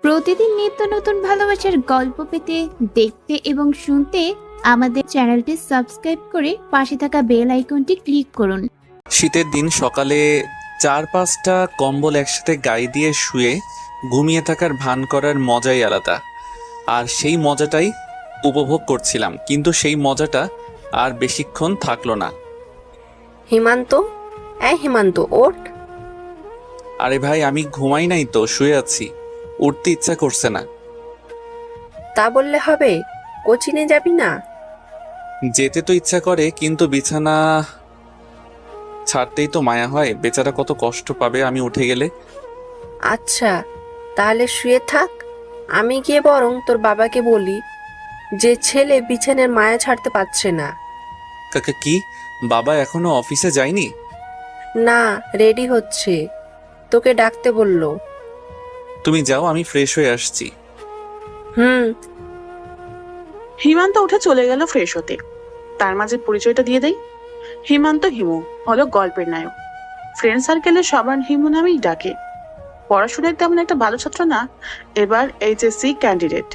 প্রতিদিন নিত্য নতুন ভালোবাসার গল্প পেতে, দেখতে এবং শুনতে আমাদের চ্যানেলটি সাবস্ক্রাইব করে পাশে থাকা বেল আইকনটি ক্লিক করুন। শীতের দিন সকালে 4-5টা কম্বল একসাথে গায়ে দিয়ে শুয়ে ঘুমিয়ে থাকার ভান করার মজাই আলাদা। আর সেই মজাটাই উপভোগ করছিলাম, কিন্তু সেই মজাটা আর বেশিক্ষণ থাকলো না। হিমান্ত, হিমান্ত ওঠ। আরে ভাই, আমি ঘুমাই নাই তো, শুয়ে আছি, উঠতে ইচ্ছা করছে না। তা বললে হবে? কোচিনে যাবি না? যেতে তো ইচ্ছা করে, কিন্তু বিছানা ছাড়তেই তো মায়া হয়। বেচারা কত কষ্ট পাবে আমি উঠে গেলে। আচ্ছা, তাহলে শুয়ে থাক। আমি গিয়ে বরং তোর বাবাকে বলি যে ছেলে বিছানার মায়া ছাড়তে পারছে না। কাকা, কি বাবা এখনো অফিসে যায়নি? না, রেডি হচ্ছে, তোকে ডাকতে বললো। তুমি যাও, আমি ফ্রেশ হয়ে আসছি। হুম। হিমান্ত উঠে চলে গেল ফ্রেশ হতে। তার মাঝে পরিচয়টা দিয়ে দেই। হিমান্ত হিমু হলো গল্পের নায়ক। ফ্রেন্ড সার্কেলে সবার হিমু নামেই ডাকে। পড়াশোনায় তেমন একটা ভালো ছাত্র না, এবার এইচএসসি ক্যান্ডিডেট।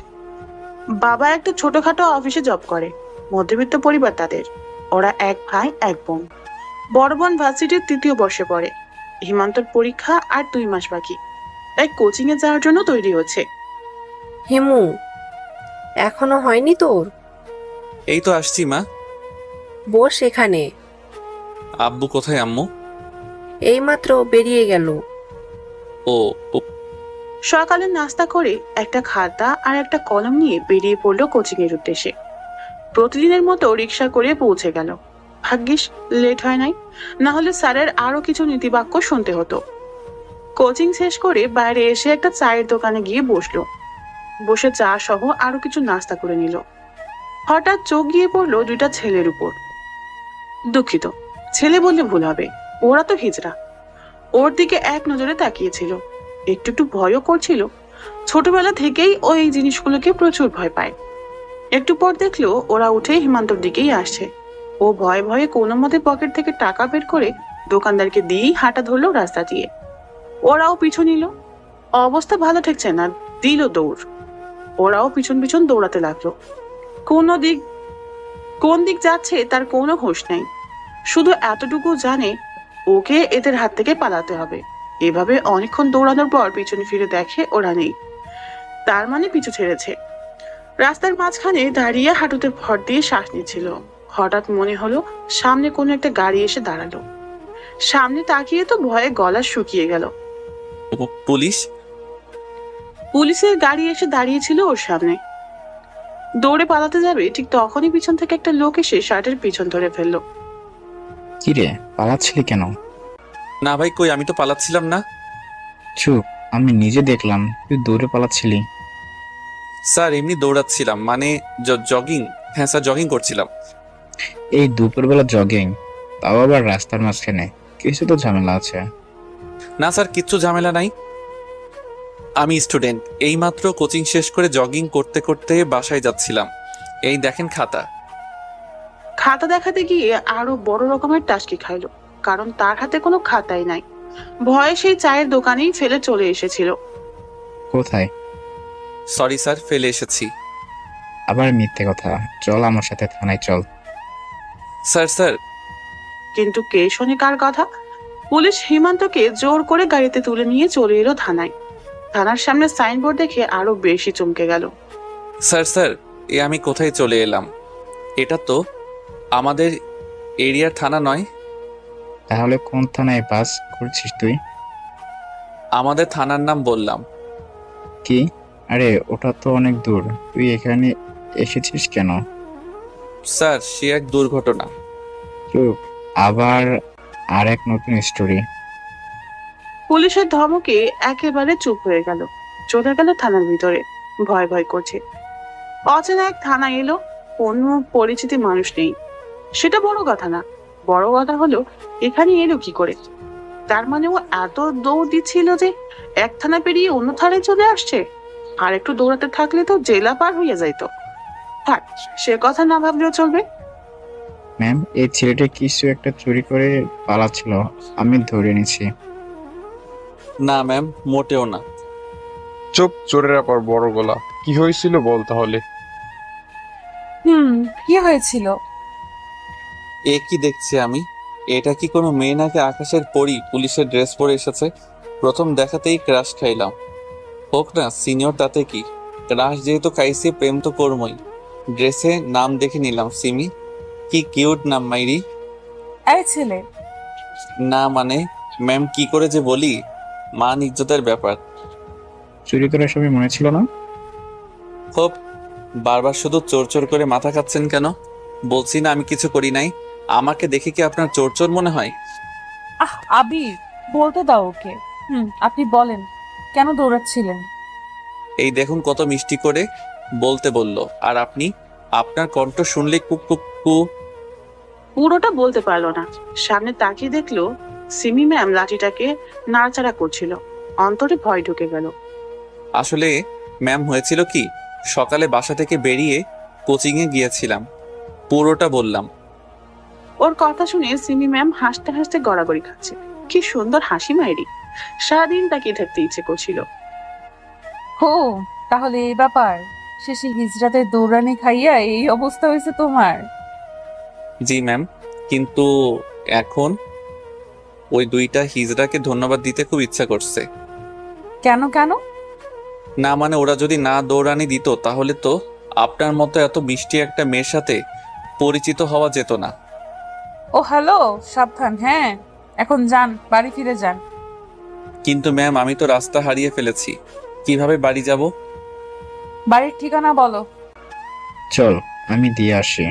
বাবা একটা ছোটখাটো অফিসে জব করে। মধ্যবিত্ত পরিবার তাদের। ওরা এক ভাই এক বোন। বড় বোন ভার্সিটির 3য় বর্ষে পড়ে। হিমান্তর পরীক্ষা আর 2 মাস বাকি, তাই কোচিং এ যাওয়ার জন্য তৈরি হচ্ছে। হিমু, এখনো হয়নি তোর? এই তো আসছি মা। বস এখানে। আব্বু কোথায় আম্মু? এইমাত্র বেরিয়ে গেল। ও ও, সকালে নাস্তা করে একটা খাতা আর একটা কলম নিয়ে বেরিয়ে পড়লো কোচিং এর উদ্দেশ্যে। প্রতিদিনের মতো রিক্সা করে পৌঁছে গেল। ভাগ্যিস লেট হয় নাই, না হলে স্যারের আরো কিছু নীতিবাক্য শুনতে হতো। কোচিং শেষ করে বাইরে এসে একটা চায়ের দোকানে গিয়ে বসলো। বসে চা সহ আরো কিছু নাস্তা করে নিল। হঠাৎ চোখ গিয়ে পড়লো 2টা ছেলের উপর। দুঃখিত, ছেলে বললে ভুল হবে, ওরা তো হিজড়া। ওর দিকে এক নজরে তাকিয়েছিল, একটু একটু ভয়ও করছিল। ছোটবেলা থেকেই ও এই জিনিসগুলোকে প্রচুর ভয় পায়। একটু পর দেখলো ওরা উঠে হিমান্তর দিকেই আসছে। ও ভয়ে ভয়ে কোনো মতে পকেট থেকে টাকা বের করে দোকানদারকে দিয়েই হাঁটা ধরলো রাস্তা দিয়ে। ওরাও পিছু নিল। অবস্থা ভালো ঠেকছে না, দিল দৌড়। ওরাও পিছন পিছন দৌড়াতে লাগলো। কোন দিক যাচ্ছে তার কোনো হোশ নেই। শুধু এতটুকু জানে ওকে এদের হাত থেকে পালাতে হবে। এভাবে অনেকক্ষণ দৌড়ানোর পর পিছনে ফিরে দেখে ওরা নেই। তার মানে পিছু ছেড়েছে। রাস্তার মাঝখানে দাঁড়িয়ে হাঁটুতে ভর দিয়ে শ্বাস নিচ্ছিল। হঠাৎ মনে হলো সামনে কোনো একটা গাড়ি এসে দাঁড়ালো। সামনে তাকিয়ে তো ভয়ে গলা শুকিয়ে গেল। পুলিশ? পুলিশের গাড়ি এসে দাঁড়িয়েছিল ওর সামনে। দৌড়ে পালাতে যাবে, ঠিক তখনই পিছন থেকে একটা লোক এসে শার্টের পিছন ধরে ফেললো। কিরে, পালাচ্ছিলি কেন? না ভাই, কই, আমি তো পালাচ্ছিলাম না। চুপ, আমি নিজে দেখলাম তুই দৌড়ে পালাচ্ছিলি। স্যার, এমনি দৌড়াচ্ছিলাম, মানে জগিং। হ্যাঁ স্যার, জগিং করছিলাম। এই দুপুরবেলা জগিং, তাও আবার রাস্তার মাঝখানে? কিছু তো ঝামেলা আছে। না স্যার, কিচ্ছু ঝামেলা নাই। আমি স্টুডেন্ট, এইমাত্র কোচিং শেষ করে জগিং করতে করতে বাসায় যাচ্ছিলাম। এই দেখেন খাতা। খাতা দেখাতে গিয়ে আরো বড় রকমের টাসকি খাইলো, কারণ তার হাতে কোনো খাতাই নাই। ভয়ে সেই চায়ের দোকানেই ফেলে চলে এসেছিল। কোথায়? সরি স্যার, ফেলে এসেছি। আবার মিথ্যে কথা, চল আমার সাথে থানায় চল। স্যার স্যার কিন্তু কে শোনে কার কথা? পুলিশ হিমান্তকে জোর করে গাড়িতে তুলে নিয়ে চলে এলো থানায়। থানার সামনে সাইনবোর্ড দেখে আরো বেশি চমকে গেল। স্যার স্যার এ আমি কোথায় চলে এলাম? এটা তো আমাদের এরিয়ার থানা নয়। তাহলে কোন থানায় বাস করছিস তুই? আমাদের থানার নাম বললাম। কি? আরে ওটা তো অনেক দূর, তুই এখানে এসেছিস কেন? স্যার, সে এক দুর্ঘটনা। চুপ, আবার আর এক নতুন স্টোরি। পুলিশের ধমকে একেবারে চুপ হয়ে গেল, চলে গেল থানার ভিতরে। ভয় ভয় করছে। অচেনা এক থানা এলো, কোনো পরিচিতি মানুষ নেই। সেটা বড় কথা না, বড় কথা হলো এখানে এলো কি করে। তার মানে ও এত দৌড় দিচ্ছিল যে এক থানা পেরিয়ে অন্য থানায় চলে আসছে। আর একটু দৌড়াতে থাকলে তো জেলা পার হইয়া যাইতো। থাক, সে কথা না ভাবলেও চলবে। ম্যাম, এই ছেলেটা কিছু একটা চুরি করে পালাচ্ছিল, আমি ধরে নিছি। না ম্যাম, মোটেও না। চুপ, চোরের আবার বড় গলা। কি হয়েছিল বল তাহলে। কি হয়েছিল? এ কি দেখছি আমি? এটা কি কোনো মেয়ে নাকি আকাশের পরী পুলিশের ড্রেস পরে এসেছে? প্রথম দেখাতেই ক্রাশ খাইলাম। হোক না সিনিয়র, তাতে কি? ক্রাশ যেহেতু খাইছি, প্রেম তো করবই। ড্রেসে নাম দেখে নিলাম সিমি। কি কিউট নাম মাইরি। এই ছেলে, না মানে ম্যাম, কি করে যে বলি, মান ইজ্জতের ব্যাপার। চুরি করার সময় মনে ছিল না? হোপ, বারবার শুধু চোর চোর করে মাথা খাচ্ছেন কেন? বলছি না আমি কিছু করি নাই। আমাকে দেখে কি আপনার চোর চোর মনে হয়? আবির, বলতে দাও ওকে। আপনি বলেন, কেন দৌড়াচ্ছিলেন? এই দেখুন কত মিষ্টি করে বলতে বলল, আর আপনি? আপনার কণ্ঠ শুনলে কুক কুক কু। পুরোটা বলতে পারলো না। সামনে তাকিয়ে দেখলো সিমি ম্যাম লাঠিটাকে নাড়াচাড়া করছিল। অন্তরে ভয় ঢুকে গেল। আসলে ম্যাম, হয়েছিল কি, সকালে বাসা থেকে বেরিয়ে কোচিংয়ে গিয়েছিলাম, পুরোটা বললাম। ওর কথা শুনে সিমি ম্যাম হাসতে হাসতে গড়াগড়ি খাচ্ছে। কি সুন্দর হাসি মাইরি। সারাদিন তাকিয়ে থাকতে ইচ্ছে করছিল। ও, তাহলে এই ব্যাপার। শেষে হিজড়াতে দৌড়ানি খাইয়া এই অবস্থা হয়েছে তোমার। জি ম্যাম, কিন্তু এখন ওই দুইটা হিজড়াকে ধন্যবাদ দিতে খুব ইচ্ছা করছে। কেন কেন? না মানে ওরা যদি না দৌড়ানি দিত তাহলে তো আপনার মতো এত মিষ্টি একটা মেয়ের সাথে পরিচিত হওয়া যেত না। ও হ্যালো, সাবধান। হ্যাঁ, এখন যান, বাড়ি ফিরে যান। কিন্তু ম্যাম, আমি তো রাস্তা হারিয়ে ফেলেছি, কিভাবে বাড়ি যাব? বাড়ির ঠিকানা বলো। চল, আমি দিয়ে আসি।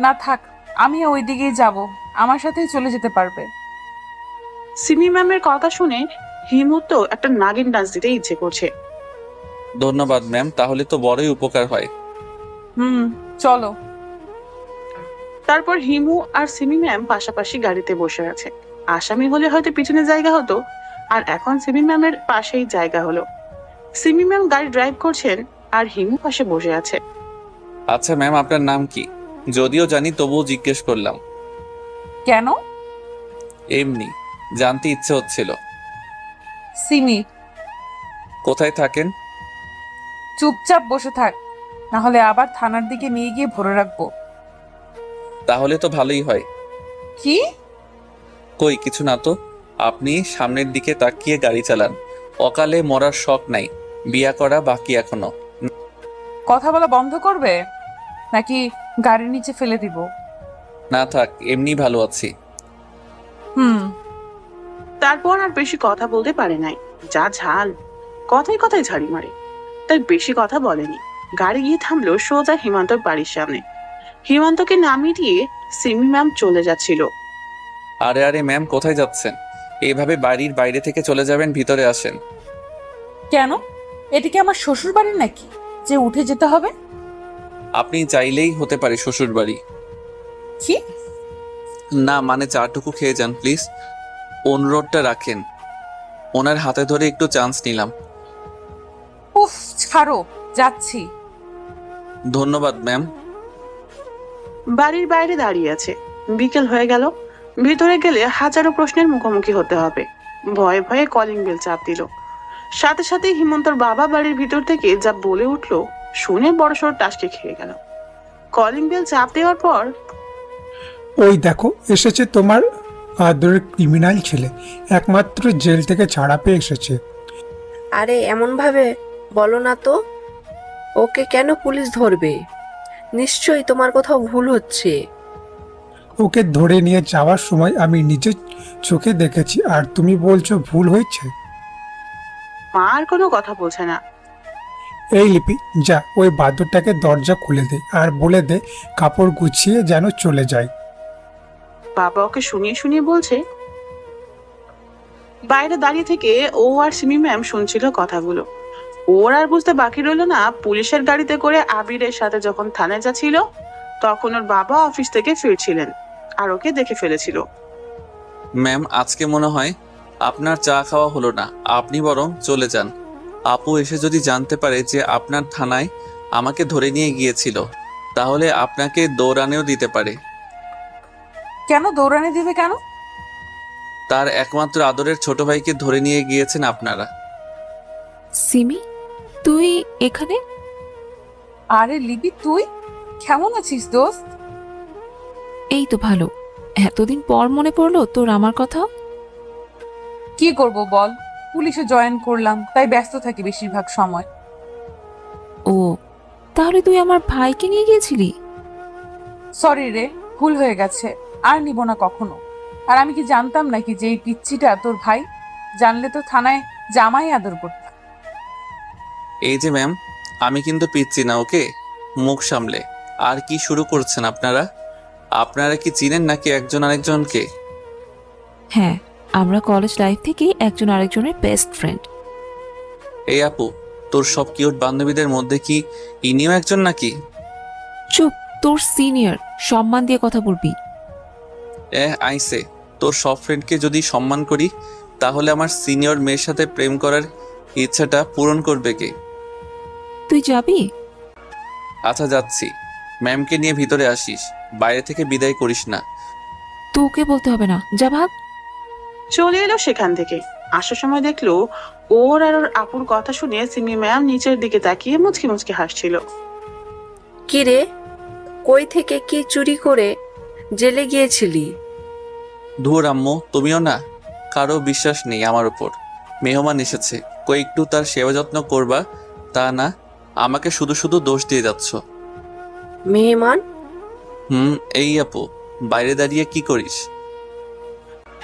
না থাক, আমি ওই দিকেই যাব, আমার সাথেই চলে যেতে পারবে। সিমি ম্যামের কথা শুনে হিমুর তো একটা নাগিন ডান্স দিতে ইচ্ছে করছে। ধন্যবাদ ম্যাম, তাহলে তো বড়ই উপকার হয়। চলো। তারপর হিমু আর সিমি ম্যাম পাশাপাশি গাড়িতে বসে আছে। আসামি হলে হয়তো পিছনে জায়গা হতো, আর এখন সিমি ম্যামের পাশেই জায়গা হলো। সিমি ম্যাম গাড়ি ড্রাইভ করছেন আর হিমু পাশে বসে আছে। আচ্ছা ম্যাম, আপনার নাম কি? যদিও জানি তবুও জিজ্ঞেস করলাম। কেন? এমনি জানতে ইচ্ছে হচ্ছিল। সিমি। কোথায় থাকেন? চুপচাপ বসে থাক, না হলে আবার থানার দিকে নিয়ে গিয়ে ভরে রাখবো। তাহলে তো ভালোই হয়। কি? কই কিছু না তো। আপনি সামনের দিকে তাকিয়ে গাড়ি চালান। অকালে মরার শখ নাই, বিয়া করা বাকি এখনো। কথা বলা বন্ধ করবে নাকি গাড়ির নিচে ফেলে দিব? না থাক, এমনি ভালো আছি। তারপর আর বেশি কথা বলতে পারে নাই। যা ঝাল, কথায় কথায় ঝাড়ি মারে। তাই বেশি কথা বলেনি। গাড়ি গিয়ে থামলো সোজা হিমান্তর বাড়ির সামনে। হিমান্তকে নামিয়ে দিয়ে সিমি ম্যাম চলে যাচ্ছিল। আরে আরে ম্যাম, কোথায় যাচ্ছেন? এইভাবে বাড়ির বাইরে থেকে চলে যাবেন, ভিতরে আসেন। কেন? এটা কি আমার শ্বশুর বাড়ি নাকি যে উঠে যেতে হবে? আপনি চাইলেই হতে পারে শ্বশুর বাড়ি। কি? না মানে চাটুকু খেয়ে যান প্লিজ, অনুরোধটা রাখেন। ওনার হাতে ধরে একটু চান্স নিলাম। উফ, ছাড়ো, যাচ্ছি। ধন্যবাদ ম্যাম। বাড়ির বাইরে দাঁড়িয়ে আছে। বিকেল হয়ে গেল। ভিতরে গেলে হাজারো প্রশ্নের মুখোমুখি হতে হবে। ভয়ে ভয়ে কলিং বেল চাপ দিল। সাথে সাথে হিমন্তর বাবা বাড়ির ভিতর থেকে যা বলে উঠলো শুনে বড়সড় টাসকে খেয়ে গেল। কলিং বেল চাপ দেওয়ার পর, ওই দেখো এসেছে তোমার আদরের ক্রিমিনাল ছেলে, একমাত্র জেল থেকে ছাড়া পেয়ে এসেছে। আরে এমন ভাবে বলো না তো, ওকে কেন পুলিশ ধরবে? নিশ্চয়ই তোমার কোথাও ভুল হচ্ছে। ওকে ধরে নিয়ে যাওয়ার সময় আমি নিজের চোখে দেখেছি, আর তুমি বলছো ভুল হয়েছে? মা আর কোনো কথা বলছে না। এই লিপি, যা ওই বাদরটাকে দরজা খুলে দে আর বলে দে কাপড় গুছিয়ে যেন চলে যায়। বাবা ওকে শুনিয়ে শুনিয়ে বলছে। বাইরে দাঁড়িয়ে থেকে ও আর সিমি ম্যাম শুনছিল কথাগুলো। ওর আর বুঝতে বাকি রইল না, পুলিশের গাড়িতে করে আবিরের সাথে যখন থানায় যাচ্ছিল তখন ওর বাবা অফিস থেকে ফিরছিলেন আর ওকে দেখে ফেলেছিল। ম্যাম, আজকে মনে হয় আপনার চা খাওয়া হলো না, আপনি বরং চলে যান। আপু এসে যদি জানতে পারে যে আপনার থানায় আমাকে ধরে নিয়ে গিয়েছিল, তাহলে আপনাকে দৌড়ানেও দিতে পারে। কেন দৌড়ানি দিবে কেন? তার একমাত্র আদরের ছোট ভাইকে ধরে নিয়ে গিয়েছেন আপনারা। সিমি, তুই এখানে? আরে লিপি, তুই কেমন আছিস দোস্ত? এই তো ভালো। এতদিন পর মনে পড়লো তোর আমার কথা। কি করব বল, পুলিশে জয়েন করলাম, তাই ব্যস্ত থাকি বেশিরভাগ সময়। ও, তাহলে তুই আমার ভাইকে নিয়ে গিয়েছিলি? সরি রে, ভুল হয়ে গেছে, আর নিব না কখনো। আর আমি কি জানতাম নাকি যে এই পিচ্চিটা তোর ভাই? জানলে তো থানায় জামাই আদর করতাম। এই যে ম্যাম, আমি কিন্তু পিচ্ছি না, ওকে? মুখ সামলে। আর কি শুরু করছেন আপনারা? আপনারা কি চিনেন নাকি একজন আরেকজনকে? হ্যাঁ, আমরা কলেজ লাইফ থেকে একজন আরেকজনের বেস্ট ফ্রেন্ড। এই আপু, তোর সব কিউট বান্ধবীদের মধ্যে কি ইনিও একজন নাকি? চুপ, তোর সিনিয়র, সম্মান দিয়ে কথা বলবি। আইসে, তোর সব ফ্রেন্ডকে যদি সম্মান করি, তাহলে আমার সিনিয়র মেয়ের সাথে প্রেম করার ইচ্ছাটা পূরণ করবে কে? তুই যাবি? আচ্ছা যাচ্ছি। ম্যামকে নিয়ে ভিতরে আসিস, বাইরে থেকে বিদায় করিস না। তোকে বলতে হবে না, যা ভাগ। চলে এলো সেখান থেকে। আসার সময় দেখলো ওর আর ওর আপুর কথা শুনে সিমি ম্যাম নিচের দিকে তাকিয়ে মুচকি মুচকি হাসছিল। কি রে, কই থেকে কি চুরি করে জেলে গিয়েছিলি? ধুর আম্মু, তুমিও না? কারো বিশ্বাস নেই আমার উপর। মেহমান এসেছে, কই একটু তার সেবা যত্ন করবা, তা না আমাকে শুধু শুধু দোষ দিয়ে যাচ্ছ। মেহমান? এই আপু, বাইরে দাঁড়িয়ে কি করিস?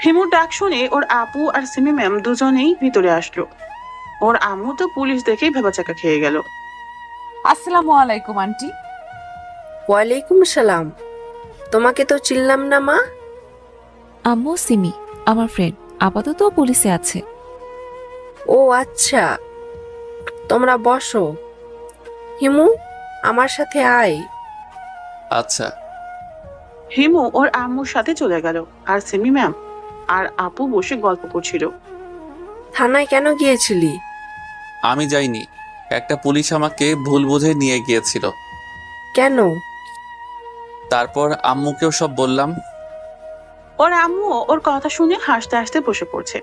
হিমুর ডাক শুনে ওর আপু আর সিমি ম্যাম দুজনেই ভিতরে আসলো। ওর আম্মু তো পুলিশ দেখেই ভেবাচাকা খেয়ে গেল। আসসালামু আলাইকুম আন্টি। ওয়ালাইকুম সালাম। তোমাকে তো চিনলাম না মা। আম্মু সিমি আমার ফ্রেন্ড, আপাতত ও পুলিশে আছে। ও আচ্ছা, তোমরা বসো। হিমু, আমার সাথে আয়। আচ্ছা। হিমু ওর আম্মুর সাথে চলে গেল, আর সিমি ম্যাম আর আপু বসে গল্প করছিল। থানায় কেন গিয়েছিলি? আমি যাইনি, একটা পুলিশ আমাকে ভুল বুঝে নিয়ে গিয়েছিল। কেন? তারপর আম্মুকেও সব বললাম। ওর আম্মু ওর কথা শুনে হাসতে হাসতে বসে পড়ছে।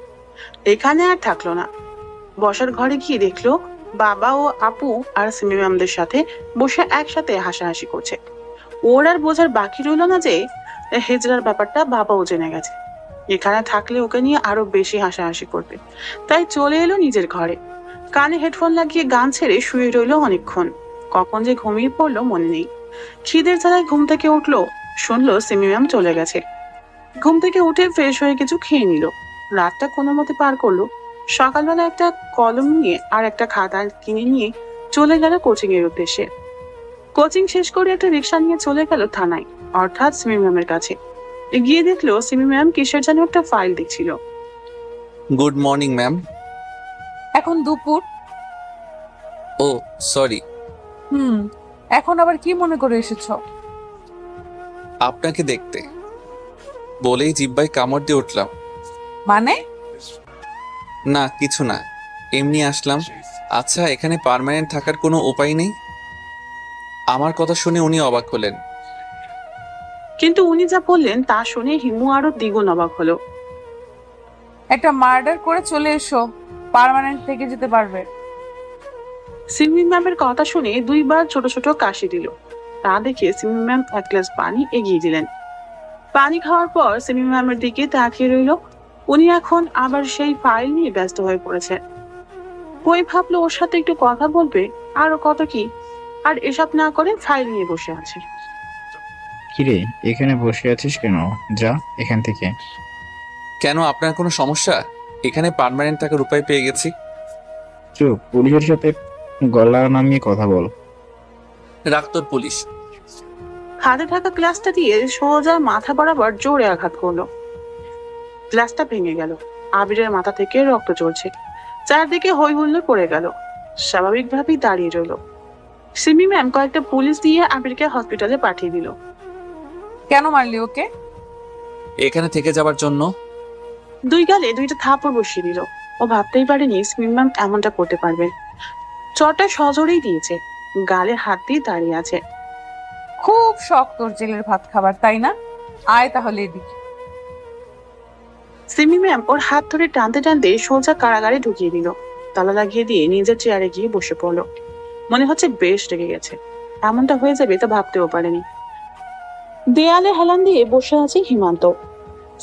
এখানে আর থাকলো না, বসার ঘরে গিয়ে দেখলো বাবা ও আপু আর সিমি ম্যামদের সাথে বসে একসাথে হাসাহাসি করছে। ওর আর বোঝার বাকি রইল না যে হেজরার ব্যাপারটা বাবাও জেনে গেছে। এখানে থাকলে ওকে নিয়ে আরো বেশি হাসাহাসি করবে, তাই চলে এলো নিজের ঘরে। কানে হেডফোন লাগিয়ে গান ছেড়ে শুয়ে রইলো অনেকক্ষণ। কখন যে ঘুমিয়ে পড়লো মনে নেই। খিদের জ্বালায় ঘুম থেকে উঠলো, শুনলো সিমি ম্যাম চলে গেছে। ঘুম থেকে উঠে ফ্রেশ হয়ে কিছু খেয়ে নিল। রাতটা কোনো মতে পার করলো। সকালবেলা একটা কলম নিয়ে আর একটা খাতা কিনে নিয়ে চলে গেল কোচিং এর উদ্দেশ্যে। কোচিং শেষ করে একটা রিক্সা নিয়ে চলে গেল থানায়, অর্থাৎ সিমি ম্যামের কাছে। গিয়ে দেখলো সিমি ম্যাম কিসের যেন একটা ফাইল দেখছিল। Good morning ma'am. এখন দুপুর। ও সরি। এখন আবার কি মনে করে এসেছো? আপনাকে দেখতে বলেই জিব্বায় কামড় দিয়ে উঠলাম। মানে? না কিছু না, এমনি আসলাম। আচ্ছা, এখানে পার্মানেন্ট থাকার কোনো উপায় নেই? আমার কথা শুনে উনি অবাক হলেন। কিন্তু উনি যা বললেন তা শুনে হিমু আরো দ্বিগুণ অবাক হলো। একটা মার্ডার করে চলে এসো, পার্মানেন্ট থেকে যেতে পারবে। সিমি ম্যামের কথা শুনে দুইবার ছোট ছোট কাশি দিল। তা দেখে সিমি ম্যাম এক গ্লাস পানি এগিয়ে দিলেন। পানি খাওয়ার পর সিমি ম্যামের দিকে তাকিয়ে রইল। উনি এখন আবার সেই ফাইল নিয়ে ব্যস্ত হয়ে পড়েছে। কই ভাবলো ওর সাথে একটু কথা বলবে, আরো কত কি, আর এসব না করে ফাইল নিয়ে বসে আছে। কিরে, এখানে বসে আছিস কেন? যা এখান থেকে। কেন, আপনার কোনো সমস্যা? এখানে পার্মানেন্ট থাকার উপায় পেয়ে গেছি। চুপ, পুলিশের সাথে গলা নামিয়ে কথা বল। রাখ তোর পুলিশ। হাতে থাকা গ্লাসটা দিয়ে সোজা মাথা বরাবর জোরে আঘাত করলো। গ্লাসটা ভেঙে গেল। আবিরের মাথা থেকে রক্ত চলছে। চারদিকে হই হুল্লোড় পড়ে গেল। স্বাভাবিকভাবেই দাঁড়িয়ে রইল। সিমি ম্যাম কয়েকটা পুলিশ দিয়ে আবিরকে হসপিটালে পাঠিয়ে দিল। কেন মারলি ওকে? এখানে থেকে যাবার জন্য। দুই গালে দুইটা থাপড় বসিয়ে দিল। ও ভাবতেই পারেনি সিমি ম্যাম এমনটা করতে পারবেন। চটা সজোরেই দিয়েছে, গালে হাত দিয়ে দাঁড়িয়ে আছে। খুব শখ তোর জেলের ভাত খাবার, তাই না? আয় তাহলে এদিকে। সিমি ম্যাম ওর হাত ধরে টানতে টানতে সোজা কারাগারে ঢুকিয়ে দিল। তালা লাগিয়ে দিয়ে নিজের চেয়ারে গিয়ে বসে পড়লো। মনে হচ্ছে বেশ রেগে গেছে। এমনটা হয়ে যাবে তা ভাবতেও পারেনি। দেয়ালে হেলান দিয়ে বসে আছে হিমান্ত।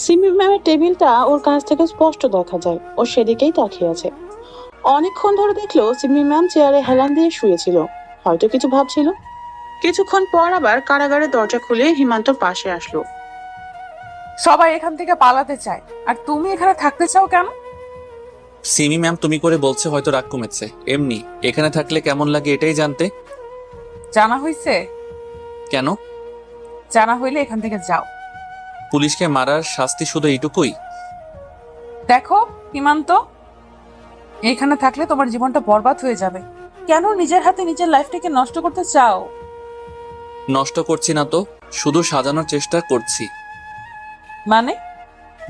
সিমি ম্যামের টেবিলটা ওর কাছ থেকে স্পষ্ট দেখা যায়, ও সেদিকেই তাকিয়ে আছে। অনেকক্ষণ ধরে দেখলো সিমি ম্যাম চেয়ারে হেলান দিয়ে শুয়েছিল, হয়তো কিছু ভাবছিল। কিছুক্ষণ পর আবার কারাগারের দরজা খুলে হিমান্তর পাশে আসলো। সবাই এখান থেকে পালাতে চায়, আর তুমি এখানে থাকতে চাও কেন? সিমি ম্যাম তুমি করে বলছে হয়তো রাগ কমেছে, এমনি এখানে থাকলে কেমন লাগে এটাই জানতে। জানা হইছে? কেন? জানা হইলে এখান থেকে যাও। পুলিশকে মারার শাস্তি শুধু এইটুকুই? দেখো হিমান্ত, এখানে থাকলে তোমার জীবনটা বরবাদ হয়ে যাবে। কেন নিজের হাতে নিজের লাইফটাকে নষ্ট করতে চাও? নষ্ট করছি না তো, শুধু সাজানোর চেষ্টা করছি। মানে?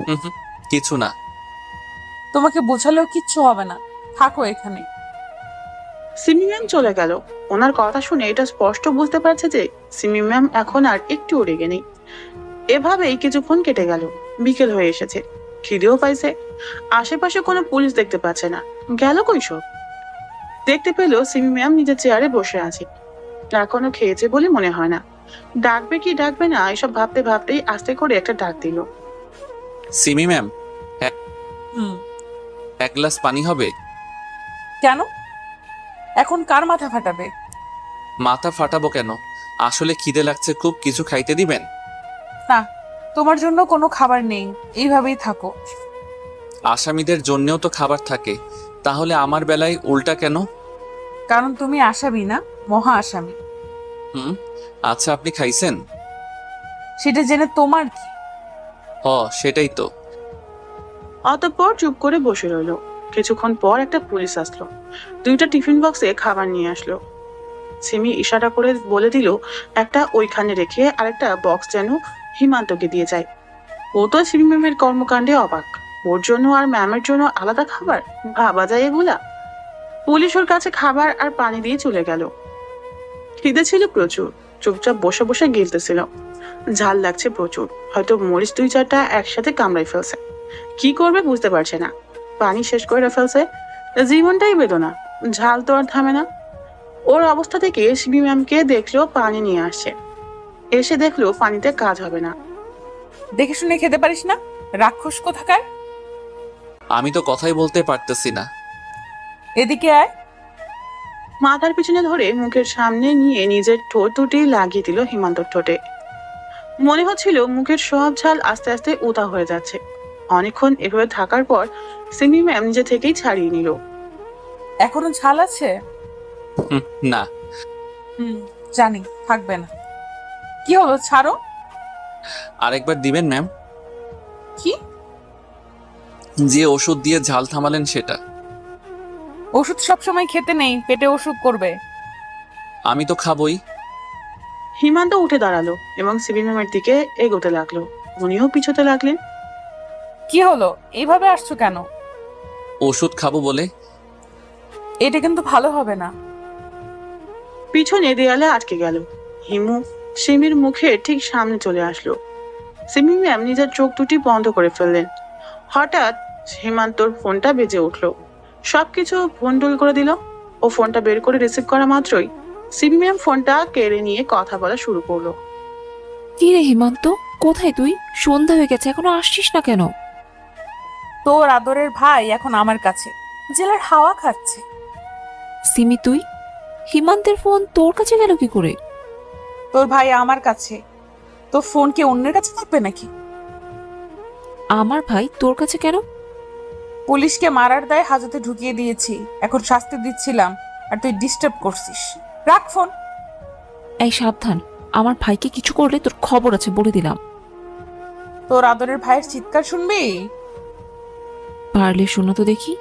হুম, কিছু না। তোমাকে বোঝালেও কিচ্ছু হবে না, থাকো এখানে। সিমি ম্যাম চলে গেল। ওনার কথা শুনে এটা স্পষ্ট বুঝতে পারছে যে সিমি ম্যাম এখন আর একটু রেগে নেই। এভাবেই কিছুক্ষণ কেটে গেল। বিকেল হয়ে এসেছে, খিদেও পাইছে। আশেপাশে কোনো পুলিশ দেখতে পাচ্ছে না। গেল কই সব? দেখতে পেল সিমি ম্যাম নিজের চেয়ারে বসে আছে। এখনো খেয়েছে বলে মনে হয় না। ডাকবে কি ডাকবে না এসব ভাবতে ভাবতেই আস্তে করে একটা ডাক দিল। সিমি ম্যাম, হুম। এক গ্লাস পানি হবে? কেন? এখন কার মাথা ফাটাবে? মাথা ফাটাবো কেন, আসলে খিদে লাগছে খুব, কিছু খাইতে দিবেন? না, তোমার জন্য কোনো খাবার নেই, এইভাবেই থাকো। আসামিদের জন্যও তো খাবার থাকে, তাহলে আমার বেলায় উল্টা কেন? কারণ তুমি আসামি না, মহা আসামি। হুম, আচ্ছা আপনি খাইছেন? সেটা জেনে তোমার কি? সেটাই তো। অতঃপর চুপ করে বসে রইল। কিছুক্ষণ পর একটা পুলিশ আসলো। দুইটা টিফিন বক্সে খাবার নিয়ে আসলো। সিমি ইশারা করে বলে দিল একটা ওইখানে রেখে আরেকটা বক্স যেন হিমান্তকে দিয়ে যায়। ও তো সিমি ম্যামের কর্মকাণ্ডে অবাক। ওর জন্য আর ম্যামের জন্য আলাদা খাবার, ভাবা যায় এগুলা? পুলিশ ওর কাছে খাবার আর পানি দিয়ে চলে গেল। খিদে ছিল প্রচুর, চুপচাপ বসে বসে গিলতেছিল। ঝাল লাগছে প্রচুর, হয়তো মরিচ 2-4টা একসাথে কামড়াই ফেলছে। কি করবে বুঝতে পারছে না। পানি শেষ করে ফেলছে। জীবনটাই বেদনা, ঝাল তো আর থামে না। ওর অবস্থা থেকে সিমি ম্যামকে দেখলো পানি নিয়ে আসছে। এসে দেখলো পানিতে কাজ হবে না। দেখে শুনে খেতে পারিস না, রাক্ষস কোথাকার। আমি তো কথাই বলতে পারতেছি না। এদিকে আয়। মাথার পিছনে ধরে মুখের সামনে নিয়ে নিজের ঠোঁট দুটি লাগিয়ে দিল হিমান্তর ঠোঁটে। মনে হচ্ছিল মুখের সব ঝাল আস্তে আস্তে উদা হয়ে যাচ্ছে। অনেকক্ষণ এভাবে থাকার পর সিমি ম্যাম নিজে থেকেই ছাড়িয়ে নিল। এখনো ঝাল আছে? না। জানি, থাকবে না। কি হলো, ছাড়ো। আরেকবার দিবেন ম্যাম? কি? যে ওষুধ দিয়ে ঝাল থামালেন সেটা। ওষুধ সবসময় খেতে নেই, পেটে অসুখ করবে। আমি তো খাবই। হিমান্ত উঠে দাঁড়ালো এবং সিমি ম্যামের দিকে এগোতে লাগলো। উনিও পিছোতে লাগলেন। কি হলো, এইভাবে আসছো কেন? ওষুধ খাবো বলে। এটা কিন্তু ভালো হবে না। পিছনে দেয়ালে আটকে গেল। হিমু সিমির মুখে ঠিক সামনে চলে আসলো। সিমি ম্যাম নিজের চোখ দুটি বন্ধ করে ফেললেন। হঠাৎ হিমান্তর ফোনটা বেজে উঠলো। সবকিছু ভন্ডুল করে দিল। ও ফোনটা বের করে রিসিভ করা মাত্রই সিমি ম্যাম ফোনটা কেড়ে নিয়ে কথা বলা শুরু করলো। কি রে হিমান্ত, কোথায় তুই? সন্ধ্যা হয়ে গেছে, এখনো আসছিস না কেন? তোর আদরের ভাই এখন আমার কাছে জেলার হাওয়া খাচ্ছে। সিমি তুই, হিমান্তের ফোন তোর কাছে গেল কি করে? তোর ভাই আমার কাছে, তোর ফোন কি অন্যের কাছে থাকবে নাকি? আমার ভাই তোর কাছে কেন? পুলিশকে মারার দায়ে হাজতে ঢুকিয়ে দিয়েছি, এখন শাস্তি দিচ্ছিলাম আর তুই ডিস্টার্ব করছিস। রাখ ফোন। এই সাবধান, আমার ভাইকে কিছু করলে তোর খবর আছে বলে দিলাম। তোর আদরের ভাইয়ের চিৎকার শুনবি? পারলে শোনা তো দেখি।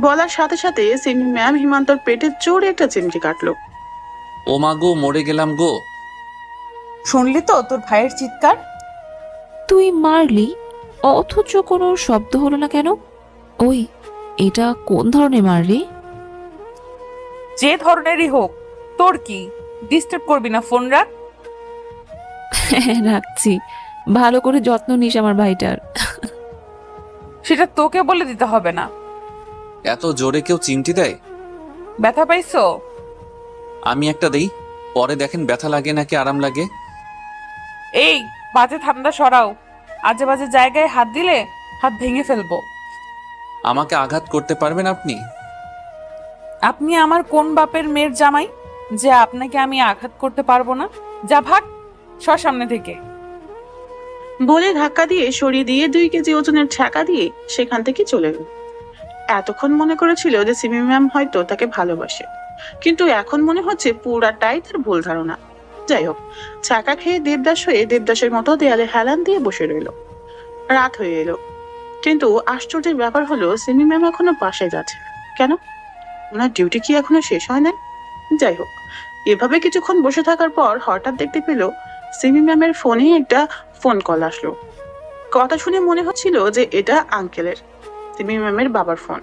বলার সাথে সাথে সিমি ম্যাম হিমান্তর পেটে জোরে একটা চিমটি কাটলো। ও মা গো, মরে গেলাম গো। শুনলি তো তোর ভাইয়ের চিৎকার? তুই মারলি অথচ কোনো শব্দ হলো না কেন? ওই, এটা কোন ধরনের মারলি? যে ধরনেরই হোক, তোর কি? ডিস্টার্ব করবি না, ফোন রাখ। রাখছি, ভালো করে যত্ন নিস আমার ভাইটার। সেটা তোকে বলে দিতে হবে না। এত জোরে কেউ চিমটি দেয়? ব্যথা পাইছো? আমি একটা দেই, পরে দেখেন ব্যথা লাগে নাকি আরাম লাগে। এই বাজে ঠান্ডা সরাও, আজে বাজে জায়গায় হাত দিলে হাত ভেঙে ফেলবো। আমাকে আঘাত করতে পারবেন আপনি? আপনি আমার কোন বাপের মেয়ের জামাই যে আপনাকে আমি আঘাত করতে পারবো না? যা ভাগ, সর সামনে থেকে। বলে ধাক্কা দিয়ে সরিয়ে দিয়ে 2 কেজি ওজনের ঠেকা দিয়ে সেখান থেকে চলে গেল। এতক্ষণ মনে করেছিল যে সিমি ম্যাম হয়তো তাকে ভালোবাসে, কিন্তু এখন মনে হচ্ছে পুরাটাই তার ভুল ধারণা। যাই হোক, চাকা খেয়ে দেবদাস হয়ে দেবদাসের মতো দেয়ালে হেলান দিয়ে বসে রইল। রাত হয়ে এলো, কিন্তু আশ্চর্যের ব্যাপার হলো সিমি ম্যাম এখনো বাসায় যাচ্ছে না। কেন? ওনার ডিউটি কি এখনো শেষ হয় নাই? যাই হোক, এভাবে কিছুক্ষণ বসে থাকার পর হঠাৎ দেখতে পেল সিমি ম্যামের ফোনে একটা ফোন কল আসলো। কথা শুনে মনে হচ্ছিল যে এটা আঙ্কেলের, সিমি ম্যামের বাবার ফোন।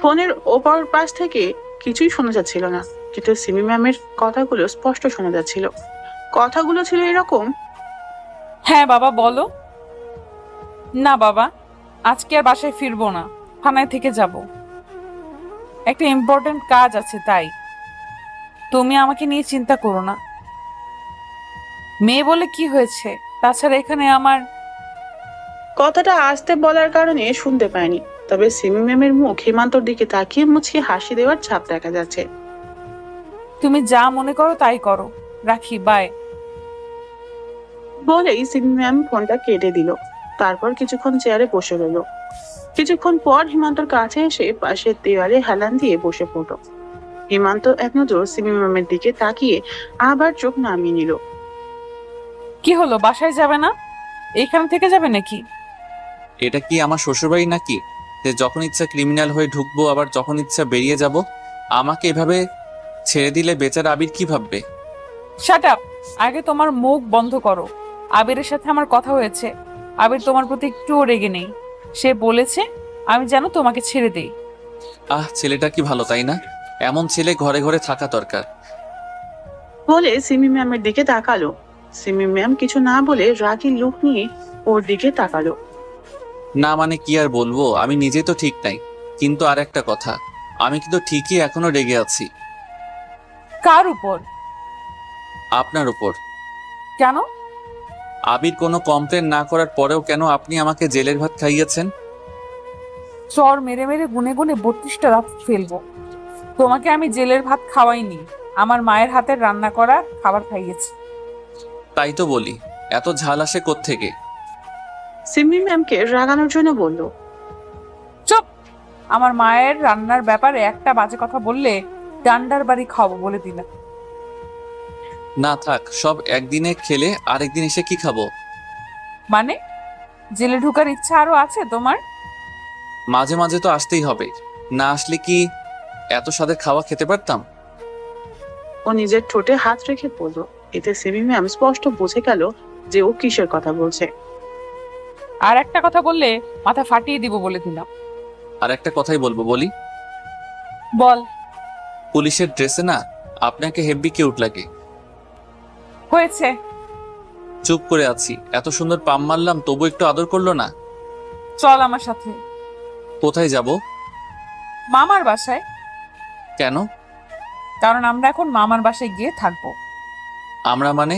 ফোনের ওপর পাশ থেকে কিছুই শোনা যাচ্ছিল না, কিন্তু সিমি ম্যামের কথাগুলো স্পষ্ট শোনা যাচ্ছিল। কথাগুলো ছিল এরকম: হ্যাঁ বাবা বলো। না বাবা, আজকে আর বাসায় ফিরবো না, থানায় থেকে যাব, একটা ইম্পর্টেন্ট কাজ আছে তাই। তুমি আমাকে নিয়ে চিন্তা করো না। মেয়ে বলে কি হয়েছে, তাছাড়া এখানে আমার। কথাটা আস্তে বলার কারণে শুনতে পায়নি, তবে সিমি ম্যামের মুখ হিমান্তর দিকে তাকিয়ে মুছিয়ে হাসি দেওয়ার ছাপ দেখা যাচ্ছে। তুমি যা মনে করো তাই করো, রাখি, বাই। বলেই সিমি ম্যাম ফোনটা কেটে দিল। তারপর কিছুক্ষণ চেয়ারে বসে রইল। কিছুক্ষণ পর হিমান্তর কাছে এসে পাশের দেওয়ালে হেলান দিয়ে বসে পড়ল। হিমান্ত এক নজর সিমি ম্যামের দিকে তাকিয়ে আবার চোখ নামিয়ে নিল। কি হলো, বাসায় যাবে না? এইখানে থেকে যাবে নাকি? এটা কি আমার শ্বশুরবাড়ি নাকি যে যখন ইচ্ছা ক্রিমিনাল হয়ে ঢুকবো আবার যখন ইচ্ছা বেরিয়ে যাব? আমাকে এভাবে ছেড়ে দিলে বেচারা আবির কি ভাববে? শাট আপ, আগে তোমার মুখ বন্ধ করো। আবিরের সাথে আমার কথা হয়েছে, আবির তোমার প্রতি একটুও রেগে নেই। সে বলেছে আমি যেন তোমাকে ছেড়ে দেই। ছেলেটা কি ভালো তাই না? এমন ছেলে ঘরে ঘরে থাকা দরকার। বলে সিমি ম্যামের দিকে তাকালো। সিমি ম্যাম কিছু না বলে রাগী লুক নিয়ে ওর দিকে তাকালো। না মানে কি আর বলবো, আমি নিজে তো ঠিক নাই, কিন্তু আর একটা কথা, আমি কিন্তু ঠিকই এখনো রেগে আছি। কার উপর? আপনার উপর। কেন? আবির কোনো কমপ্লেন না করার পরেও কেন আপনি আমাকে জেলের ভাত খাইয়েছেন? চর মেরে মেরে গুনে গুনে 32টা রাত ফেলবো। তোমাকে আমি জেলের ভাত খাওয়াইনি, আমার মায়ের হাতের রান্না করা খাবার খাইয়েছি। তাই তো বলি, এত ঝাল আসে কোত্থেকে? সিমি ম্যামকে রাগানোর জন্য বলল। চুপ! আমার মায়ের রান্নার ব্যাপারে একটা বাজে কথা বললে ডান্ডার বাড়ি খাবো বলে দিলাম। না থাক, সব একদিনে খেলে আরেকদিন এসে কি খাবো? মানে জেলে ঢোকার ইচ্ছা আরো আছে তোমার? মাঝে মাঝে তো আসতেই হবে, না আসলে কি এত স্বাদের খাওয়া খেতে পারতাম? ও নিজের ঠোঁটে হাত রেখে পড়ল। এতে সিমি ম্যাম স্পষ্ট বুঝে গেল যে ও কিসের কথা বলছে। আর একটা কথা বললে মাথা ফাটিয়ে দিব বলে দিলাম। আর একটা কথাই বলবো, বলি? বল। পুলিশের ড্রেসে না আপনাকে হেব্বি কিউট লাগে। হয়েছে। চুপ করে আছি, এত সুন্দর পাম মারলাম তবু একটু আদর করলো না। চল আমার সাথে। কোথায় যাব? মামার বাসায়। কেন? কারণ আমরা এখন মামার বাসায় গিয়ে থাকবো। আমরা মানে?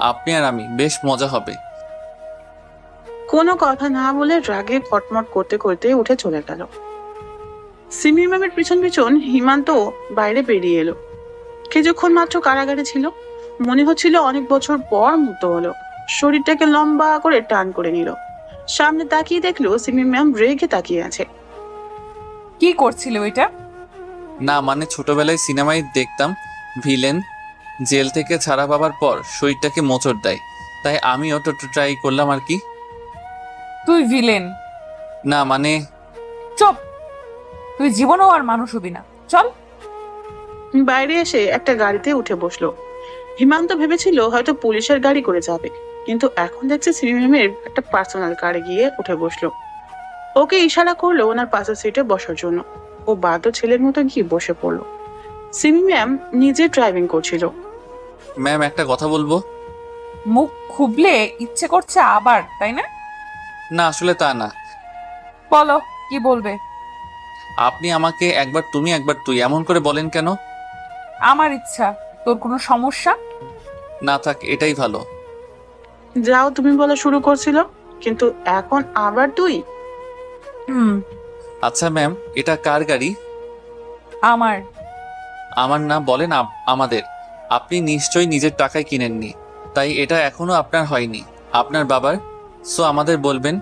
আপনি আর আমি, বেশ মজা হবে। কোনো কথা না বলে রাগে ফটমট করতে করতে উঠে চলে গেল। সিমি ম্যামের পিছন পিছন হিমান্ত বাইরে বেরিয়ে এলো। কিছুক্ষণ মাত্র কারাগারে ছিল, মনে হচ্ছিল অনেক বছর পর মুক্ত হলো। শরীরটাকে লম্বা করে টান করে নিল। সামনে তাকিয়ে দেখলো সিমি ম্যাম রেগে তাকিয়ে আছে। কি করছিল ওইটা? না মানে ছোটবেলায় সিনেমায় দেখতাম ভিলেন জেল থেকে ছাড়া পাবার পর শরীরটাকে মোচড় দেয়, তাই আমিও তো ট্রাই করলাম আর কি। তুই ভিলেন? না মানে। চুপ! তুই জীবনেও আর মানুষ হবি না, চল। বাইরে এসে একটা গাড়িতে উঠে বসলো। হিমান্ত ভেবেছিল হয়তো পুলিশের গাড়ি করে যাবে, কিন্তু এখন দেখছে সিমি ম্যামের একটা পার্সোনাল কারে গিয়ে উঠে বসলো। ওকে ইশারা করলো ওনার পাশের সিটে বসার জন্য। ও বাধ্য ছেলের মতো গিয়ে বসে পড়লো। সিমি ম্যাম নিজে ড্রাইভিং করছিল। ম্যাম একটা কথা বলবো? মুখ খুবলে ইচ্ছে করছে আবার, তাই না? না আসলে তা না। বলো কি বলবে। আপনি আমাকে একবার তুমি একবার তুই এমন করে বলেন কেন? আমার ইচ্ছা। তোর কোনো সমস্যা? না থাক, এটাই ভালো। যাও, তুমি বলা শুরু করছিল, কিন্তু এখন আবার তুই। হুম। আচ্ছা ম্যাম, এটা কার গাড়ি? আমার। আমার না, বলেন আমাদের। আপনি নিশ্চয়ই নিজের টাকায় কিনেননি, তাই এটা এখনো আপনার হয়নি, আপনার বাবার। সো আমাদের বলবেন।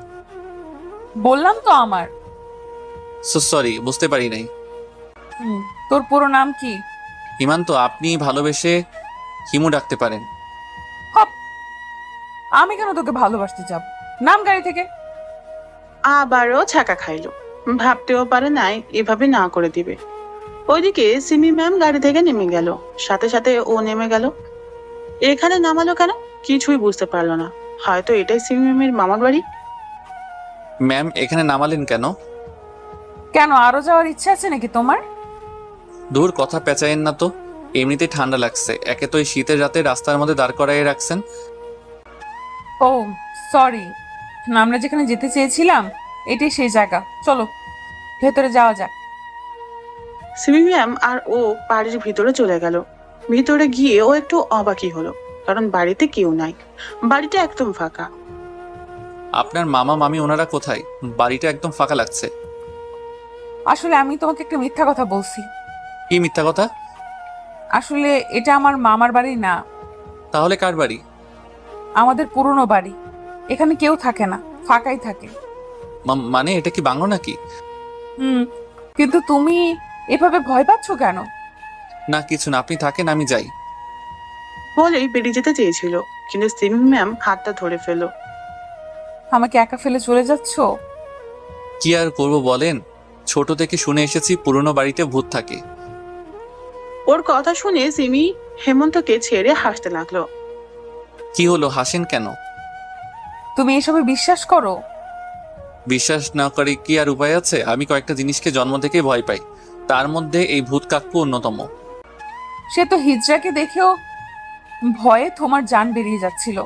বললাম তো আমার। সো সরি, বুঝতে পারি নাই। হুম। তোর পুরো নাম কি? হিমান্ত, আপনি ভালোবেসে হিমু ডাকতে পারেন। হপ। আমি কেন তোকে ভালোবাসতে যাব? নাম গাড়ি থেকে। আবারও ছাকা খাইলো। ভাবতেও পারে নাই এভাবে না করে দিবে। ওইদিকে সিমি ম্যাম গাড়ি থেকে নেমে গেল, সাথে সাথে ও নেমে গেল। এখানে নামালো কেন কিছুই বুঝতে পারলো না। হয়তো এটাই সিমি ম্যামের মামার বাড়ি। ম্যাম, এখানে নামালেন কেন? কেন, আরো যাওয়ার ইচ্ছা আছে নাকি তোমার? দূর, কথা পেঁচায়েন না তো। এমনিতেই ঠান্ডা লাগছে, একে তো এই শীতের রাতে রাস্তার মধ্যে দাঁড় করাইয়ে রাখছেন। ও সরি, আমরা যেখানে যেতে চেয়েছিলাম এটাই সেই জায়গা। চলো ভেতরে যাওয়া যাক। সিমি ম্যাম আর ও বাড়ির ভিতরে চলে গেল। ভিতরে গিয়ে ও একটু অবাকই হলো, কারণ বাড়িতে কেউ নাই। বাড়িটা একদম ফাঁকা। আপনার মামা মামি ওনারা কোথায়? বাড়িটা একদম ফাঁকা লাগছে। আসলে আমি তোমাকে একটা মিথ্যা কথা বলছি। কি মিথ্যা কথা? আসলে এটা আমার মামার বাড়ি না, তাহলে কার বাড়ি? আমাদের পুরনো বাড়ি। এখানে কেউ থাকে না, ফাঁকাই থাকে। মানে এটা কি বাংলো নাকি? হুম। কিন্তু তুমি এভাবে ভয় পাচ্ছ কেন? না কিছু না, আপনি থাকেন, আমি যাই। বলেই বেরিয়ে যেতে চেয়েছিল, কিন্তু সিমি ম্যাম হাতটা ধরে ফেললো। আমাকে একা ফেলে চলে যাচ্ছ? কি আর করব বলেন, ছোট থেকে শুনে এসেছি পুরনো বাড়িতে ভূত থাকে। ওর কথা শুনে সিমি হেমন্তকে ছেড়ে হাসতে লাগলো। কি হলো, হাসেন কেন? তুমি এসবে বিশ্বাস করো? বিশ্বাস না করে কি আর উপায় আছে? আমি কয়েকটা জিনিসকে জন্ম থেকেই ভয় পাই, তার মধ্যে এই ভূত কাক্কু অন্যতম। সে তো হিজড়াকে দেখেও ভয়ে তোমার জান বেরিয়ে যাচ্ছিল।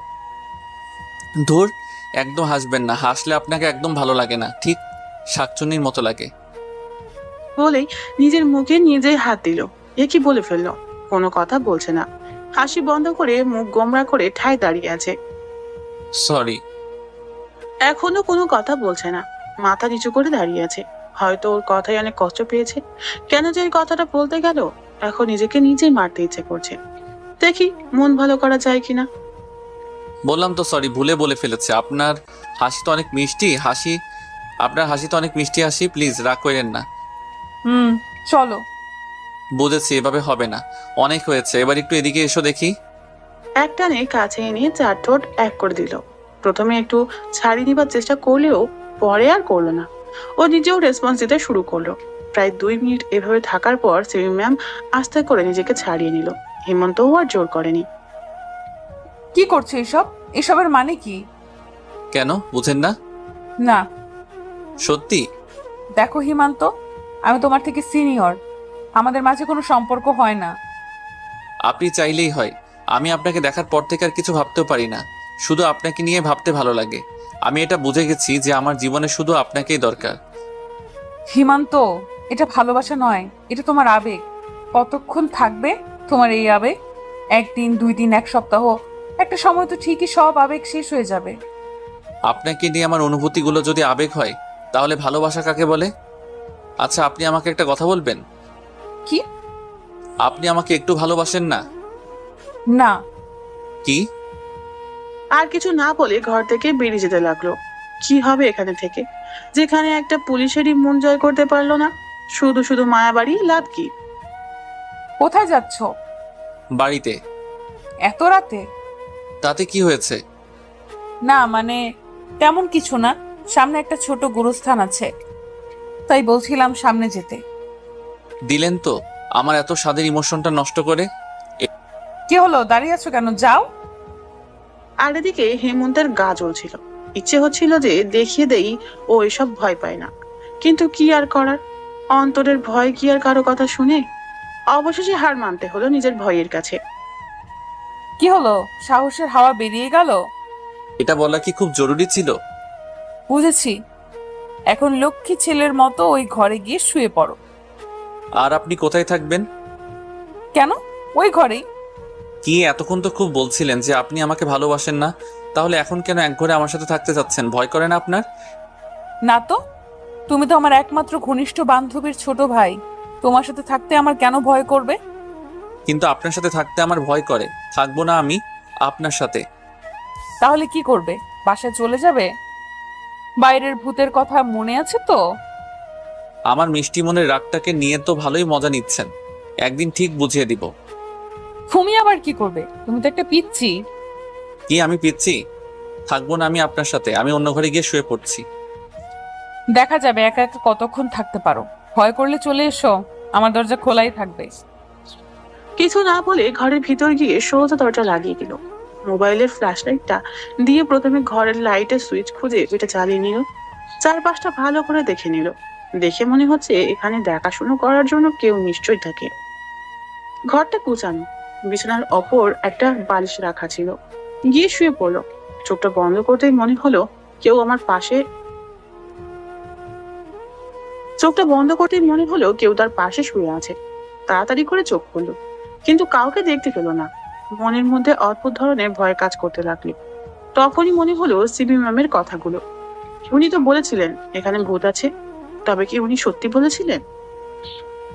ধুর, একদম হাসবেন না, হাসলে আপনাকে একদম ভালো লাগে না, ঠিক শাকচুন্নির মতো লাগে। বলেই নিজের মুখে নিজেই হাত দিল। এ কি বলে ফেললো, কোনো কথা বলছে না। হাসি বন্ধ করে মুখ গোমরা করে ঠায় দাঁড়িয়ে আছে। সরি। এখনো কোনো কথা বলছে না, মাথা নিচু করে দাঁড়িয়ে আছে। হয়তো ওর কথায় অনেক কষ্ট পেয়েছে। কেন যে এই কথাটা বলতে গেল, এখন নিজেকে নিজেই মারতে ইচ্ছে করছে। দেখি মন ভালো করা যায় কিনা। বললাম তো সরি, ভুলে বলে ফেলেছে। আপনার হাসি তো অনেক মিষ্টি হাসি, আপনার হাসি তো অনেক মিষ্টি হাসি, প্লিজ রাগ করেন না। হুম, চলো। বুঝেছি, এভাবে হবে না, অনেক হয়েছে, এবার একটু এদিকে এসো দেখি। একটানে কাছে এনে চার ঠোঁট এক করে দিল। প্রথমে একটু ছাড়িয়ে নিবার চেষ্টা করলেও পরে আর করলো না। ও নিজেও রেসপন্স দিতে শুরু করলো। প্রায় 2 মিনিট এভাবে থাকার পর সিমি ম্যাম আস্তে করে নিজেকে ছাড়িয়ে নিল। হেমন্তও আর জোর করেনি। কি করছো এসব? এসবের মানে কি? কেন বুঝেন না? না। সত্যি? দেখো হিমান্ত, আমি তোমার থেকে সিনিয়র, আমাদের মাঝে কোনো সম্পর্ক হয় না। আপনি চাইলেই হয়। আমি আপনাকে দেখার পর থেকে আর কিছু ভাবতেও পারি না, শুধু আপনাকে নিয়ে ভাবতে ভালো লাগে। আমি এটা বুঝে গেছি যে আমার জীবনে শুধু আপনাকেই দরকার। হিমান্ত, এটা ভালোবাসা নয়, এটা তোমার আবেগ। কতক্ষণ থাকবে তোমার এই আবেগ? 1 দিন, 2 দিন, 1 সপ্তাহ? একটা সময় তো ঠিকই সব আবেগ শেষ হয়ে যাবে। আপনাকে নিয়ে আমার অনুভূতিগুলো যদি আবেগ হয়, তাহলে ভালোবাসা কাকে বলে? আচ্ছা, আপনি আমাকে একটা কথা বলবেন? কি? আপনি আমাকে একটু ভালোবাসেন না? না। কি? আর কিছু না বলে ঘর থেকে বেরিয়ে যেতে লাগলো। কি হবে এখানে থেকে, যেখানে একটা পুলিশেরই মন জয় করতে পারলো না? শুধু শুধু মায়াবাড়ি, লাভ কি? কোথায় যাচ্ছ? বাড়িতে। এত রাতে? তাতে কি হয়েছে? না মানে তেমন কিছু না, সামনে একটা ছোট গোরস্থান আছে, তাই বলছিলাম সামনে যেতে। দিলেন তো আমার এত স্বাদের ইমোশনটা নষ্ট করে। কি হলো, দাঁড়িয়ে আছো কেন? যাও। আর এদিকে হেমন্তের গা জ্বলছিল। ইচ্ছে হচ্ছিল যে দেখিয়ে দেই ও এসব ভয় পায় না, কিন্তু কি আর করার। অন্তরের ভয় কি আর কারো কথা শুনে? অবশেষে হার মানতে হলো নিজের ভয়ের কাছে। কি হলো, সাহসের হাওয়া বেরিয়ে গেল? এটা বলা কি খুব জরুরি ছিল? বুঝেছি, এখন লক্ষ্মী ছেলের মতো ওই ঘরে গিয়ে শুয়ে পড়ো। আর আপনি কোথায় থাকবেন? কেন? ওই ঘরেই। কি এতক্ষণ তো খুব বলছিলেন যে আপনি আমাকে ভালোবাসেন না, তাহলে এখন কেন এক ঘরে আমার সাথে থাকতে যাচ্ছেন? ভয় করে না আপনার? না তো, তুমি তো আমার একমাত্র ঘনিষ্ঠ বান্ধবীর ছোট ভাই, তোমার সাথে থাকতে আমার কেন ভয় করবে? কিন্তু আপনার সাথে থাকতে আমার ভয় করে, থাকবো না আমি আপনার সাথে। তাহলে কি করবে? বাসায় চলে যাবে? বাইরের ভূতের কথা মনে আছে তো? আমার মিষ্টি মনের রাগটাকে নিয়ে তো ভালোই মজা নিচ্ছেন, একদিন ঠিক বুঝিয়ে দিব। তুমি আবার কি করবে? তুমি তো একটা পিচ্ছি। কি আমি পিচ্ছি? থাকবো না আমি আপনার সাথে, আমি অন্য ঘরে গিয়ে শুয়ে পড়ছি। দেখা যাবে একা একা কতক্ষণ থাকতে পারো। ভয় করলে চলে এসো, আমার দরজা খোলাই থাকবে। কিছু না বলে ঘরের ভিতর গিয়ে সোজা দরজা লাগিয়ে দিল। মোবাইলের ফ্ল্যাশ লাইটটা দিয়ে প্রথমে ঘরের লাইটের সুইচ খুঁজে এটা চালিয়ে নিল। চারপাশটা ভালো করে দেখে নিল। দেখে মনে হচ্ছে এখানে দেখাশুনো করার জন্য কেউ নিশ্চয়ই থাকে। ঘরটা কুচানো, বিছানার অপর একটা বালিশ রাখা ছিল। গিয়ে শুয়ে পড়লো। চোখটা বন্ধ করতেই মনে হলো কেউ আমার পাশে কেউ তার পাশে শুয়ে আছে। তাড়াতাড়ি করে চোখ খুললো, কিন্তু কাউকে দেখতে পেল না। মনের মধ্যে অদ্ভুত ধরনের ভয় কাজ করতে লাগলো। তখনই মনে হলো সিবি ম্যামের কথাগুলো। উনি তো বলেছিলেন এখানে ভূত আছে, তবে কি উনি সত্যি বলেছিলেন?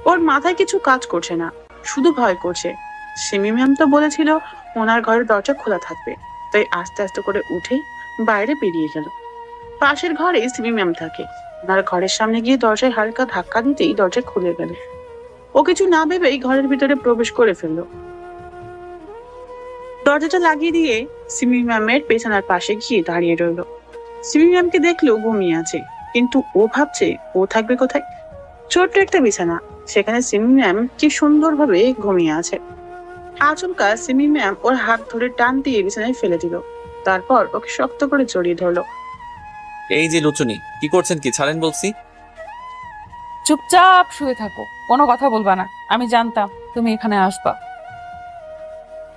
ওর মাথায় কিছু কাজ করছে না, শুধু ভয় করছে। সিমি ম্যাম তো বলেছিল ওনার ঘরের দরজা খোলা থাকবে, তাই আস্তে আস্তে করে উঠে বাইরে বেরিয়ে গেল। পাশের ঘরে সিমি ম্যাম থাকে। ওনার ঘরের সামনে গিয়ে দরজায় হালকা ধাক্কা দিতেই দরজা খুলে গেল। ও কিছু না ভেবেই ঘরের ভিতরে প্রবেশ করে ফেললো। দরজাটা লাগিয়ে দিয়ে সিমি ম্যামের পেছনের পাশে গিয়ে দাঁড়িয়ে রইল। সিমি ম্যামকে দেখলো ঘুমিয়ে আছে, কিন্তু ও ভাবছে ও থাকবে কোথায়? ছোট্ট একটা বিছানা, সেখানে সিমি ম্যাম কি সুন্দরভাবে ঘুমিয়ে আছে। আচমকা সিমি ম্যাম ওর হাত ধরে টান দিয়ে বিছানায় ফেলে দিল। তারপর ওকে শক্ত করে জড়িয়ে ধরলো। এই যে লুচুনি, কি করছেন? কি ছাড়েন বলছি। চুপচাপ শুয়ে থাকো, কোনো কথা বলবা না। আমি জানতাম তুমি এখানে আসবা।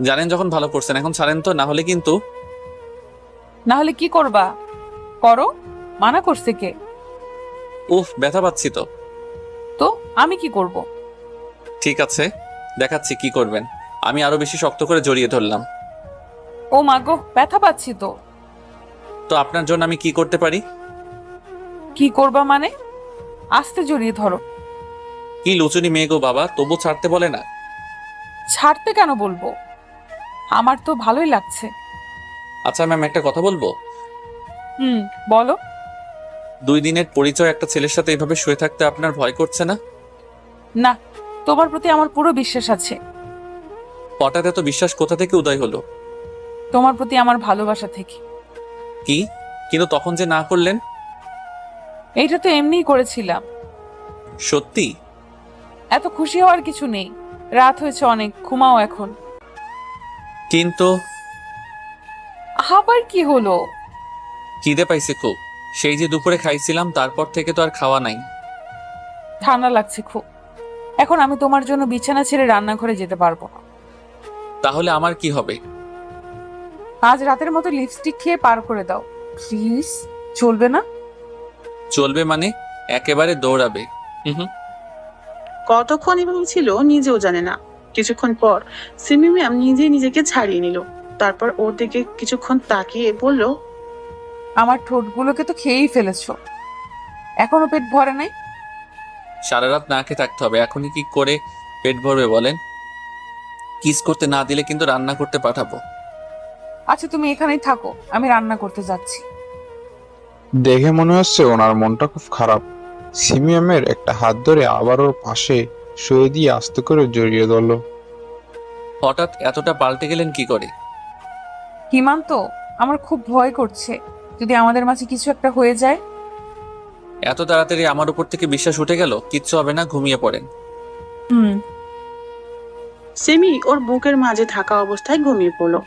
জানেন যখন ভালো করছেন, এখন ছাড়েন তো, না হলে কিন্তু। না হলে কি করবা? করো, মানা করছে কে? উফ, ব্যথা পাচ্ছি তো। তো আমি কি করব? ঠিক আছে, দেখাচ্ছি কি করবেন। আমি আরো বেশি শক্ত করে জড়িয়ে ধরলাম। ও মা গো, ব্যথা পাচ্ছি তো। তো আপনার জন্য আমি কি করতে পারি? কি করবা মানে? আস্তে জড়িয়ে ধরো। কি লুচুনি মেয়ে গো বাবা, তবু ছাড়তে বলে না। ছাড়তে কেন বলবো? আমার তো ভালোই লাগছে। আচ্ছা ম্যাম, একটা কথা বলবো? বলো। 2 দিনের পরিচয় একটা ছেলের সাথে এভাবে শুয়ে থাকতে আপনার ভয় করছে না? না, তোমার প্রতি আমার পুরো বিশ্বাস আছে। হঠাৎ এত বিশ্বাস কোথা থেকে উদয় হলো? তোমার প্রতি আমার ভালোবাসা থেকে। কি? কিন্তু তখন যে না করলেন? এইটা তো এমনিই করেছিলাম। সত্যি? এত খুশি হওয়ার কিছু নেই, রাত হয়েছে অনেক, ঘুমাও এখন। কিন্তু আবার কি হলো? খিদে পাইছে খুব, সেই যে দুপুরে খাইছিলাম তারপর থেকে তো আর খাওয়া নাই। ঠান্ডা লাগছে খুব। এখন আমি তোমার জন্য বিছানা ছেড়ে রান্নাঘরে যেতে পারবো না। তাহলে আমার কি হবে? আজ রাতের মতো লিপস্টিক খেয়ে পার করে দাও প্লিজ। চলবে না? চলবে মানে? একেবারে দৌড়াবে। হুম। কতক্ষণ এভাবে ছিল নিজেও জানে না। কিছুক্ষণ পর সিমি ম্যাম নিজেকে ছাড়িয়ে নিল। তারপর ওর দিকে কিছুক্ষণ তাকিয়ে বলল, আমার ঠোঁটগুলোকে তো খেয়েই ফেলেছো, এখনো পেট ভরে নাই? সারা রাত না খেয়ে থাকতে হবে, এখনই কি করে পেট ভরবে বলেন? কিস করতে না দিলে কিন্তু রান্না করতে পাঠাবো। আচ্ছা তুমি এখানেই থাকো, আমি রান্না করতে যাচ্ছি। দেখে মনে হচ্ছে ওনার মনটা খুব খারাপ। সিমিয়ামের একটা হাত ধরে আবার ওর পাশে শুয়ে দিয়ে আস্তে করে জড়িয়ে ধরলো। হঠাৎ এতটা পাল্টে গেলেন কি করে? হিমান্ত, আমার খুব ভয় করছে, যদি আমাদের মাঝে কিছু একটা হয়ে যায়। এত তাড়াতাড়ি আমার উপর থেকে বিশ্বাস উঠে গেল? কিচ্ছু হবে না, ঘুমিয়ে পড়েন। সিমি ওর বুকের মাঝে থাকা অবস্থায় ঘুমিয়ে পড়লো।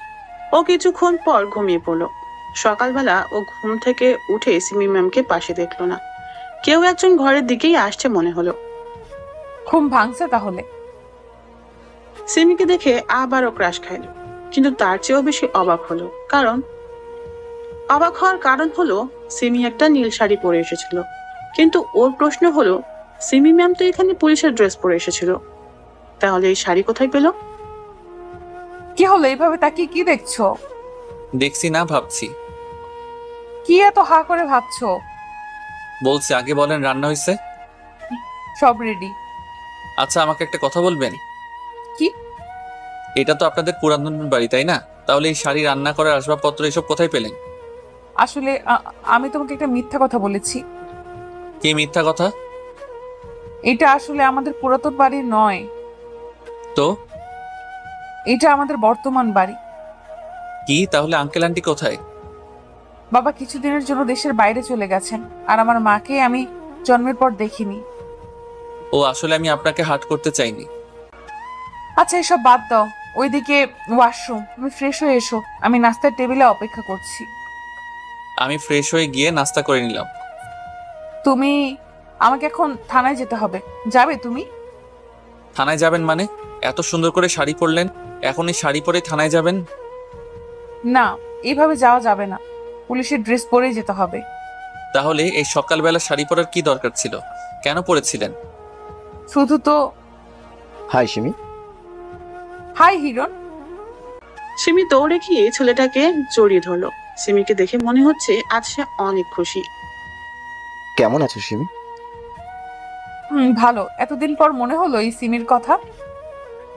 ও কিছুক্ষণ পর ঘুমিয়ে পড়লো। সকালবেলা ও ঘুম থেকে উঠে সিমি ম্যামকে পাশে দেখলো না। কেউ একজন ঘরের দিকেই আসছে মনে হলো। ঘুম ভাঙছে তাহলে? সিমিকে দেখে আবারও ক্রাশ খাইল। কিন্তু তার চেয়েও বেশি অবাক হলো, কারণ অবাক হওয়ার কারণ হলো সিমি একটা নীল শাড়ি পরে এসেছিল। কিন্তু ওর প্রশ্ন হলো, সিমি ম্যাম তো এখানে পুলিশের ড্রেস পরে এসেছিল, তাহলে এই শাড়ি কোথায় পেল? কি হলো, এইভাবে তাকিয়ে কি দেখছো? দেখছি না, ভাবছি। কি এত হা করে ভাবছো? বলছি, আগে বলেন রান্না হয়েছে? সব রেডি। আচ্ছা, আমাকে একটা কথা বলবেন? কি? এটা তো আপনাদের পুরাতন বাড়ি, তাই না? তাহলে এই শাড়ি, রান্না করার আসবাবপত্র এসব কোথায় পেলেন? আসলে আমি তোমাকে একটা মিথ্যা কথা বলেছি। কি মিথ্যা কথা? এটা আসলে আমাদের পুরাতন বাড়ি নয়, তো এটা আমাদের বর্তমান বাড়ি। কি তাহলে আঙ্কেল আন্টি কোথায়? বাবা কিছুদিনের জন্য দেশের বাইরে চলে গেছেন, আর আমার মাকে আমি জন্মের পর দেখিনি। ও, আসলে আমি আপনাকে হার্ট করতে চাইনি। আচ্ছা, এসব বাদ দাও। ওইদিকে ওয়াশরুম, তুমি ফ্রেশ হয়ে এসো, আমি নাস্তার টেবিলে অপেক্ষা করছি। আমি ফ্রেশ হয়ে গিয়ে নাস্তা করে নিলাম। তুমি, আমাকে এখন থানায় যেতে হবে, যাবে তুমি? থানায় যাবেন মানে? এত সুন্দর করে শাড়ি পরলেন, এখন এই শাড়ি পরে থানায় যাবেন? না, এইভাবে যাওয়া যাবে না, পুলিশের ড্রেস পরেই যেতে হবে। তাহলে এই সকালবেলা শাড়ি পরার কি দরকার ছিল? কেন পরেছিলেন? শুধু তো। হাই সিমি। হাই হিরণ। সিমি দৌড়ে গিয়ে ছেলেটাকে জড়িয়ে ধরলো। সিমিকে দেখে মনে হচ্ছে আজ সে অনেক খুশি। কেমন আছো সিমি? ভালো। এতদিন পর মনে হলো এই সিমির কথা।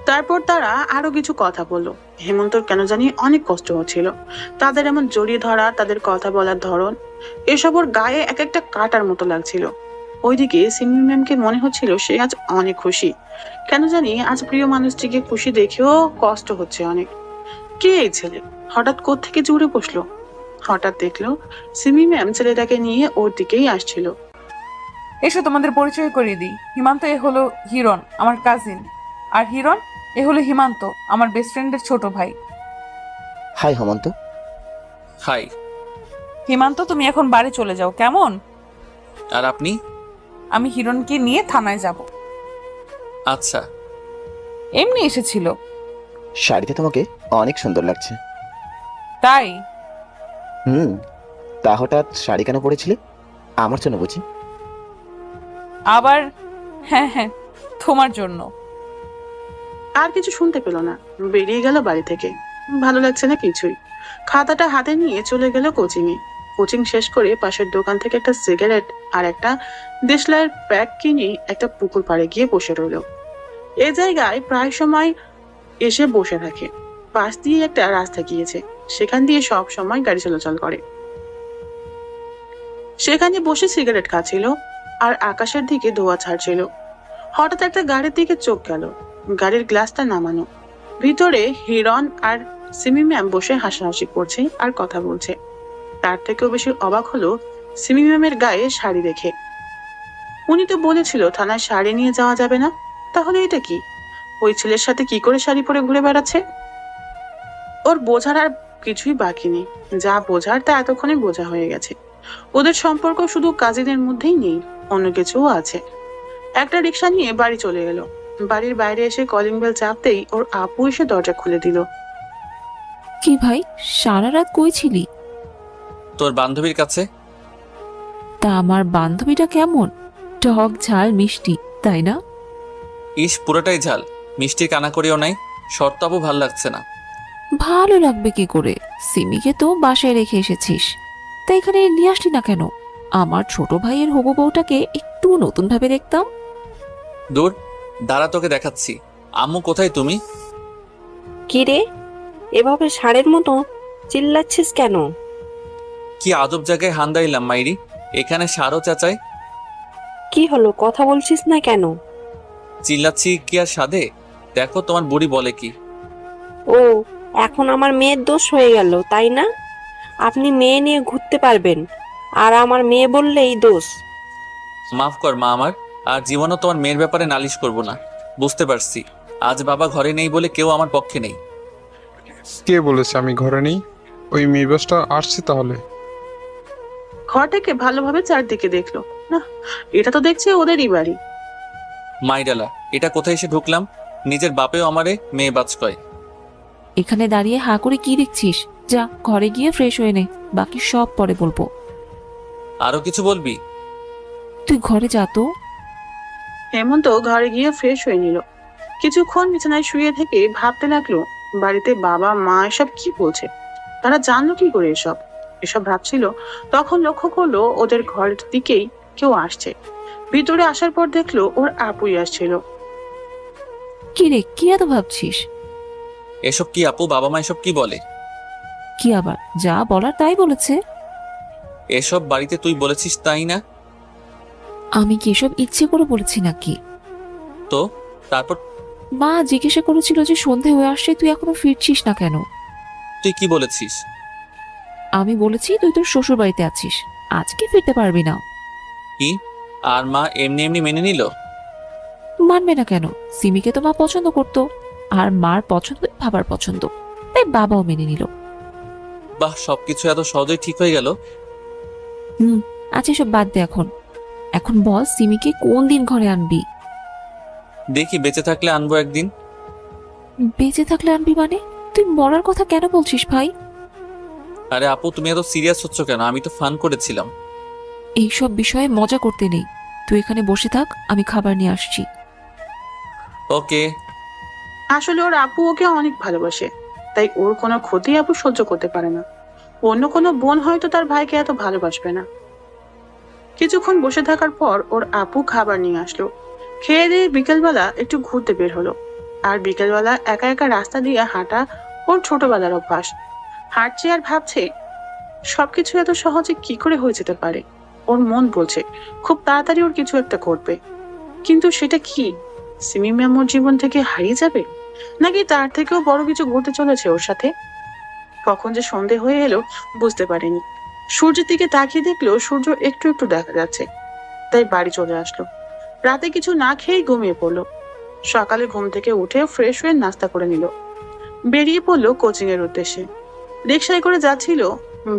তারপর তারা আরো কিছু কথা বললো। হেমন্তর কেন জানি অনেক কষ্ট হচ্ছিল, তাদের এমন জড়িয়ে ধরা, তাদের কথা বলার ধরন, এসব ওর গায়ে এক একটা কাটার মতো লাগছিল। ওইদিকে সিমি ম্যামকে মনে হচ্ছিল সে আজ অনেক খুশি। কেন জানি আজ প্রিয় মানুষটিকে খুশি দেখেও কষ্ট হচ্ছে অনেক। কে এই ছেলে? হঠাৎ কোত্থেকে জুড়ে বসলো? হঠাৎ দেখলো সিমি ম্যাম ছেলেটাকে নিয়ে ওর দিকেই আসছিল। এসো তোমাদের পরিচয় করিয়ে দিই। হিমান্ত এ হলো হিরণ, আমার কাজিন। আর হিরণ এ হলো হিমান্ত, আমার বেস্ট ফ্রেন্ডের ছোট ভাই। হাই হেমন্ত। হাই। হিমান্ত, তুমি এখন বাড়ি চলে যাও, কেমন? আর আপনি? আমি হিরণকে নিয়ে থানায় যাব। আচ্ছা। এমনি এসেছিল। শাড়িতে তোমাকে অনেক সুন্দর লাগছে। তাই? হুম। তা হঠাৎ শাড়ি কেন পরেছিলে? আমার জন্য বুঝি? আবার হ্যাঁ হ্যাঁ, তোমার জন্য। আর কিছু শুনতে পেল না, বেরিয়ে গেল বাড়ি থেকে। ভালো লাগছে না কিছুই। খাতাটা হাতে নিয়ে চলে গেল কোচিংয়ে। কোচিং শেষ করে পাশের দোকান থেকে একটা সিগারেট আর একটা দেশলাইয়ের প্যাক কিনে একটা পুকুর পাড়ে গিয়ে বসে রইল। এ জায়গায় প্রায় সময় এসে বসে থাকে। পাশ দিয়ে একটা রাস্তা গিয়েছে, সেখান দিয়ে সব সময় গাড়ি চলাচল করে। সেখানে বসে সিগারেট খাচ্ছিল আর আকাশের দিকে ধোঁয়া ছাড়ছিল। হঠাৎ একটা গাড়ির দিকে চোখ গেল। গাড়ির গ্লাসটা নামানো, ভিতরে হিরণ আর সিমি ম্যাম বসে হাসাহাসি করছে আর কথা বলছে। তার থেকেও বেশি অবাক হলো সিমি ম্যামের গায়ে শাড়ি দেখে। উনি তো বলেছিল থানায় শাড়ি নিয়ে যাওয়া যাবে না, তাহলে এটা কি? ওই ছেলের সাথে কি করে শাড়ি পরে ঘুরে বেড়াচ্ছে? ওর বোঝার আর কিছুই বাকি নেই, যা বোঝার তা এতক্ষণে বোঝা হয়ে গেছে। ওদের সম্পর্ক শুধু কাজিনের মধ্যেই নেই, অন্য কিছুও আছে। একটা রিক্সা নিয়ে বাড়ি চলে এলো। বাড়ির বাইরে এসে কলিং বেল চাপতেই ওর আপু এসে দরজা খুলে দিল। কি ভাই, সারা রাত কই ছিলি? তোর বান্ধবীর কাছে। তা আমার বান্ধবীটা কেমন? টক ঝাল মিষ্টি, তাই না? ইস, পুরোটাই ঝাল, মিষ্টির কানাকড়িও নাই। শর্তাবু ভাল লাগছে না। ভালো লাগবে কি করে? সিমিকে তো বাসায় রেখে এসেছিস, তাই এখানে নিয়ে আসলি না কেন? আমার ছোট ভাইয়ের হবু বউটাকে একটু নতুন ভাবে দেখতাম। দূর, দাঁড়া, তোকে দেখাচ্ছি। আম্মু কোথায়? তুমি কি রে, এভাবে ষাঁড়ের মতো চিল্লাচ্ছিস কেন? কি আজব জায়গায় হান্দাইলাম মাইরি, এখানে সারও চাচাই। কি হলো, কথা বলছিস না কেন? চিল্লাচ্ছি কি আর সাধে? দেখো তোমার বুড়ি বলে কি। ও, এখন আমার মেয়ের দোষ হয়ে গেল, তাই না? আপনি মেয়ে নিয়ে ঘুরতে পারবেন, আর আমার মেয়ে বললেই দোষ। মাফ কর মা আমার, আর জীবনও তোমার মেয়ের ব্যাপারে নালিশ করব না। বুঝতে পারছি আজ বাবা ঘরে নেই বলে কেউ আমার পক্ষে নেই। কে বলেছে আমি ঘরে নেই? ওই মেয়েবাসটা আসছে তাহলে। ঘর থেকে ভালোভাবে চারদিকে দেখলো, না, এটা তো দেখছে ওদেরই বাড়ি। মাইডালা, এটা কোথায় এসে ঢুকলাম? নিজের বাপেও আমারে মেয়ে বাজ কয়। এখানে দাঁড়িয়ে হাঁ করে কি দেখছিস? যা ঘরে গিয়ে ফ্রেশ হয়ে নে, বাকি সব পরে বলবো। আরো কিছু বলবি? তুই ঘরে যা তো। হেমন্ত ঘরে গিয়ে ফ্রেশ হয়ে নিল। কিছুক্ষণ বিছানায় শুয়ে থেকে ভাবতে লাগলো, বাড়িতে বাবা মা এসব কি বলছে, তারা জানলো কি করে এসব ভাবছিল। তখন লক্ষ্য করলো ওদের ঘরের দিকেই কেউ আসছে। ভিতরে আসার পর দেখলো ওর আপুই আসছিল। কি রে, কি এত ভাবছিস? এসব কি আপু? বাবা মা এসব কি বলে? কি আবার? যা বলার তাই বলেছে। এসব বাড়িতে তুই বলেছিস তাই না? আমি কি এসব ইচ্ছে করে বলেছি নাকি? তো তারপর মা জিজ্ঞাসা করেছিল যে সন্ধে হয়ে আসছে, তুই এখনো ফিরছিস না কেন। তুই কি বলেছিস? আমি বলেছি তুই তোর শ্বশুর বাড়িতে আছিস, আজকে ফিরতে পারবি না। কি? আর মা এমনি এমনি মেনে নিল? মানবে না কেন? সিমিকে তো মা পছন্দ করতো, আর মার পছন্দ বাবার পছন্দ, তাই বাবাও মেনে নিল। বাহ, সবকিছু এত সহজেই ঠিক হয়ে গেল। আচ্ছা এসব বাদ দে এখন। এখন বল, সিমিকে কোন দিন ঘরে আনবি? দেখি, বেঁচে থাকলে আনবো একদিন। বেঁচে থাকলে আনবি মানে? তুই মরার কথা কেন বলছিস ভাই? আরে আপু, তুমি এত সিরিয়াস হচ্ছ কেন? আমি তো ফান করেছিলাম। এইসব বিষয়ে মজা করতে নেই। তুই এখানে বসে থাক, আমি খাবার নিয়ে আসছি। ওকে। আসলে ওর আপু ওকে অনেক ভালোবাসে, তাই ওর কোনো ক্ষতি আপু সহ্য করতে পারে না। অন্য কোনো বোন হয়তো তার ভাইকে এত ভালোবাসবে না। কিছুক্ষণ বসে থাকার পর ওর আপু খাবার নিয়ে আসলো। খেয়ে দিয়ে বিকেলবেলা একটু ঘুরতে বের হলো। আর বিকেলবেলা একা একা রাস্তা দিয়ে হাঁটা ওর ছোটবেলার অভ্যাস। হাঁটছে আর ভাবছে সবকিছু এত সহজে কি করে হয়ে যেতে পারে। ওর মন বলছে খুব তাড়াতাড়ি ওর কিছু একটা করবে, কিন্তু সেটা কি? সিমি ম্যাম ওর জীবন থেকে হারিয়ে যাবে, নাকি তার থেকেও বড় কিছু ঘটতে চলেছে ওর সাথে? কখন যে সন্ধে হয়ে এলো বুঝতে পারেনি। সূর্যের দিকে তাকিয়ে দেখলো সূর্য একটু একটু দেখা যাচ্ছে, তাই বাড়ি চলে আসলো। রাতে কিছু না খেয়েই ঘুমিয়ে পড়লো। সকালে ঘুম থেকে উঠে ফ্রেশ হয়ে নাস্তা করে নিল। বেরিয়ে পড়লো কোচিং এর উদ্দেশ্যে। রিক্সায় করে যাচ্ছিল।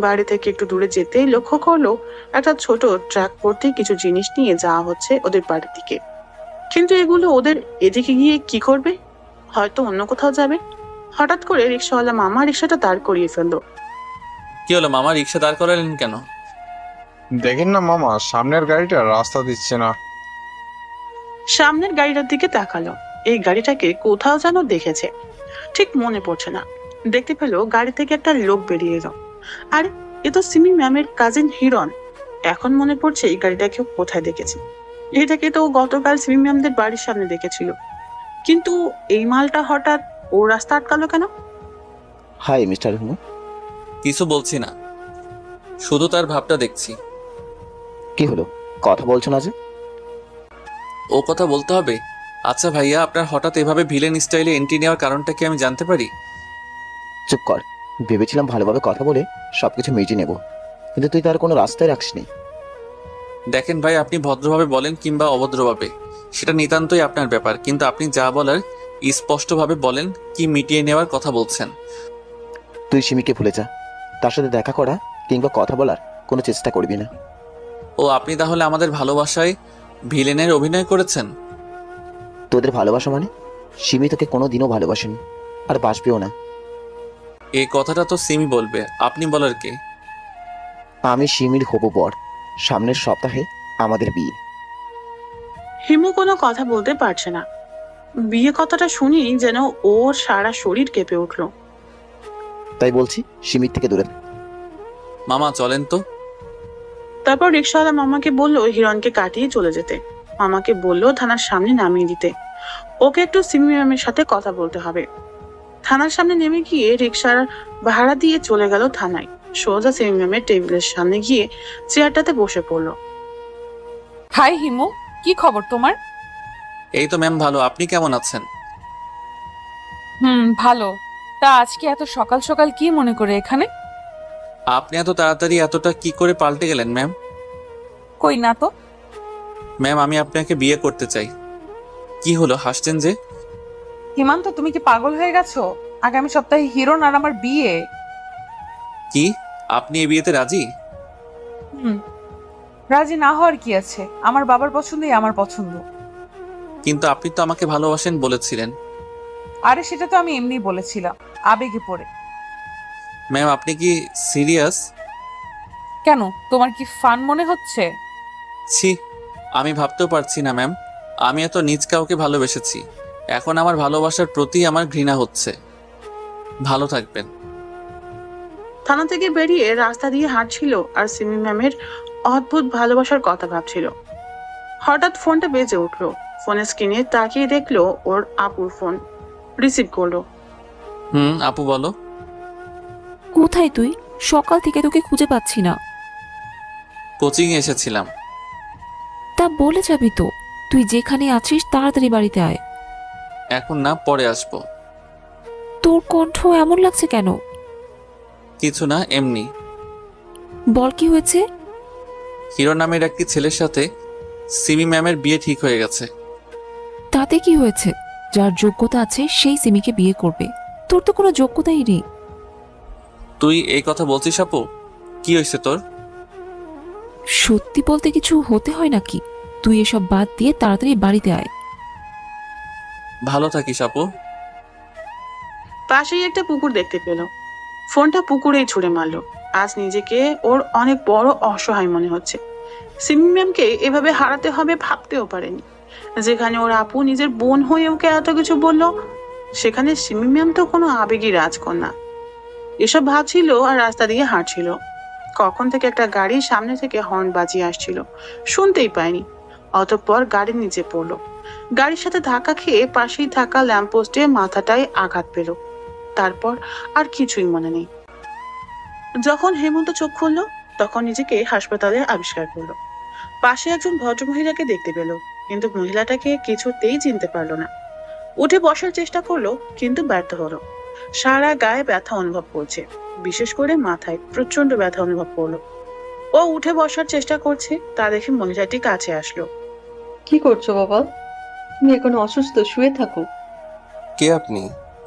বাড়ি থেকে একটু দূরে যেতেই লক্ষ্য করলো একটা ছোট ট্রাক ভর্তি কিছু জিনিস নিয়ে যাওয়া হচ্ছে ওদের বাড়ির দিকে। কিন্তু এগুলো ওদের এদিকে গিয়ে কি করবে? হয়তো অন্য কোথাও যাবে। হঠাৎ করে রিক্সাওয়ালা মামা রিক্সাটা দাঁড় করিয়ে ফেললো। কি হলো মামা, রিক্সা দাঁড় করালেন কেন? দেখেন না মামা, সামনের গাড়িটা রাস্তা দিচ্ছে না। সামনের গাড়িটার দিকে তাকালো। এই গাড়িটাকে কোথাও যেন দেখেছে, ঠিক মনে পড়ছে না। দেখতে পেলো গাড়ি থেকে একটা লোক বেরিয়ে এলো। আর এ তো সিমি ম্যামের কাজিন হিরণ। এখন মনে পড়ছে এই গাড়িটাকে কোথায় দেখেছি। এটাকে তো গতকাল সিমি ম্যামদের বাড়ির সামনে দেখেছিল, কিন্তু এই মালটা হঠাৎ ও রাস্তা আটকালো কেন? High mister Himu. কিছু বলছি না, শুধু তার ভাবটা দেখছি। কি হলো, কথা বলছো না যে? ও কথা বলতে হবে? আচ্ছা ভাইয়া, আপনার হঠাৎ এভাবে ভিলেন স্টাইলে এন্ট্রি নেওয়ার কারণটা কি আমি জানতে পারি? চুপ কর। ভেবেছিলাম ভালোভাবে কথা বলে সবকিছু মিটিয়ে নেব, কিন্তু তুই তার কোনো রাস্তায় রাখিসনি। দেখেন ভাই, আপনি ভদ্রভাবে বলেন কিংবা অভদ্রভাবে, সেটা নিতান্তই আপনার ব্যাপার, কিন্তু আপনি যা বলার স্পষ্টভাবে বলেন। কি মিটিয়ে নেওয়ার কথা বলছেন? তুই সিমিকে ভুলে যা, তার সাথে দেখা করা কিংবা কথা বলার কোনো চেষ্টা করবি না। ও, আপনি তাহলে আমাদের ভালোবাসায় ভিলেনের অভিনয় করেছেন? তোদের ভালোবাসা মানে? সিমি তোকে কোনো দিনও ভালোবাসেনি, আর বাসবেও না। এই কথাটা তো সিমি বলবে, আপনি বলার কে? আমি সিমির হবু বর। সামনের সপ্তাহে আমাদের বিয়ে। হিমু কোনো কথা বলতে পারছে না। বিয়ে কথাটা শুনি যেন ওর সারা শরীর কেঁপে উঠলো। তাই বলছি সিমির থেকে দূরে থাক। মামা চলেন তো। তারপর রিক্সাওয়ালা মামাকে বললো হিরণকে কাটিয়ে চলে যেতে। মামাকে বললো থানার সামনে নামিয়ে দিতে, ওকে একটু সিমি ম্যামের সাথে কথা বলতে হবে। থানার সামনে নেমে গিয়ে রিক্সার ভাড়া দিয়ে চলে গেল থানায়। সোজা সিমি ম্যামের টেবিলের সামনে গিয়ে চেয়ারটাতে বসে পড়লো। হাই হিমু, কি খবর তোমার? এই তো ম্যাম ভালো, আপনি কেমন আছেন? ভালো। তা আজকে এত সকাল সকাল কি মনে করে এখানে? আপনি এত তাড়াতাড়ি এতটা কি করে পাল্টে গেলেন ম্যাম? কই না তো। ম্যাম, আমি আপনাকে বিয়ে করতে চাই। কি হলো, হাসছেন যে? হিমান্ত, তুমি কি পাগল হয়ে গেছো? আগামী সপ্তাহে হিরণ আর আমার বিয়ে। কি, আপনি এই বিয়েতে রাজি? রাজি না হওয়ার কি আছে? আমার বাবার পছন্দই আমার পছন্দ। কিন্তু আপনি তো আমাকে ভালোবাসেন বলেছিলেন। আরে সেটা তো আমি এমনি বলেছিলাম। আবেগে পড়ে। ম্যাম আপনি কি সিরিয়াস? কেন, তোমার কি ফান মনে হচ্ছে? ছি, আমি ভাবতেও পারছি না ম্যাম। আমি এত নিজ কাউকে ভালোবেসেছি, এখন আমার ভালোবাসার প্রতি আমার ঘৃণা হচ্ছে। ভালো থাকবেন। থানা থেকে বেরিয়ে রাস্তা দিয়ে হাঁটছিল আর সিমি ম্যামের অদ্ভুত ভালোবাসার কথা ভাবছিল। হঠাৎ ফোনটা বেজে উঠলো। ফোনের স্ক্রিনে তাকিয়ে দেখলো ওর আপুর ফোন। রিসিভ করলো। আপু বলো। কোথায় তুই? সকাল থেকে তোকে খুঁজে পাচ্ছি না। কোচিংয়ে এসেছিলাম। তা বলে যাবি তো, তুই যেখানে আছিস তাড়াতাড়ি বাড়িতে আয়। এখন না, পরে আসবো। তোর কণ্ঠ এমন লাগছে কেন? কিছু না, এমনি। বল কি হয়েছে? হিরো নামের একটি ছেলের সাথে সিমি ম্যামের বিয়ে ঠিক হয়ে গেছে। তাতে কি হয়েছে? যার যোগ্যতা আছে সেই সিমিকে বিয়ে করবে। তোর তো কোনো যোগ্যতাই নেই। তুই এই কথা বলছিস আপু? কি হয়েছে তোর? সত্যি বলতে কিছু হতে হয় নাকি? তুই এসব বাদ দিয়ে তাড়াতাড়ি বাড়িতে আয়। ভালো থাকিস আপু। পাশেই একটা পুকুর দেখতে পেল। ফোনটা পুকুরেই ছুঁড়ে মারলো। আজ নিজেকে ওর অনেক বড় অসহায় মনে হচ্ছে। সিমি ম্যামকে এভাবে হারাতে হবে ভাবতেও পারেনি। যেখানে ওর আপু নিজের বোন হয়ে ওকে এত কিছু বলল, সেখানে সিমি ম্যাম তো কোনো আবেগী রাজকন্যা। এসব ভাবছিল আর রাস্তা দিয়ে হাঁটছিল। কখন থেকে একটা গাড়ি সামনে থেকে হর্ন বাজিয়ে আসছিল, শুনতেই পায়নি। অতঃপর গাড়ির নিচে পড়লো। গাড়ির সাথে ধাক্কা খেয়ে পাশেই থাকা ল্যাম্পপোস্টে মাথাটায় আঘাত পেল। তারপর আর কিছুই মনে নেই। যখন হেমন্ত চোখ খুললো তখন নিজেকে হাসপাতালে আবিষ্কার করলো। পাশে একজন ভদ্রমহিলাকে দেখতে পেল, কিন্তু মহিলাটাকে কিছুতেই চিনতে পারলো না। উঠে বসার চেষ্টা করলো, কিন্তু ব্যর্থ হলো। সারা গায়ে ব্যথা অনুভব করছে, বিশেষ করে মাথায় প্রচন্ড ব্যথা অনুভব করলো। ও উঠে বসার চেষ্টা করছে, তা দেখে মহিলাটি কাছে আসলো। কি করছো বাবা? তুমি এখন অসুস্থ, শুয়ে থাকো। কে আপনি?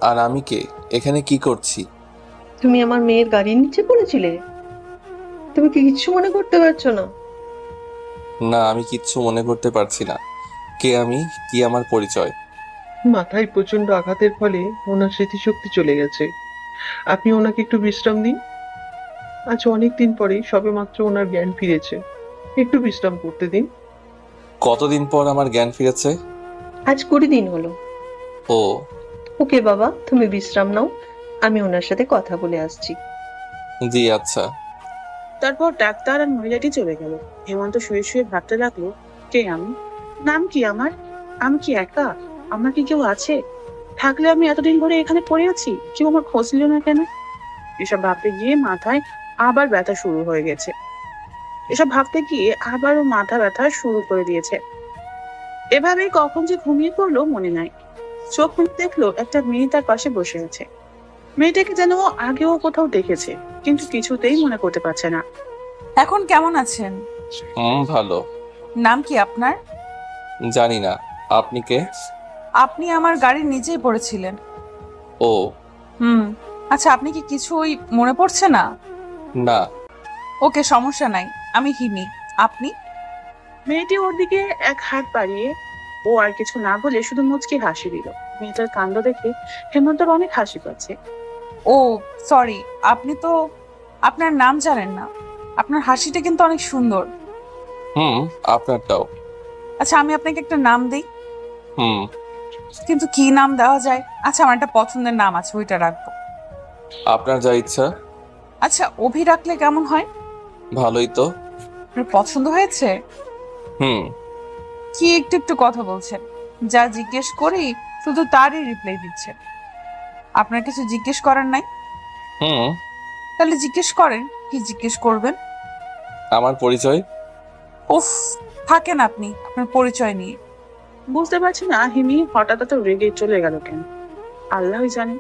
আর আমি কে? এখানে কি করছি? তুমি আমার মেয়ের গাড়ির নিচে পড়েছিলে? তুমি কি কিচ্ছু মনে করতে পারছো না? না, আমি কিচ্ছু মনে করতে পারছি না। কে আমি? কি আমার পরিচয়? মাথায় প্রচন্ড আঘাতের ফলে ওনার স্মৃতিশক্তি চলে গেছে। আপনি ওনাকে একটু বিশ্রাম দিন। আজ অনেক দিন পরে সবেমাত্র ওনার জ্ঞান ফিরেছে, একটু বিশ্রাম করতে দিন। কতদিন পর আমার জ্ঞান ফিরেছে? আজ 20 দিন হলো। ও, ওকে বাবা, তুমি বিশ্রাম নাও, আমি ওনার সাথে কথা বলে আসছি। জি আচ্ছা। তারপর ডাক্তার আর মহিলাটি চলে গেল। হেমন্ত শুয়ে শুয়ে ভাবতে লাগলো, কে আমি? নাম কি আমার? আমি কি একা? আমার কি কেউ আছে? থাকলে আমি এতদিন ধরে এখানে পড়ে আছি, কেউ আমার খোঁজ নিল না কেন? এসব ভাবতে গিয়ে মাথায় আবার ব্যথা শুরু হয়ে গেছে। এসব ভাবতে গিয়ে আবারও মাথা ব্যথা শুরু করে দিয়েছে। এভাবেই কখন যে ঘুমিয়ে পড়লো মনে নাই। চোখ খুলে দেখলো একটা মেয়ে তার পাশে বসে আছে। মেয়েটাকে যেন ও আগেও কোথাও দেখেছে, কিন্তু কিছুতেই মনে করতে পারছে না। এখন কেমন আছেন? ভালো। নাম কি আপনার? জানি না। আপনি কে? আপনি আমার গাড়ির নিচেই পড়েছিলেন। ও। আচ্ছা, আপনি কি কিছুই মনে পড়ছে না? না। ওকে, সমস্যা নাই। আমি হিমি। আপনি? মেয়েটি ওর দিকে এক হাত বাড়িয়ে, ও আর কিছু না বলে শুধু মুচকি হাসি দিল। মেয়েটার কাণ্ড দেখে হেমন্তর অনেক হাসি পাচ্ছে। ও সরি, আপনি তো আপনার নাম জানেন না। আপনার হাসিটা কিন্তু অনেক সুন্দর। আপনারটাও। আচ্ছা, আমি আপনাকে একটা নাম দিই। হুম। কিন্তু কি নাম দেওয়া যায়? আচ্ছা, আমার একটা পছন্দের নাম আছে, ওইটা রাখবো। আপনার যা ইচ্ছা। আচ্ছা, অভি রাখলে কেমন হয়? ভালোই তো। আপনার পছন্দ হয়েছে? হুম। কি একটু একটু কথা বলছেন? যা জিজ্ঞেস করি শুধু তারই রিপ্লাই দিচ্ছেন। আপনার কিছু জিজ্ঞেস করার নাই? তাহলে জিজ্ঞেস করেন। কি জিজ্ঞেস করবেন? আমার পরিচয়। উফ, থাকেন আপনি আপনার পরিচয় নিয়ে। বুঝতে পারছি না হিমি হঠাৎ এত রেগে চলে গেল কেন, আল্লাহই জানে।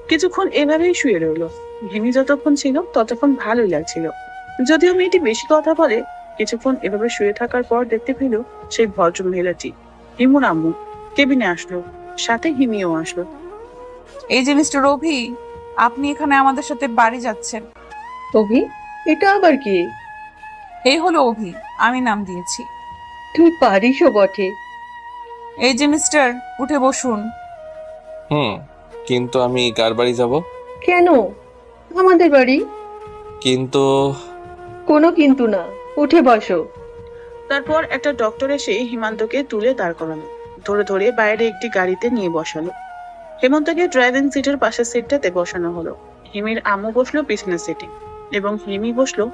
কিছুক্ষণ এভাবেই শুয়ে রইল। হিমি যতক্ষণ ছিল ততক্ষণ ভালোই লাগছিল, যদিও মেয়েটি বেশি কথা বলে। কিছুক্ষণ এভাবে শুয়ে থাকার পর দেখতে পেল সেই ভদ্র মহিলাটি হিমুর আম্মু কেবিনে আসলো, সাথে হিমিও আসলো। এই যে মিস্টার অভি, আপনি এখানে আমাদের সাথে বাড়ি যাচ্ছেন। অভি? এটা আবার কি? এই হলো অভি, আমি নাম দিয়েছি। তুই পারিসও বটে। এই যে মিস্টার, উঠে বসুন। কিন্তু আমি কার বাড়ি যাব? কেন? আমাদের বাড়ি। কিন্তু কোনো কিন্তু না, উঠে বসো। তারপর একটা ডক্টর এসে হিমান্তকে তুলে দাঁড় করালো, ধরে ধরে বাইরে একটি গাড়িতে নিয়ে বসালো। হেমন্তকে ড্রাইভিং সিটের পাশের সিটটাতে বসানো হলো। হিমির আম্মু বসলো পিছনের সিটে এবং হিমি বসলো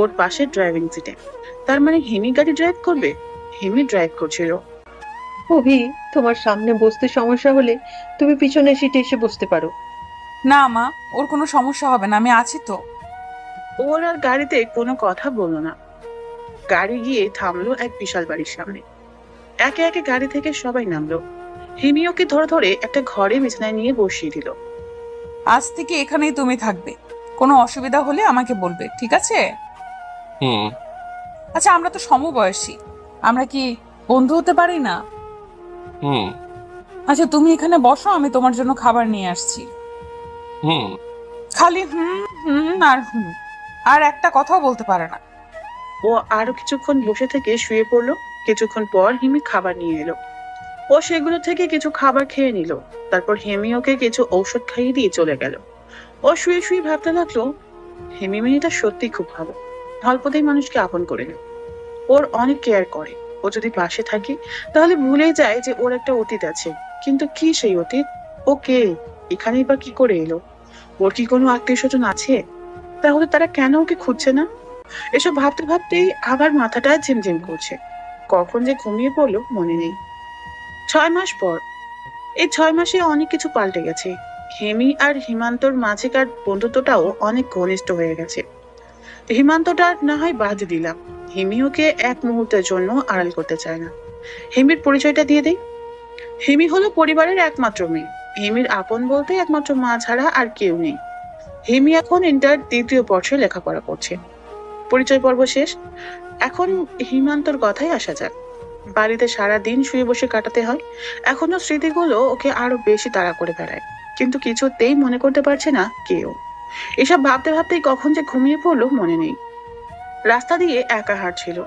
ওর পাশে ড্রাইভিং সিটে। তার মানে হিমি গাড়ি ড্রাইভ করবে? হিমি ড্রাইভ করছিল। অভি, তোমার সামনে বসতে সমস্যা হলে তুমি পিছনের সিটে এসে বসতে পারো। না মা, ওর কোনো সমস্যা হবে না, আমি আছি তো। ওর আর গাড়িতে কোনো কথা বললো না। গাড়ি গিয়ে থামলো এক বিশাল বাড়ির সামনে। একে একে গাড়ি থেকে সবাই নামলো। হিমি ওকে ধরে ধরে একটা ঘরে বিছানায় নিয়ে বসিয়ে দিল। আজ থেকে এখানেই তুমি থাকবে, কোনো অসুবিধা হলে আমাকে বলবে, ঠিক আছে? হুম। আচ্ছা, আমরা তো সমবয়সী, আমরা কি বন্ধু হতে পারি না? হুম। আচ্ছা, তুমি এখানে বসো, আমি তোমার জন্য খাবার নিয়ে আসছি। হুম। খালি হুম হুম আর হুম, আর একটা কথাও বলতে পারে না। ও আরো কিছুক্ষণ বসে থেকে শুয়ে পড়লো। কিছুক্ষণ পর হিমি খাবার নিয়ে এলো। ও সেগুলো থেকে কিছু খাবার খেয়ে নিল। তারপর হিমি ওকে কিছু ঔষধ খাইয়ে দিয়ে চলে গেল। ও শুয়ে শুয়ে ভাবতে লাগলো, হিমি মেয়েটা সত্যি খুব ভালো, অল্পতেই মানুষকে আপন করে নেয়। ওর অনেক কেয়ার করে। ও যদি পাশে থাকে তাহলে ভুলে যায় যে ওর একটা অতীত আছে। কিন্তু কি সেই অতীত? ও কে? এখানেই বা কি করে এলো? ওর কি কোনো আত্মীয় স্বজন আছে? তাহলে তারা কেন ওকে খুঁজছে না? এসব ভাবতে ভাবতেই আবার মাথাটা ঝিমঝিম করছে। কখন যে ঘুমিয়ে পড়লো মনে নেই। 6 মাস পর। এই 6 মাসে অনেক কিছু পাল্টে গেছে। হিমি আর হিমান্তর মাঝেকার বন্ধুত্বটাও অনেক ঘনিষ্ঠ হয়ে গেছে। হিমান্তটা না হয় বাদ দিলাম, হিমি ওকে এক মুহূর্তের জন্য আড়াল করতে চায় না। হিমির পরিচয়টা দিয়ে দেই। হিমি হলো পরিবারের একমাত্র মেয়ে। হিমির আপন বলতে একমাত্র মা ছাড়া আর কেউ নেই। হিমি এখন ইন্টার 3য় বর্ষে লেখাপড়া করছে। পরিচয় পর্ব শেষ। এখন হিমান্তর কথায় আসা যাক। বাড়িতে সারা দিন শুয়ে বসে কাটাতে হয়। এখনো স্মৃতিগুলো ওকে আরো বেশি তাড়া করে বেড়ায়, কিন্তু কিছুতেই মনে করতে পারছে না কেউ। এসব ভাবতে ভাবতেই কখন যে ঘুমিয়ে পড়লো মনে নেই। রাস্তা দিয়ে একা হাঁটছিল।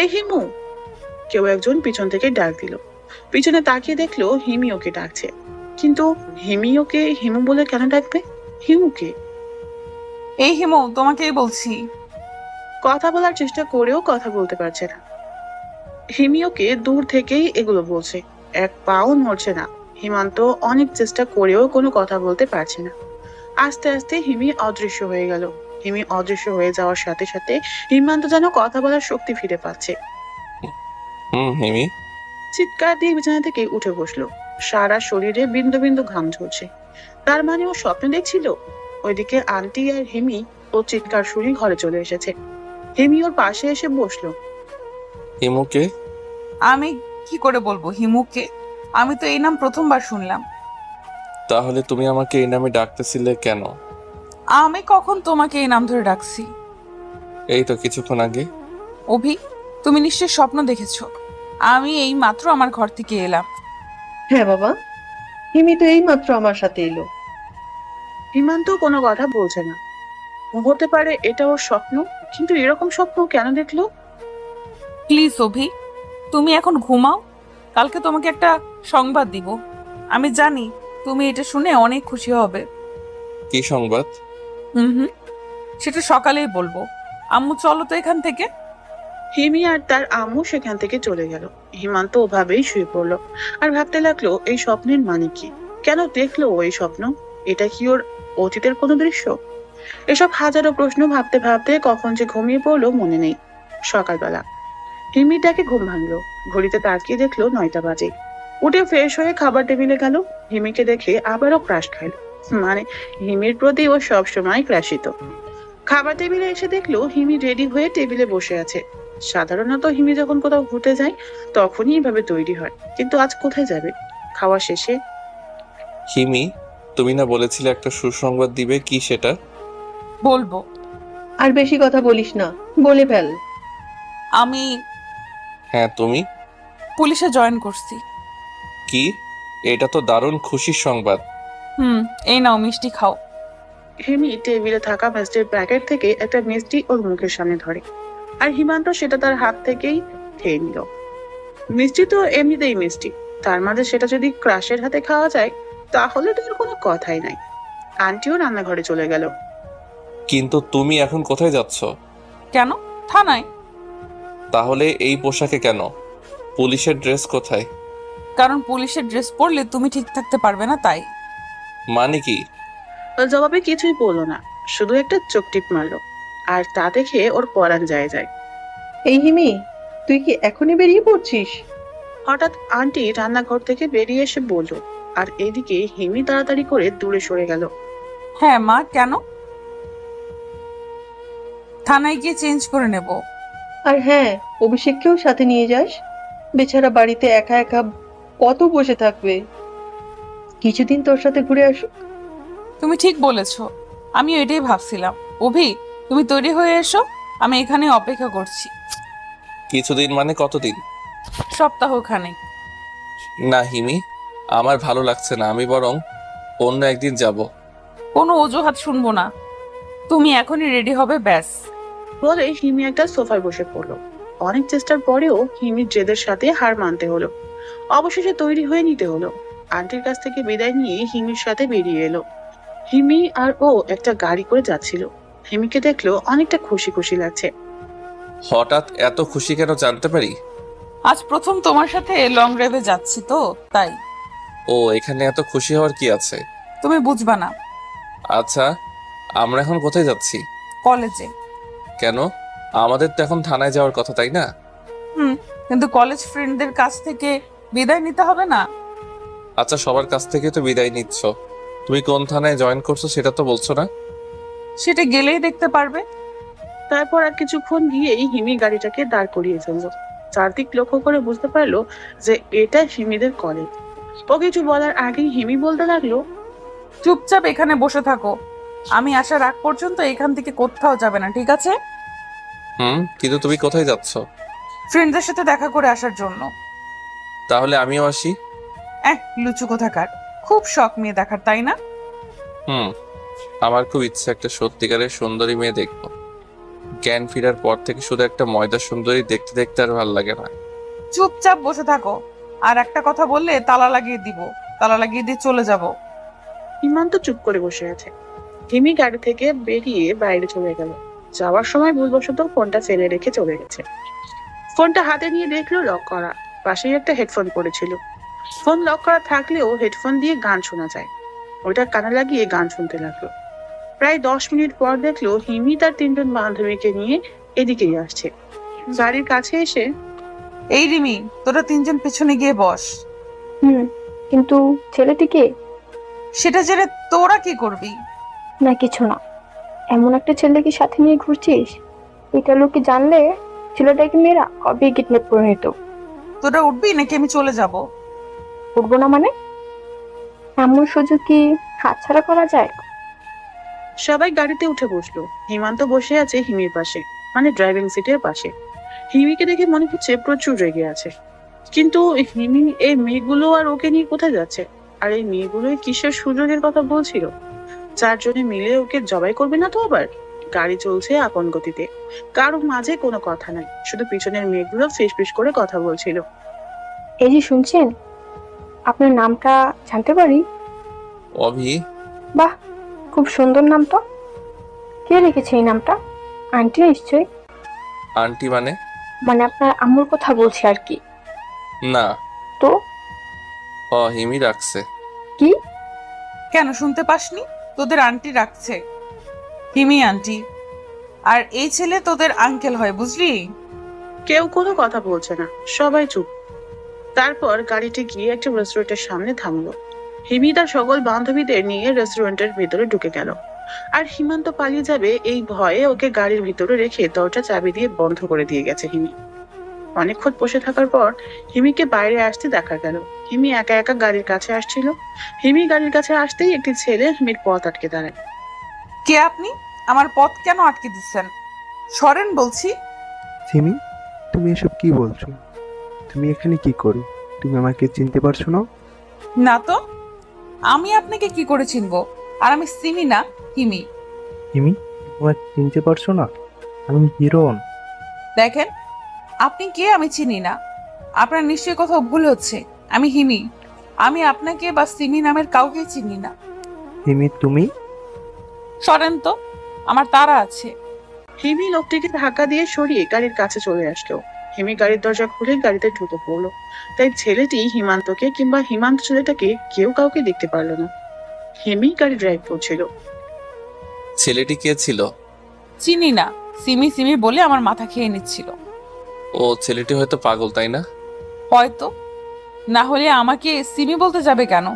এই হিমু! কেউ একজন পিছন থেকে ডাক দিল। পিছনে তাকিয়ে দেখলো হিমি ওকে ডাকছে। কিন্তু হিমি ওকে হিমু বলে কেন ডাকবে? হিমুকে। এই হিমু, তোমাকেই বলছি। কথা বলার চেষ্টা করেও কথা বলতে পারছে না। হিমি ওকে দূর থেকেই এগুলো বলছে, এক পাও নড়ছে না। হিমান্ত অনেক চেষ্টা করেও কোনো কথা বলতে পারছে না। আস্তে আস্তে হিমি অদৃশ্য হয়ে গেল। হিমি অদৃশ্য হয়ে যাওয়ার সাথে সাথে হিমান্ত যেন কথা বলার শক্তি ফিরে পাচ্ছে। হিমি। চিৎকার দিয়ে বিছানা থেকে উঠে বসলো। সারা শরীরে বিন্দু বিন্দু ঘাম ঝরছে। তার মানে ও স্বপ্ন দেখছিল। ওইদিকে আন্টি আর হিমি ও চিৎকার শুনে ঘরে চলে এসেছে। হিমি ওর পাশে এসে বসলো। হিমুকে? আমি কি করে বলবো হিমুকে? আমি তো এই নাম প্রথমবার শুনলাম। তাহলে তুমি আমাকে এই নামে ডাকতেছিলে কেন? আমি কখন তোমাকে এই নাম ধরে ডাকছি? এই তো কিছুক্ষণ আগে। অভি, তুমি নিশ্চয়ই স্বপ্ন দেখেছো। আমি এই মাত্র আমার ঘর থেকে এলাম। হ্যাঁ বাবা, হিমি তো এই মাত্র আমার সাথে এলো। হিমান্ত কোনো কথা বলছে না। হতে পারে এটা ওর স্বপ্ন, কিন্তু এরকম স্বপ্ন কেন দেখলো? প্লিজ অভি, তুমি এখন ঘুমাও। কালকে তোমাকে একটা সংবাদ দিব। আমি জানি তুমি এটা শুনে অনেক খুশি হবে। কি সংবাদ? হুম, সেটা সকালেই বলবো। আম্মু চলো তো এখান থেকে। হিমি আর তার আম্মু সেখান থেকে চলে গেল। হিমান্ত ওভাবেই শুয়ে পড়লো আর ভাবতে লাগলো এই স্বপ্নের মানে কি? কেন দেখলো ও এই স্বপ্ন? এটা কি ওর অতীতের কোনো দৃশ্য? এসব হাজারো প্রশ্ন ভাবতে ভাবতে কখন যে ঘুমিয়ে পড়লো মনে নেই। সকালবেলা হিমির ডাকে ঘুম ভাঙলো। ঘড়িতে তাকিয়ে দেখলো 9টা বাজে। উঠে ফ্রেশ হয়ে খাবার টেবিলে গেল। হিমিকে দেখে আবারও ক্রাশ খাইল। মানে হিমির প্রতি ও সবসময় ক্রাশিত। খাবার টেবিলে এসে দেখলো হিমি রেডি হয়ে টেবিলে বসে আছে। সাধারণত হিমি যখন কোথাও ঘুরতে যায় তখনই এভাবে তৈরি হয়, কিন্তু আজ কোথায় যাবে? খাওয়া শেষে হিমি, তুমি না বলেছিলে একটা সুসংবাদ দিবে, কি সেটা? বলবো। আর বেশি কথা বলিস না, বলে ফেল। আমি হ্যাঁ, তুমি পুলিশে জয়েন করছি। কি? এটা তো দারুণ খুশির সংবাদ। এই নাও মিষ্টি খাও। হিমি টেবিলে থাকা মিষ্টির প্যাকেট থেকে একটা মিষ্টি ওর মুখের সামনে ধরে, আর হিমান্ত সেটা তার হাত থেকেই খেয়ে নিল। মিষ্টি তো এমনিতেই মিষ্টি, তার মাঝে সেটা যদি ক্রাশের হাতে খাওয়া যায় তাহলে তো আর কোনো কথাই নাই। আন্টিও রান্নাঘরে চলে গেল। কিন্তু তুমি এখন কোথায় যাচ্ছ? কেন? থানায়। তাহলে এই পোশাকে কেন? পুলিশের ড্রেস কোথায়? কারণ পুলিশের ড্রেস পরলে তুমি ঠিক থাকতে পারবে না, তাই। মানে কি? ওর জবাবে কিছুই বললো না, শুধু একটা চোখ টিপ মারলো। আর তা দেখে ওর পরাণ যায়। এই হিমি, তুই কি এখনই বেরিয়ে পড়ছিস? হঠাৎ আন্টি রান্নাঘর থেকে বেরিয়ে এসে বলল, আর এদিকে হিমি তাড়াতাড়ি করে দূরে সরে গেল। হ্যাঁ মা, কেন? থানায় গিয়ে চেঞ্জ করে নেব। আর হ্যাঁ, অভিষেককেও সাথে নিয়ে যাস। বেচারা বাড়িতে একা একা কত বসে থাকবে, কিছুদিন তোর সাথে ঘুরে আসুক। তুমি ঠিক বলেছো, আমিও এটাই ভাবছিলাম। অভি, তুমি তৈরি হয়ে এসো, আমি এখানে অপেক্ষা করছি। কিছুদিন মানে কতদিন? সপ্তাহখানেক। না হিমি, আমার ভালো লাগছে না, আমি বরং অন্য একদিন যাব। কোনো অজুহাত শুনবো না, তুমি এখনই রেডি হবে, ব্যাস। বলে হিমি একটা সোফায় বসে পড়লো। অনেক চেষ্টার পরেও হিমির জেদের সাথে হার মানতে হলো। অবশেষে তৈরি হয়ে নিতে হলো। আন্টির কাছ থেকে বিদায় নিয়ে হিমির সাথে বেরিয়ে এলো। হিমি আর ও একটা গাড়ি করে যাচ্ছিল। হিমিকে দেখলো অনেকটা খুশি খুশি লাগছে। হঠাৎ এত খুশি কেন জানতে পারি? আজ প্রথম তোমার সাথে লং ড্রাইভে যাচ্ছি তো, তাই। ও, এখানে এত খুশি হওয়ার কি আছে? তুমি বুঝবা না। আচ্ছা, আমরা এখন কোথায় যাচ্ছি? কলেজে। কেন? আমাদের তো এখন থানায় যাওয়ার কথা, তাই না? কিন্তু কলেজ ফ্রেন্ডদের কাছ থেকে বিদায় নিতে হবে না? আচ্ছা, সবার কাছ থেকে তো বিদায় নিচ্ছ, তুমি কোন থানায় জয়েন করছো সেটা তো বলছো না। সেটা গেলেই দেখতে পারবে। তারপর আর কিছুক্ষণ গিয়েই হিমি গাড়িটাকে দাঁড় করিয়ে ফেললো। চারদিক লক্ষ্য করে বুঝতে পারলো যে এটা হিমিদের কলেজ। ও কিছু বলার আগেই হিমি বলতে লাগলো, চুপচাপ এখানে বসে থাকো, আমি আসার আগ পর্যন্ত এখান থেকে কোথাও যাবে না, ঠিক আছে? কিন্তু তুমি কোথায় যাচ্ছ? ফ্রেন্ডদের সাথে দেখা করে আসার জন্য। তাহলে আমিও আসি। লুচু কোথাকার, খুব শখ মেয়ে দেখার, তাই না? আমার খুব ইচ্ছা একটা সত্যিকারের সুন্দরী মেয়ে দেখবো। জ্ঞান ফেরার পর থেকে শুধু একটা ময়দা সুন্দরী দেখতে দেখতে আর ভালো লাগে না। চুপচাপ বসে থাকো, আর একটা কথা বললে তালা লাগিয়ে দিব, তালা লাগিয়ে দিয়ে চলে যাব। ইমান তো চুপ করে বসে আছে। হিমি গাড়ি থেকে বেরিয়ে বাইরে চলে গেল। যাওয়ার সময় ভুলবশত ফোনটা ফেলে রেখে চলে গেছে। ফোনটা হাতে নিয়ে দেখলো লক করা, পাশেই একটা হেডফোন পড়েছিল। ফোন লক করা থাকলেও হেডফোন দিয়ে গান শোনা যায়। ওইটা কানে লাগিয়ে গান শুনতে লাগলো। প্রায় 10 মিনিট পর দেখলো হিমি তার 3জন বান্ধবীকে নিয়ে এদিকেই আসছে। গাড়ির কাছে এসে, এই রিমি, তোরা 3জন পেছনে গিয়ে বস। কিন্তু ছেলেটিকে? সেটা জেনে তোরা কি করবি? না কিছু না। এমন একটা ছেলেকে সাথে নিয়ে ঘুরছিস, এটা লোকে জানলে ছেলেটাকে মেয়েরা কবে কিডন্যাপ করে নিত। তোরা উঠবি নাকি আমি চলে যাব? উঠবো না মানে? এমন সুযোগ কি হাতছাড়া করা যায়? সবাই গাড়িতে উঠে বসলো। হিমান্ত বসে আছে হিমির পাশে, মানে ড্রাইভিং সিটের পাশে। হিমিকে দেখে মনে হচ্ছে প্রচুর রেগে আছে। কিন্তু হিমি এই মেয়েগুলো আর ওকে নিয়ে কোথায় যাচ্ছে? আর এই মেয়েগুলোই কিসের সুযোগের কথা বলছিল? 4 জনে মিলে ওকে জবাই করবে না তো আবার? গাড়ি চলছে আপন গতিতে, কারো মাঝে কোনো কথা নাই, শুধু পিছনের মেয়েগুলো ফিস ফিস করে কথা বলছিল। এই যে শুনছেন, আপনার নামটা জানতে পারি? অভি। বাহ, খুব সুন্দর নাম তো। কে রেখেছে এই নামটা? আন্টি নিশ্চয়ই। আন্টি মানে? মানে আপনার আম্মুর কথা বলছি আর কি। না তো? হিমি রাখছে। কি? কেন, শুনতে পাসনি? তোদের আন্টি রাখছে, হিমি আন্টি। আর এই ছেলে তোদের আঙ্কেল হয়, বুঝলি? কেউ কোনো কথা বলছে না, সবাই চুপ। তারপর গাড়িটি গিয়ে একটা রেস্টুরেন্টের সামনে থামলো। হিমি তার সকল বান্ধবীদের নিয়ে রেস্টুরেন্টের ভিতরে ঢুকে গেল। আর হিমান্ত পালিয়ে যাবে এই ভয়ে ওকে গাড়ির ভিতরে রেখে দরজা চাবি দিয়ে বন্ধ করে দিয়ে গেছে হিমি। অনেকক্ষণ বসে থাকার পর হিমিকে বাইরে আসতে দেখা গেল। হিমি একা একা গাড়ির কাছে আসছিল। হিমি গাড়ির কাছে আসতেই একটি ছেলে হিমির পথ আটকে দাঁড়ায়। কে আপনি? আমার পথ কেন আটকে দিচ্ছেন? সরেন বলছি। সিমি, তুমি এসব কি বলছো? তুমি এখানে কি করো? তুমি আমাকে চিনতে পারছো না? না তো, আমি আপনাকে কি করে চিনবো? আর আমি সিমি না, হিমি। হিমি, আমাকে চিনতে পারছো না? আমি হিরণ। দেখেন, আপনি কে আমি চিনি না। আপনার নিশ্চয়ই কোথাও ভুল হচ্ছে। আমি হিমি, আমি আপনাকে বা সিমি নামের কাউকে চিনি না। হিমি, তুমি? সরেন তো, আমার তাড়া আছে। হিমি লোকটিকে ধাক্কা দিয়ে সরিয়ে গাড়ির কাছে চলে আসলো। হিমি গাড়ির দরজা খুলে গাড়িতে ঢুকে পড়লো। তাই ছেলেটি হিমান্তকে কিংবা হিমান্ত ছেলেটাকে কেউ কাউকে দেখতে পারলো না। হিমি গাড়ি ড্রাইভ করছিল। ছেলেটি কে ছিল? চিনি না, সিমি সিমি বলে আমার মাথা খেয়ে নিচ্ছিল। ও ছেলেটি হয়তো পাগল, তাই না? হয়তো, না হলে আমাকে সিমি বলতে যাবে কেন?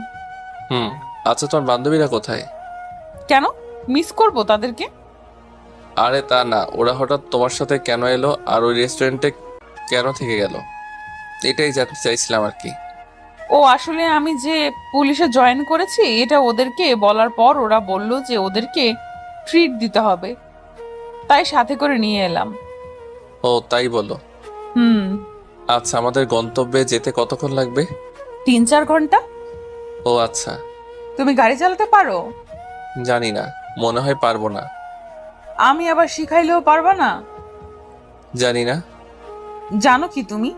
আচ্ছা, তোমার বান্ধবীরা কোথায়? কেন মিস করব তাদেরকে? আরে তা না, ওরা হঠাৎ তোমার সাথে কেন এলো আর ওই রেস্টুরেন্টে কেন থেকে গেল, এটাই জানতে চাইছিলাম আর কি। ও আসলে আমি যে পুলিশে জয়েন করেছি এটা ওদেরকে বলার পর ওরা বলল যে ওদেরকে ট্রিট দিতে হবে, তাই সাথে করে নিয়ে এলাম। ও তাই বলো। আচ্ছা, আমাদের গন্তব্যে যেতে কতক্ষণ লাগবে? 3-4 ঘন্টা। ও আচ্ছা। তুমি গাড়ি চালাতে পারো? জানি না, মনে হয় পারবো না। আমি আবার শিখাইলেও পারবা না? জানি না। জানো কি তুমি?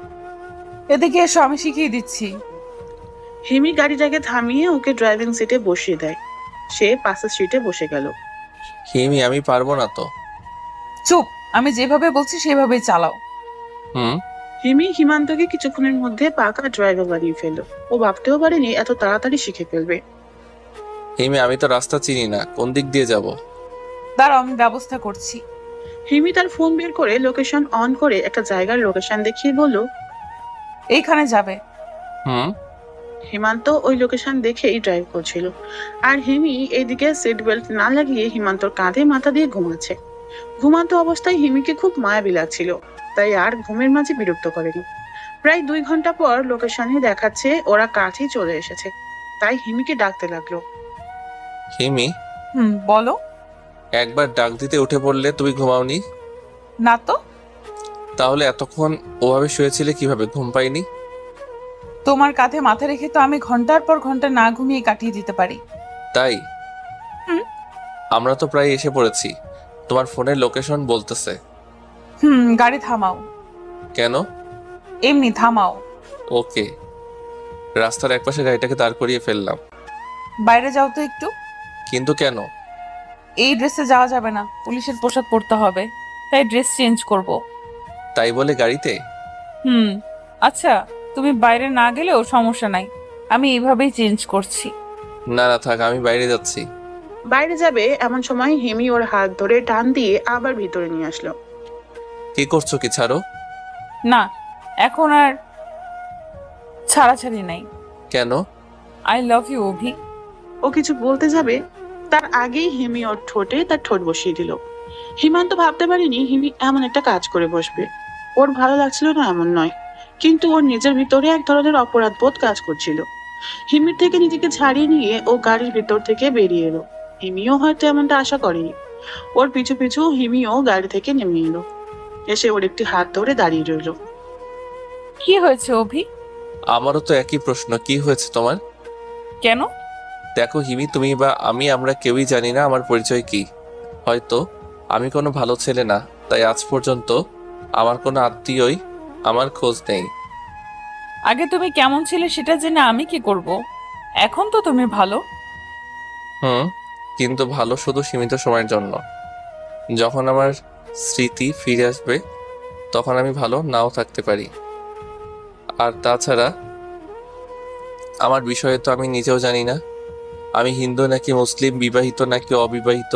এদিকে এসো, আমি শিখিয়ে দিচ্ছি। হিমি গাড়িটাকে থামিয়ে ওকে ড্রাইভিং সিটে বসিয়ে দেয়। সে পাশের সিটে বসে গেল। হিমি, আমি পারবো না তো। চুপ, আমি যেভাবে বলছি সেভাবেই চালাও। হিমি হিমান্তকে কিছুক্ষণের মধ্যে পাকা ড্রাইভার বানিয়ে ফেললো। ও ভাবতেও পারেনি এত তাড়াতাড়ি শিখে ফেলবে। হিমি, আমি তো রাস্তা চিনি না, কোন দিক দিয়ে যাব? দাঁড়াও, আমি ব্যবস্থা করছি। হিমি তার ফোন বের করে লোকেশন অন করে একটা জায়গার লোকেশন দেখিয়ে বলল, এইখানে যাবে। হিমান্ত ওই লোকেশন দেখেই ড্রাইভ করছিল। আর হিমি এইদিকে সিট বেল্ট না লাগিয়ে হিমান্তর কাঁধে মাথা দিয়ে ঘুমাচ্ছে। ঘুমান্ত অবস্থায় হিমিকে খুব মায়াবী লাগছিল, তাই আর ঘুমের মাঝে বিরক্ত করেনি। প্রায় 2 ঘন্টা পর লোকেশনে দেখাচ্ছে ওরা কাছেই চলে এসেছে, তাই হিমিকে ডাকতে লাগলো। হিমি, বলো। একবার ডাক দিতে উঠে পড়লে, তুমি ঘুমাওনি? না তো। তাহলে এতক্ষণ ওভাবে শুয়েছিলে কিভাবে, ঘুম পাইনি? তোমার কাঁধে মাথা রেখে তো আমি ঘন্টার পর ঘন্টা না ঘুমিয়ে কাটিয়ে দিতে পারি। তাই? আমরা তো প্রায় এসে পড়েছি, তোমার ফোনের লোকেশন বলতেছে। গাড়ি থামাও। কেন? এমনি থামাও। ওকে। রাস্তার একপাশে গাড়িটাকে দাঁড় করিয়ে ফেললাম। বাইরে যাও তো একটু। কিন্তু কেন? এই ড্রেসে যাওয়া যাবে না, পুলিশের পোশাক পরতে হবে, তাই ড্রেস চেঞ্জ করব। তাই বলে গাড়িতে? আচ্ছা, তুমি বাইরে না গেলেও সমস্যা নাই, আমি এইভাবেই চেঞ্জ করছি। না না থাক, আমি বাইরে যাচ্ছি। বাইরে যাবে এমন সময় হিমি ওর হাত ধরে টান দিয়ে আবার ভিতরে নিয়ে আসলো। কি করছো, কি ছাড়ো। না, এখন আর ছাড়াছাড়ি নাই। কেন? আই লাভ ইউ অভি। ও কিছু বলতে যাবে তার আগেই হিমি ওর ঠোঁটে তার ঠোঁট বসিয়ে দিল। হিমান্ত ভাবতে পারেনি হিমি এমন একটা কাজ করে বসবে। ওর ভালো লাগছিল না এমন নয়, কিন্তু ওর নিজের ভিতরে এক ধরনের অপরাধ বোধ কাজ করছিল। হিমির থেকে নিজেকে ছাড়িয়ে নিয়ে ও গাড়ির ভিতর থেকে বেরিয়ে এলো। হিমিও হয়তো এমনটা আশা করেনি। ওর পিছু পিছু হিমিও গাড়ি থেকে নেমে এলো, এসে ওর একটি হাত ধরে দাঁড়িয়ে রইল। কি হয়েছে অভি? আমারও তো একই প্রশ্ন, কি হয়েছে তোমার? কেন? দেখো হিমি, তুমি বা আমরা কেউই জানি না আমার পরিচয় কি। হয়তো আমি কোনো ভালো ছেলে না, তাই আজ পর্যন্ত আমার কোনো আত্মীয়ই আমার খোঁজ নেই। আগে তুমি কেমন ছিলে সেটা জেনে আমি কি করব? এখন তো তুমি ভালো। কিন্তু ভালো শুধু সীমিত সময়ের জন্য। যখন আমার স্মৃতি ফিরে আসবে তখন আমি ভালো নাও থাকতে পারি। আর তাছাড়া আমার বিষয়ে তো আমি নিজেও জানি না, আমি হিন্দু নাকি মুসলিম, বিবাহিত নাকি অবিবাহিত।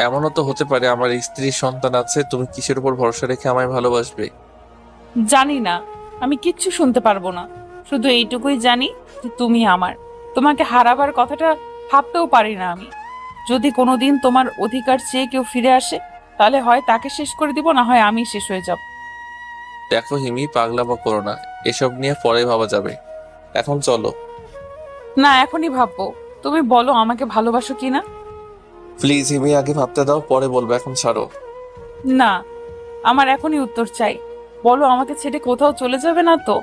এমনও তো হতে পারে আমার স্ত্রীর সন্তান আছে। তুমি কিসের উপর ভরসা রেখে আমায় ভালোবাসবে? জানি না, আমি কিচ্ছু শুনতে পারবো না। শুধু এইটুকুই জানি যে তুমি আমার। তোমাকে হারাবার কথাটা ভাবতেও পারি না আমি। যদি কোনোদিন তোমার অধিকার চেয়ে কেউ ফিরে আসে তাহলে হয় তাকে শেষ করে দিব, না হয় আমি শেষ হয়ে যাব। দেখো হিমি, পাগলামো করো না, এসব নিয়ে পরে ভাবা যাবে। এখন চলো। না, এখনই ভাববো। তুমি বলো আমাকে ভালোবাসো কিনা। প্লিজ হিমি, আগে ভাবতে দাও, পরে বলবো, এখন ছাড়ো। না, আমার এখনই উত্তর চাই। বলো, আমাকে ছেড়ে কোথাও চলে যাবে না তো?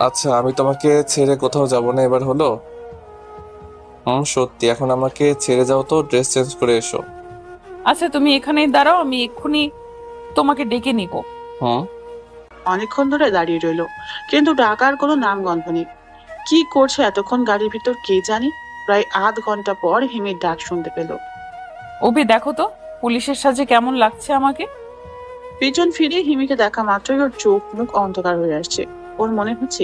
আচ্ছা, আমি তোমাকে ছেড়ে কোথাও যাব না, এবার হলো? সত্যি, এখন আমাকে ছেড়ে যাও তো, ড্রেস চেঞ্জ করে এসো। আচ্ছা, তুমি এখানেই দাঁড়াও, আমি এক্ষুনি তোমাকে ডেকে নিব। অনেকক্ষণ ধরে দাঁড়িয়ে রইল, কিন্তু ডাকার কোনো নাম গন্ধ নেই। কি করছে এতক্ষণ গাড়ির ভিতর কে জানে। প্রায় আধ ঘন্টা পর হিমির ডাক শুনতে পেল। অভি দেখো তো পুলিশের সাজে কেমন লাগছে আমাকে। পেছন ফিরে হিমিকে দেখা মাত্রই ওর চোখ মুখ অন্ধকার হয়ে আসছে। ওর মনে হচ্ছে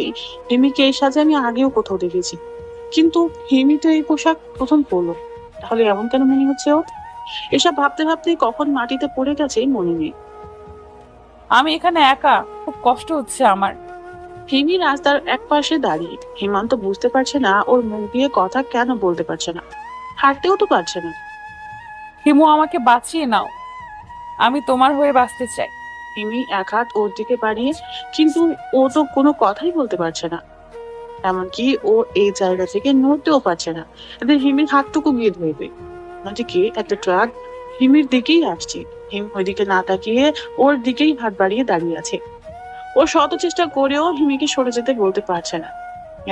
হিমিকে এই সাজে আমি আগেও কোথাও দেখেছি, কিন্তু হিমি তো এই পোশাক প্রথম পরলো। তাহলে এমন কেন মনে হচ্ছে ওর? এসব ভাবতে ভাবতে কখন মাটিতে পড়ে গেছে মনে নেই। আমি এখানে একা, খুব কষ্ট হচ্ছে আমার। হিমি রাস্তার এক পাশে দাঁড়িয়ে। হিমান্ত বুঝতে পারছে না ওর মুখ দিয়ে কথা কেন বলতে পারছে না, হাঁটতেও তো পারছে না। হিমু আমাকে বাঁচিয়ে নাও, আমি তোমার হয়ে বাঁচতে চাই। হিমি এক হাত ওর দিকে বাড়িয়ে, কিন্তু ও তো কোনো কথাই বলতে পারছে না। এমনকি ও এই জায়গা থেকে নড়তেও পারছে না। এদের হিমির হাতটুকু গিয়ে ধরবে। অন্যদিকে একটা ট্রাক হিমির দিকেই আসছে। হিম ওইদিকে না তাকিয়ে ওর দিকেই হাত বাড়িয়ে দাঁড়িয়ে আছে। ও শত চেষ্টা করেও হিমিকে সরে যেতে বলতে পারছে না,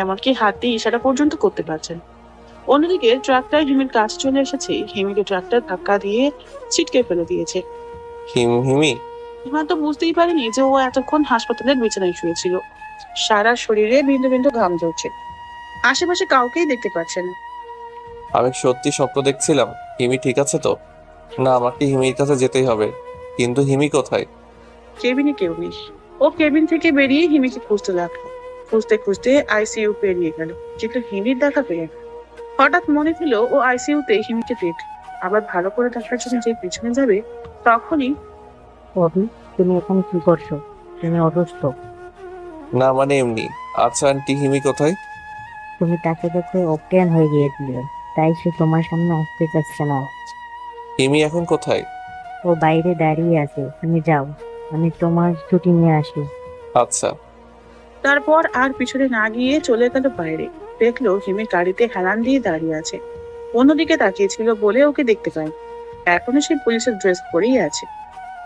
এমনকি হাত দিয়ে ইশারা পর্যন্ত করতে পারছে না। অন্যদিকে ট্রাকটা হিমির কাছে চলে এসেছে। হিমিকে ট্রাকটা ধাক্কা দিয়ে ছিটকে ফেলে দিয়েছে। হিমি হিমান্ত বুঝতেই পারেনি যে ও এতক্ষণ হাসপাতালের বিছানায় শুয়েছিল। সারা শরীরে বিন্দু বিন্দু ঘাম ঝরছে। আশেপাশে কাউকেই দেখতে পাচ্ছে না। আমি সত্যি স্বপ্ন দেখছিলাম? হিমি ঠিক আছে তো? না, আমাকে হিমির কাছে যেতেই হবে। কিন্তু হিমি কোথায়? কেবিনে কেউ নেই। ও কেবিন থেকে বেরিয়ে হিমিকে খুঁজতে লাগলো। খুঁজতে খুঁজতে আইসিইউ পেরিয়ে গেল, কিন্তু হিমির দেখা পেয়ে গেল। হঠাৎ মনে হলো ও আইসিইউতে হিমিকে দেখল। আবার ভালো করে দেখার জন্য যে পিছনে যাবে, তখনই অভি, তুমি এখন কি করছো? তুমি অসুস্থ? না মানে এমনি। আচ্ছা আন্টি, হিমি কোথায়? তুমি তাকে দেখে অজ্ঞান হয়ে গিয়েছিলে, তাই সে তোমার সামনে আসতে চাচ্ছে না। হিমি এখন কোথায়? ও বাইরে দাঁড়িয়ে আছে, তুমি যাও, আমি তোমার ছুটি নিয়ে আসি। আচ্ছা। তারপর আর পিছনে না গিয়ে চলে গেল বাইরে। দেখলো হিমি গাড়িতে হেলান দিয়ে দাঁড়িয়ে আছে। অন্যদিকে তাকিয়েছিল বলে ওকে দেখতে পায়। এখনো সে পুলিশের ড্রেস পরেই আছে।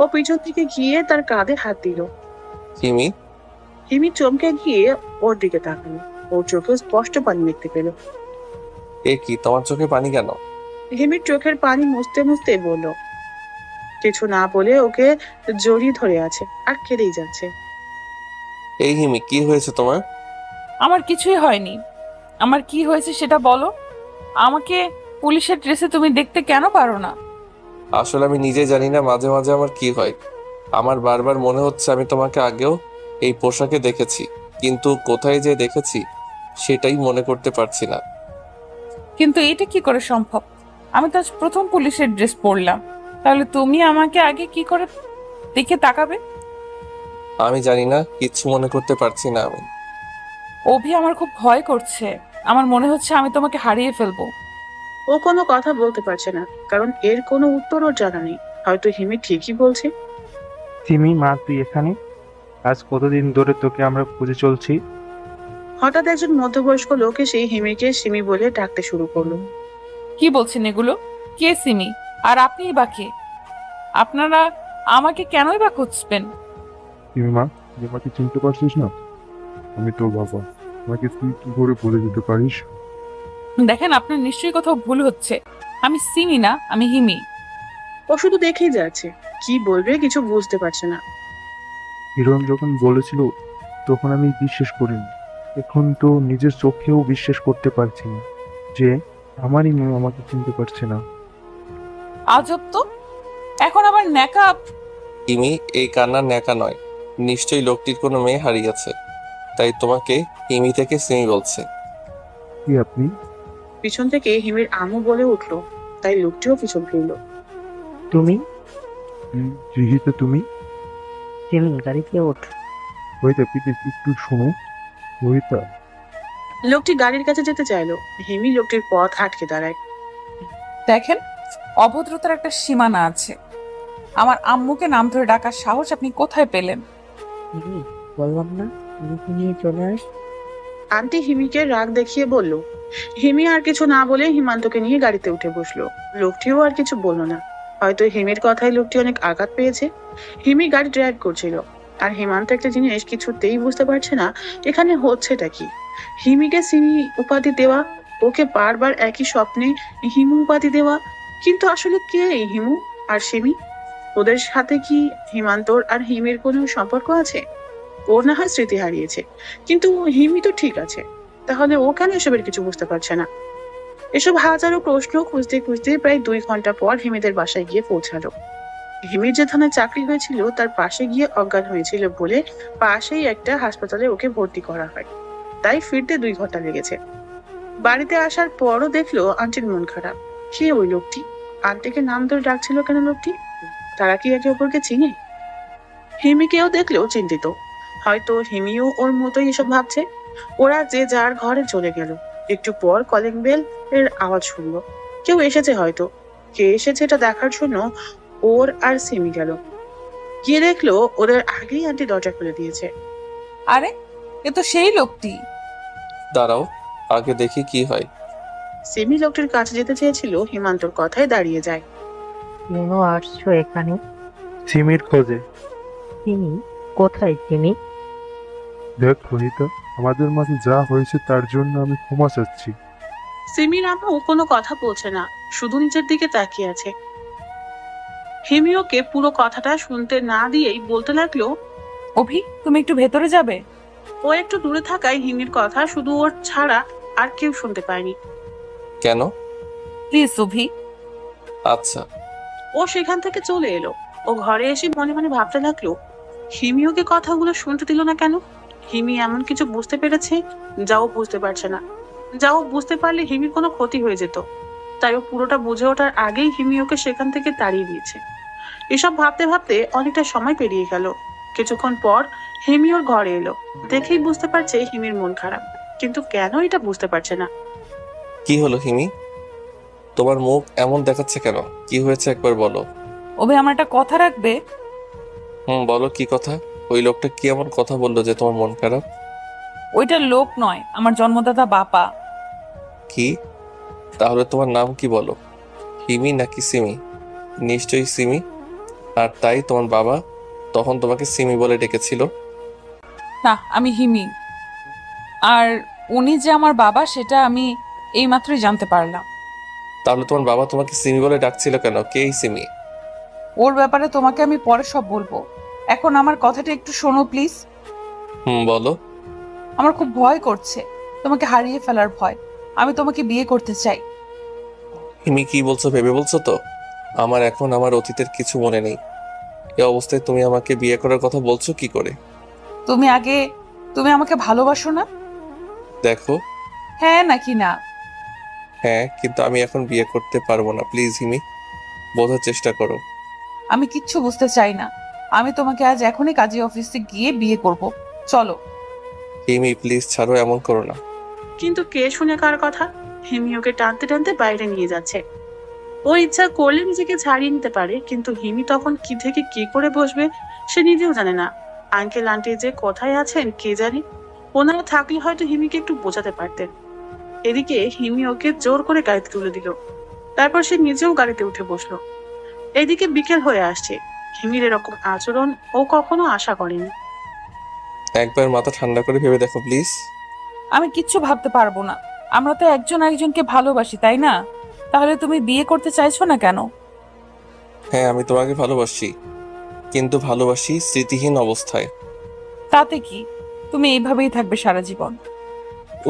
ও পিছন থেকে গিয়ে তার কাঁধে হাত দিল। হিমি? হিমি চমকে গিয়ে ওর দিকে তাকালো। ওর চোখে স্পষ্ট পানি দেখতে পেল। এ কি, তোমার চোখে পানি কেন? হিমির চোখের পানি মুছতে মুছতে বলল, কিছু না বলে ওকে জড়িয়ে ধরে আছে আর কেঁদেই যাচ্ছে। এই হিমি, কি হয়েছে তোমার? আমার কিছুই হয়নি। আমার কি হয়েছে সেটা বলো। আমাকে পুলিশের ড্রেসে তুমি দেখতে কেন পারো না? আসলে আমি নিজেই জানি না মাঝে মাঝে আমার কি হয়। আমার বারবার মনে হচ্ছে আমি তোমাকে আগেও এই পোশাকে দেখেছি, কিন্তু কোথায় যে দেখেছি সেটাই মনে করতে পারছি না। কিন্তু এটা কি করে সম্ভব? আমি তো আজ প্রথম পুলিশের ড্রেস পরলাম, তাহলে তুমি আমাকে আগে কি করে দেখে তাকাবে? আমি জানি না, কিচ্ছু মনে করতে পারছি না আমি। অভি, আমার খুব ভয় করছে। আমার মনে হচ্ছে আমি তোমাকে হারিয়ে ফেলবো। ও কোনো কথা বলতে পারছে না, কারণ এর কোনো উত্তর ওর জানা নেই। হয়তো হিমি ঠিকই বলছে। সিমি, মা তুই এখানে? আজ কতদিন ধরে তোকে আমরা খুঁজে চলছি। হঠাৎ একজন মধ্যবয়স্ক লোক এসে হিমিকে সিমি বলে ডাকতে শুরু করলো। কি বলছেন এগুলো? কে সিমি? আর আপনিই বা কে? আপনারা আমাকে কেনই বা খুঁজবেন? সিমি মা, তুই আমাকে চিনতে পারছিস না? আমি তোর বাবা। আমাকে তুই কি করে বলে দিতে পারিস? দেখেন, আপনার নিশ্চয়ই কোথাও ভুল হচ্ছে। আমি সিমি না, আমি হিমি। ও শুধু দেখেই যাচ্ছে, কি বলবে কিছু বুঝতে পারছে না। হিরণ যখন বলেছিল তখন আমি বিশ্বাস করিনি। এখন তো নিজের চোখেও বিশ্বাস করতে পারছি না যে আমারই মেয়ে আমাকে চিনতে পারছে না। আজব তো, এখন আবার ন্যাকা। হিমি, এই কান্না ন্যাকা নয়। নিশ্চয়ই লোকটির কোনো মেয়ে হারিয়েছে, তাই তোমাকে হিমি থেকে সিমি বলছে। কি আপনি? পিছন থেকে হিমির আমু বলে উঠলো, তাই লোকটিও পিছন ফিরল। তুমি? জিহিতে তুমি? সিমি, গাড়িতে ওঠ। হইতা প্লিজ একটু শোনো। হইতা। লোকটি গাড়ির কাছে যেতে চাইলো। হিমি লোকটির পথ আটকে দাঁড়ায়। দেখেন, অভদ্রতার একটা সীমানা আছে। আমার আম্মুকে নাম ধরে ডাকার সাহস আপনি কোথায় পেলেন? বললাম না লিখে নিয়ে চলে আস। আন্টি হিমিকে রাগ দেখিয়ে বলল। হিমি আর কিছু না বলে হিমান্তকে নিয়ে গাড়িতে উঠে বসলো। লোকটিও আর কিছু বললো না। হয়তো হিমির কথায় লোকটি অনেক আঘাত পেয়েছে। হিমি গাড়ি ড্রাইভ করছিল, আর হিমান্ত একটা জিনিস কিছুতেই বুঝতে পারছে না, এখানে হচ্ছেটা কি। হিমিকে সিমি উপাধি দেওয়া, ওকে বারবার একই স্বপ্নে হিমু উপাধি দেওয়া, কিন্তু আসলে কে এই হিমু আর সিমি? ওদের সাথে কি হিমান্তর আর হিমির কোনো সম্পর্ক আছে? ও না হয় স্মৃতি হারিয়েছে, কিন্তু হিমি তো ঠিক আছে। তাহলে ও কেন এসবের কিছু বুঝতে পারছে না? এসব হাজারো প্রশ্ন খুঁজতে খুঁজতে প্রায় 2 ঘন্টা পর হিমিদের বাসায় গিয়ে পৌঁছালো। হিমির যে থানায় চাকরি হয়েছিল তার পাশে গিয়ে অজ্ঞান হয়েছিল বলে পাশেই একটা হাসপাতালে ওকে ভর্তি করা হয়, তাই ফিরতে 2 ঘন্টা লেগেছে। বাড়িতে আসার পরও দেখলো আন্টির মন খারাপ। কে ওই লোকটি? আন্টিকে নাম ধরে ডাকছিল কেন লোকটি? তারা কি একে অপরকে চিনে? হিমিকেও দেখলেও চিন্তিত। হয়তো হিমিও ওর মতোই এসব ভাবছে। ওরা যে যার ঘরে চলে গেল। একটু পর কলিং বেল এর আওয়াজ শুনলো। কেউ এসেছে হয়তো। কে এসেছে এটা দেখার জন্য ওর আর সিমি গেল। গিয়ে দেখলো ওদের আগেই আন্টি দরজা খুলে দিয়েছে। আরে এ তো সেই লোকটি। দাঁড়াও, আগে দেখি কি হয়। সিমি লোকটির কাছে যেতে চেয়েছিল, হিমান্তর কথায় দাঁড়িয়ে যায়। কেন আসছো এখানে? সিমির খোঁজে। সিমি কোথায়? সিমি দেখ রোহিতা, আমাদের মাঝে যা হয়েছে তার জন্য আমি ক্ষমা চাচ্ছি। সিমির আম্মু কোনো কথা বলছে না, শুধু নিচের দিকে তাকিয়ে আছে। হিমিওকে পুরো কথাটা শুনতে না দিয়েই বলতে লাগলো, অভি তুমি একটু ভেতরে যাবে? ও একটু দূরে থাকায় হিমির কথা শুধু ওর ছাড়া আর কেউ শুনতে পায়নি। কেন? প্লিজ অভি। আচ্ছা। ও সেখান থেকে চলে এলো। ও ঘরে এসে মনে মনে ভাবতে লাগলো, হিমিওকে কথাগুলো শুনতে দিল না কেন? হিমি এমন কিছু বুঝতে পেরেছে যা ও বুঝতে পারছে না। যা ও বুঝতে পারলে হিমির কোনো ক্ষতি হয়ে যেত। তাই ও পুরোটা বুঝে ওঠার আগেই হিমিওকে সেখান থেকে তাড়িয়ে দিয়েছে। এসব ভাবতে ভাবতে অনেকটা সময় পেরিয়ে গেল। কিছুক্ষণ পর হিমি ওর ঘরে এলো। দেখেই বুঝতে পারছে হিমির মন খারাপ, কিন্তু কেন এটা বুঝতে পারছে না। কি হলো হিমি? তোমার মুখ এমন দেখাচ্ছে কেন? কি হয়েছে একবার বলো। অভি আমার একটা কথা রাখবে? বলো কি কথা? ওই লোকটা কি এমন কথা বললো যে তোমার মন খারাপ? ওইটা লোক নয়, আমার জন্মদাতা বাপা। কি? তাহলে তোমার নাম কি বলো? হিমি নাকি সিমি? নিশ্চয়ই সিমি। আর তাই তোমার বাবা তখন তোমাকে সিমি বলে ডেকেছিল? না, আমি হিমি। আর উনি যে আমার বাবা সেটা আমি এইমাত্রই জানতে পারলাম। তাহলে তোমার বাবা তোমাকে সিমি বলে ডাকছিল কেন? কে এই সিমি? ওর ব্যাপারে তোমাকে আমি পরে সব বলবো। এখন আমার কথাটা একটু শোনো প্লিজ। বলো। আমার খুব ভয় করছে, তোমাকে হারিয়ে ফেলার ভয়। আমি তোমাকে বিয়ে করতে চাই। হিমি কি বলছো ভেবে বলছো তো? আমার এখন আমার অতীতের কিছু মনে নেই। এ অবস্থায় তুমি আমাকে বিয়ে করার কথা বলছো কি করে? তুমি আমাকে ভালোবাসো না? দেখো। হ্যাঁ নাকি না? হ্যাঁ, কিন্তু আমি এখন বিয়ে করতে পারবো না। প্লিজ হিমি, বোঝার চেষ্টা করো। আমি কিচ্ছু বুঝতে চাই না। আমি তোমাকে আজ এখনই কাজী অফিসে গিয়ে বিয়ে করব। চলো। হিমি প্লিজ ছাড়ো, এমন করো না। কিন্তু কে শুনে কার কথা? হিমি ওকে টানতে টানতে বাইরে নিয়ে যাচ্ছে। ও ইচ্ছা করলে নিজেকে ছাড়িয়ে নিতে পারে, কিন্তু হিমি তখন কি থেকে কি করে বসবে সে নিজেও জানে না। আঙ্কেল আন্টি যে কোথায় আছেন কে জানে। ওনারা থাকলে হয়তো হিমিকে একটু বোঝাতে পারতেন। এদিকে হিমি ওকে জোর করে গাড়িতে তুলে দিল। তারপর সে নিজেও গাড়িতে উঠে বসলো। এদিকে বিকেল হয়ে আসছে। হিমির এরকম আচরণ ও কখনো আশা করেনি। একবার মাথা ঠান্ডা করে ভেবে দেখো প্লিজ। আমি কিচ্ছু ভাবতে পারবো না। আমরা তো একজন আরেকজনকে ভালোবাসি, তাই না? তাহলে তুমি বিয়ে করতে চাইছো না কেন? হ্যাঁ, আমি তোমাকে ভালোবাসি, কিন্তু ভালোবাসি স্মৃতিহীন অবস্থায়। তাতে কি? তুমি এইভাবেই থাকবে সারা জীবন।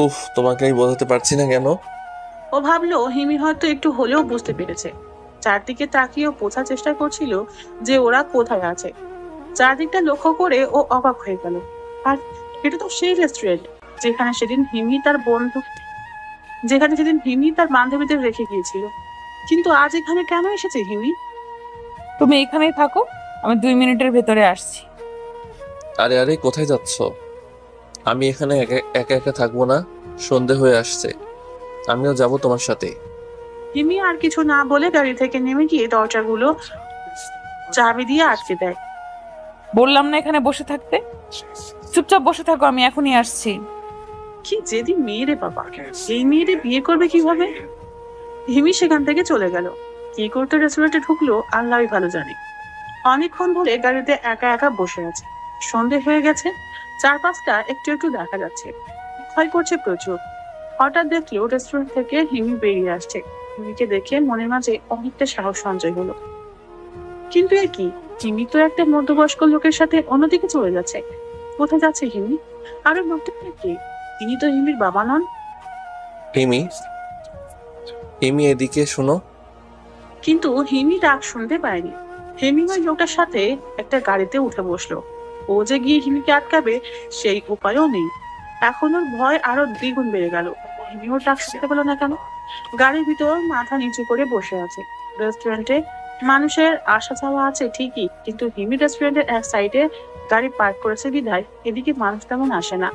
উফ, তোমাকে আমি বোঝাতে পারছি না কেন। ও ভাবলো হিমি হয়তো একটু হলেও বুঝতে পেরেছে। চারদিকে তাকিয়েও বোঝার চেষ্টা করছিল যে ওরা কোথায় আছে। চারদিকটা লক্ষ্য করে ও অবাক হয়ে গেল। আর এটা তো সেই রেস্টুরেন্ট যেখানে সেদিন হিমি তার বান্ধবীদের রেখে গিয়েছিল। কিন্তু আজ এখানে কেন এসেছে হিমি? তুমি এখানেই থাকো, আমি 2 মিনিটের ভেতরে আসছি। আরে আরে, কোথায় যাচ্ছ? আমি এখানে একা একা থাকবো না। সন্ধে হয়ে আসছে, আমিও যাব তোমার সাথে। হিমি আর কিছু না বলে গাড়ি থেকে নেমে গিয়ে দরজাগুলো চাবি দিয়ে আটকে দেয়। বললাম না এখানে বসে থাকতে? চুপচাপ বসে থাকো, আমি এখনই আসছি। কি যেদি মেয়ে রে বাবা, এই মেয়েরে বিয়ে করবে কিভাবে? হিমি সেখান থেকে চলে গেল। কি করতে রেস্টুরেন্টে ঢুকলো আল্লাহই ভালো জানে। অনেকক্ষণ ধরে গাড়িতে একা একা বসে আছে। সন্ধে হয়ে গেছে, চারপাশটা একটু একটু দেখা যাচ্ছে। ভয় করছে প্রচুর। হঠাৎ দেখলো রেস্টুরেন্ট থেকে হিমি বেরিয়ে আসছে। হিমিকে দেখে মনের মাঝে অনেকটা সাহস সঞ্চয় হলো। কিন্তু এ কি, হিমি তো একটা মধ্যবয়স্ক লোকের সাথে অন্যদিকে চলে যাচ্ছে। কোথায় যাচ্ছে হিমি? আরো লোকটা কি? ইনি তো হিমির বাবা নন। হিমি, হিমি এদিকে শোনো। কিন্তু হিমি ডাক শুনতে পায়নি। হিমি ওই লোকটার সাথে একটা গাড়িতে উঠে বসলো। ও যে গিয়ে হিমিকে আটকাবে সেই উপায়ও নেই। এখন ওর ভয় আরো দ্বিগুণ বেড়ে গেল। হিমি ওর ডাক শুনতে পেলো না কেন? গাড়ির ভিতর মাথা নিচু করে বসে আছে। রেস্টুরেন্টে মানুষের আসা যাওয়া আছে ঠিকই, কিন্তু হিমি রেস্টুরেন্টের এক সাইডে গাড়ি পার্ক করেছে বিধায় এদিকে মানুষ তেমন আসে না।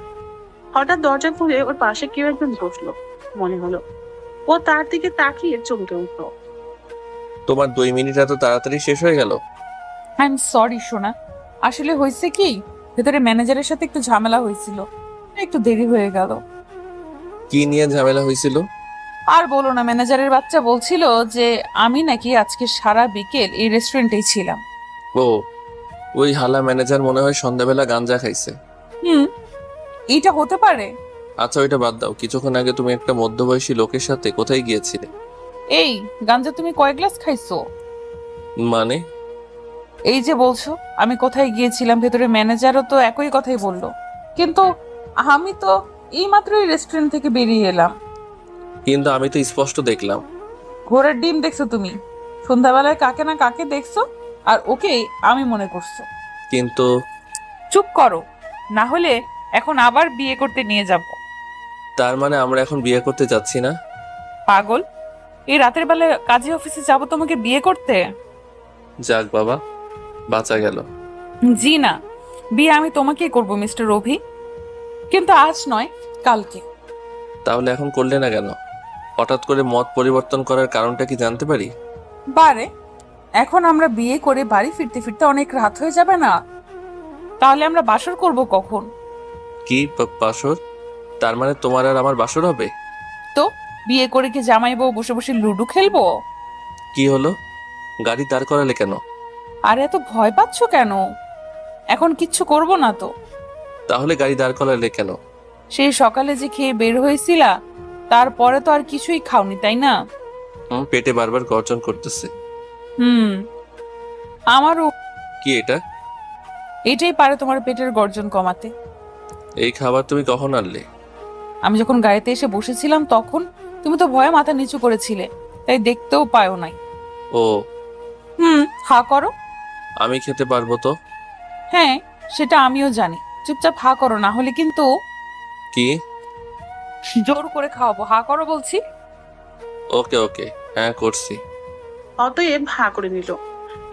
হঠাৎ দরজা খুলে ওর পাশে কেউ একজন বসলো মনে হলো। ও তার দিকে তাকিয়ে চমকে উঠলো। তোমার 2 মিনিট এত তাড়াতাড়ি শেষ হয়ে গেল? আই এম সরি সোনা, আসলে হয়েছে কি, ভেতরে ম্যানেজারের সাথে একটু ঝামেলা হয়েছিল, একটু দেরি হয়ে গেল। কি নিয়ে ঝামেলা হয়েছিল? আর বলো না, ম্যানেজারের বাচ্চা বলছিল যে আমি নাকি আজকে সারা বিকেল এই রেস্টুরেন্টেই ছিলাম। ও, ওই হালা ম্যানেজার মনে হয় সন্ধ্যাবেলা গাঞ্জা খাইছে। এইটা হতে পারে। আচ্ছা ওইটা বাদ দাও, কিছুক্ষণ আগে তুমি একটা মধ্যবয়সী লোকের সাথে কোথায় গিয়েছিলে? এই গাঞ্জা তুমি কয় গ্লাস খাইছো? মানে? এই যে বলছো আমি কোথায় গিয়েছিলাম, ভেতরে ম্যানেজারও তো একই কথাই বললো, কিন্তু আমি তো এইমাত্র এই রেস্টুরেন্ট থেকে বেরিয়ে এলাম। কিন্তু আমি তো স্পষ্ট দেখলাম। ঘোড়ার ডিম দেখছো তুমি? সন্ধ্যাবেলায় কাকে না কাকে দেখছো আর ওকে আমি মনে করছো। কিন্তু চুপ করো, না হলে এখন আবার বিয়ে করতে নিয়ে যাব। তার মানে আমরা এখন বিয়ে করতে যাচ্ছি না? পাগল, এই রাতের বেলায় কাজী অফিসে যাব তোমাকে বিয়ে করতে? যাক বাবা, বাঁচা গেল। জি না, বিয়ে আমি তোমাকেই করব মিস্টার রবি, কিন্তু আজ নয়, কালকে। তাহলে এখন করলে না কেন? হঠাৎ করে মত পরিবর্তন করার কারণটা কি জানতে পারি? বারে, এখন আমরা বিয়ে করে বাড়ি ফিরতে ফিরতে অনেক রাত হয়ে যাবে না? তাহলে আমরা বাসর করব কখন? কি বাসর? তার মানে তোমার আর আমার বাসর হবে? তো বিয়ে করে কি জামাই বউ বসে বসে লুডো খেলবো? কি হলো, গাড়ি দাঁড় করালে কেন? আর এত ভয় পাচ্ছ কেন? এখন কিচ্ছু করব না তো। তাহলে গাড়ি দাঁড় করালে কেন? সেই সকালে যে খেয়ে বের হয়েছিলা, তারপরে তো আর কিছুই খাওনি, তাই না? পেটে বারবার গর্জন করতেছে। আমারও। কি এটা? এটাই পারে তোমার পেটের গর্জন কমাতে। এই খাবার তুমি কখন আনলে? আমি যখন গাড়িতে এসে বসেছিলাম তখন তুমি তো ভয়ে মাথা নিচু করেছিলে, তাই দেখতেও পাও নাই। ও হা করো। আমি খেতে পারবো তো? হ্যাঁ, সেটা আমিও জানি। চুপচাপ হা করো, না হলে কিন্তু কি? জোর করে খাওয়াবো। হা করো বলছি। ওকে ওকে, হ্যাঁ করছি। অতএব হা করে নিল।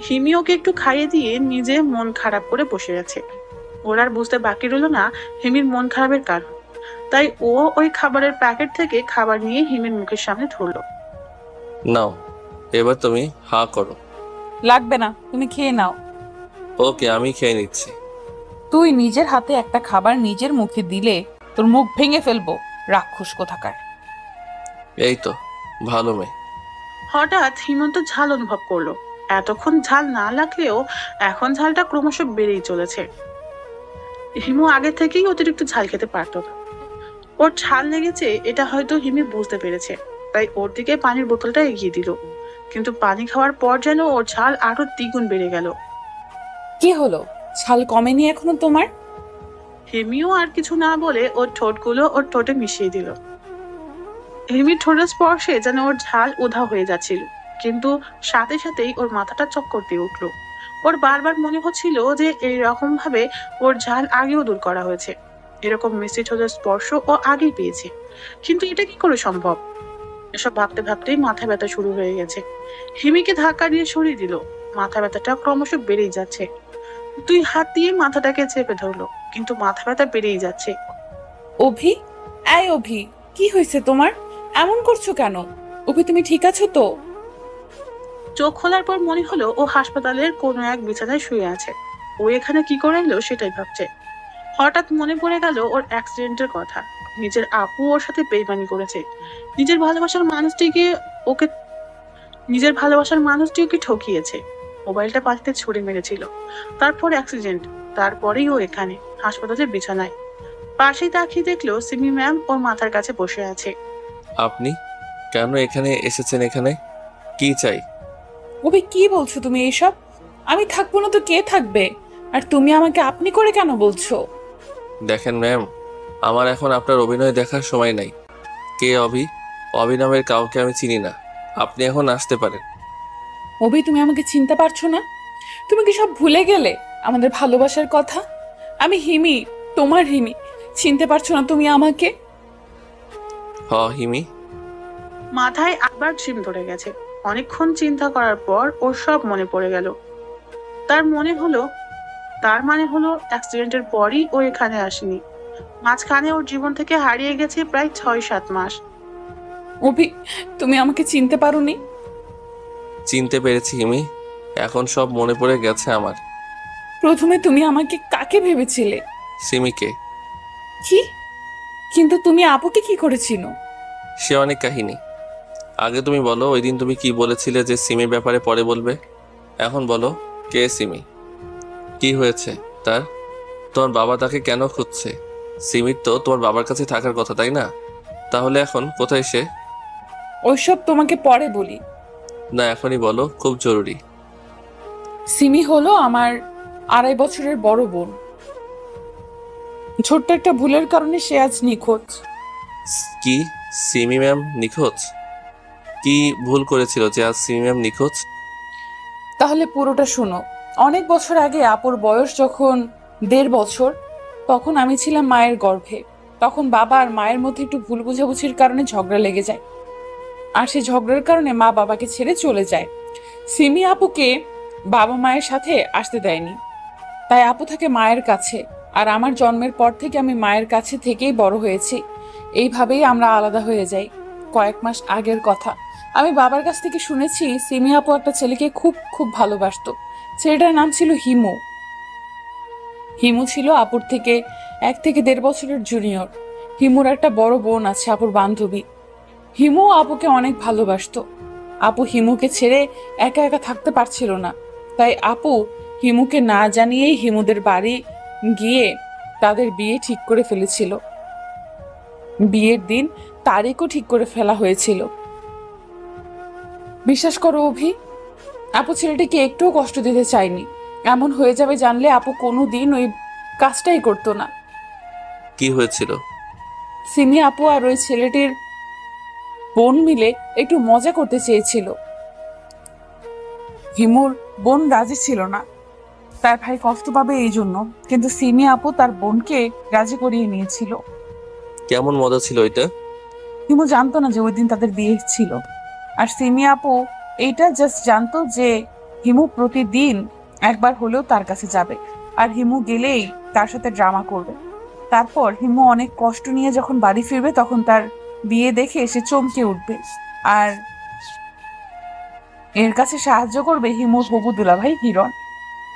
হিমি ওকে একটু খাইয়ে দিয়ে নিজে মন খারাপ করে বসে আছে। ওর আর বুঝতে বাকি রইল না হিমির মন খারাপের কারণ। তাই ও ওই খাবারের প্যাকেট থেকে খাবার নিয়ে হিমির মুখের সামনে ধরলো। নাও, এবার তুমি হা করো। লাগবে না, তুমি খেয়ে নাও। ওকে, আমি খেয়ে নিচ্ছি। তুই নিজের হাতে একটা খাবার নিজের মুখে দিলে তোর মুখ ভেঙে ফেলবো, রাক্ষস কোথাকার। এই তো ভালো মেয়ে। হঠাৎ হিমন্ত ঝাল অনুভব করলো। এতক্ষণ ঝাল না লাগলেও এখন ঝালটা ক্রমশ বেড়েই চলেছে। হিমু আগে থেকেই অতিরিক্ত ঝাল খেতে পারতো না। ওর ঝাল লেগেছে এটা হয়তো হিমি বুঝতে পেরেছে, তাই ওর দিকে পানির বোতলটা এগিয়ে দিল। কিন্তু পানি খাওয়ার পর যেন ওর ঝাল আরো দ্বিগুণ বেড়ে গেল। কি হলো, ঝাল কমেনি এখনো তোমার? হিমিও আর কিছু না বলে ওর ঠোঁটগুলো ওর ঠোঁটে মিশিয়ে দিল। হিমির ঠোঁটের স্পর্শে যেন ওর ঝাল উধাও হয়ে যাচ্ছিল, কিন্তু সাথে সাথেই ওর মাথাটা চক্কর দিয়ে উঠলো। ওর বারবার মনে হচ্ছিল যে এইরকম ভাবে ওর ঝাল আগেও দূর করা হয়েছে, এরকম মিষ্টি ঠোঁটের স্পর্শ ও আগেই পেয়েছে, কিন্তু এটা কি করে সম্ভব? এসব ভাবতে ভাবতেই মাথা ব্যথা শুরু হয়ে গেছে। হিমিকে ধাক্কা দিয়ে সরিয়ে দিল। মাথা ব্যথাটা ক্রমশ বেড়েই যাচ্ছে। 2 হাত দিয়ে মাথাটাকে চেপে ধরলো, কিন্তু মাথা ব্যথা বেড়েই যাচ্ছে। অভি, এই অভি, কি হয়েছে তোমার? এমন করছো কেন? অভি, তুমি ঠিক আছো তো? চোখ খোলার পর মনে হলো ও হাসপাতালের কোনো এক বিছানায় শুয়ে আছে। ও এখানে কি করে এলো সেটাই ভাবছে। হঠাৎ মনে পড়ে গেল ওর অ্যাক্সিডেন্টের কথা। নিজের আপু ওর সাথে বেইমানি করেছে। নিজের ভালোবাসার মানুষটি ওকে ঠকিয়েছে। মোবাইলটা পাশে ছুড়ে মেরেছিল। তারপর অ্যাক্সিডেন্ট, তারপরেই ও এখানে হাসপাতালের বিছানায়। পাশেই তাকিয়ে দেখলো সিমি ম্যাম ওর মাথার কাছে বসে আছে। আপনি কেন এখানে এসেছেন? এখানে কি চাই? অভি, কি বলছো তুমি এইসব? আমি থাকবো না তো কে থাকবে? আর তুমি আমাকে আপনি করে কেন বলছো? দেখেন ম্যাম, আমার এখন আপনার অভিনয় দেখার সময় নাই। কে অভি? অভি নামের কাউকে আমি চিনি না। আপনি এখন আসতে পারেন। অভি, তুমি আমাকে চিনতে পারছো না? তুমি কি সব ভুলে গেলে আমাদের ভালোবাসার কথা? আমি হিমি, তোমার হিমি। চিনতে পারছো না তুমি আমাকে? হিমি। মাথায় আবার ঝিম ধরে গেছে। অনেকক্ষণ চিন্তা করার পর ওর সব মনে পড়ে গেল। তার মানে হলো অ্যাক্সিডেন্টের পরই ও এখানে আসেনি। মাঝখানে ওর জীবন থেকে হারিয়ে গেছে প্রায় 6-7 মাস। অভি, তুমি আমাকে চিনতে পারোনি? চিনতে পেরেছি হিমি, এখন সব মনে পড়ে গেছে আমার। প্রথমে তুমি আমাকে কাকে ভেবেছিলে? সিমিকে। কি? কিন্তু তুমি আপুকে কি করেছিল? সে অনেক কাহিনী। আগে তুমি বলো, ওই দিন তুমি কি বলেছিলে যে সিমির ব্যাপারে পরে বলবে। এখন বলো, কে সিমি? কি হয়েছে তার? তোমার বাবা তাকে কেন খুঁজছে? সিমির তো তোমার বাবার কাছে থাকার কথা, তাই না? তাহলে এখন কোথায় সে? ওইসব তোমাকে পরে বলি। না, এখনই বলো, খুব জরুরি। সিমি হলো আমার 2.5 বছরের বড় বোন। ছোট্ট একটা ভুলের কারণে সে আজ নিখোঁজ। কি? সিমি ম্যাম নিখোঁজ? কি ভুল করেছিল যে আজ সিমি ম্যাম নিখোঁজ? তাহলে পুরোটা শোনো। অনেক বছর আগে আপুর বয়স যখন 1.5 বছর, তখন আমি ছিলাম মায়ের গর্ভে। তখন বাবা আর মায়ের মধ্যে একটু ভুল বোঝাবুঝির কারণে ঝগড়া লেগে যায়। আর সেই ঝগড়ার কারণে মা বাবাকে ছেড়ে চলে যায়। সিমি আপুকে বাবা মায়ের সাথে আসতে দেয়নি, তাই আপু থাকে মায়ের কাছে। আর আমার জন্মের পর থেকে আমি মায়ের কাছে থেকেই বড় হয়েছি। এইভাবেই আমরা আলাদা হয়ে যাই। কয়েক মাস আগের কথা, আমি বাবার কাছ থেকে শুনেছি সিমি আপু একটা ছেলেকে খুব খুব ভালোবাসতো। ছেলেটার নাম ছিল হিমু। হিমু ছিল আপুর থেকে 1 থেকে 1.5 বছরের জুনিয়র। হিমুর একটা বড় বোন আছে, আপুর বান্ধবী। হিমু আপুকে অনেক ভালোবাসতো। আপু হিমুকে ছেড়ে একা একা থাকতে পারছিল না, তাই আপু হিমুকে না জানিয়েই হিমুদের বাড়ি গিয়ে তাদের বিয়ে ঠিক করে ফেলেছিল। বিয়ের দিন তারিখও ঠিক করে ফেলা হয়েছিল। বিশ্বাস করো অভি, আপু ছেলেটিকে একটুও কষ্ট দিতে চায়নি। এমন হয়ে যাবে জানলে আপু কোনোদিন ওই কাজটাই করতো না। কি হয়েছিল? সিমি আপু আর ওই ছেলেটির বোন মিলে একটু মজা করতে চেয়েছিল। হিমুর বোন রাজি ছিল না, তার ভাই কষ্ট পাবে এই জন্য। কিন্তু সিমি আপু তার বোনকে রাজি করিয়ে নিয়েছিল। কেমন মজা ছিল এটা? হিমু জানতো না যে ওই দিন তাদের বিয়ে ছিল। আর সিমি আপু এইটা জাস্ট জানতো যে হিমু প্রতিদিন একবার হলেও তার কাছে যাবে, আর হিমু গেলেই তার সাথে ড্রামা করবে। তারপর হিমু অনেক কষ্ট নিয়ে যখন বাড়ি ফিরবে, তখন তার বিয়ে দেখে সে চমকে উঠবে। আর এর কাছে সাহায্য করবে হিমুর হবু দুলাভাই হিরণ।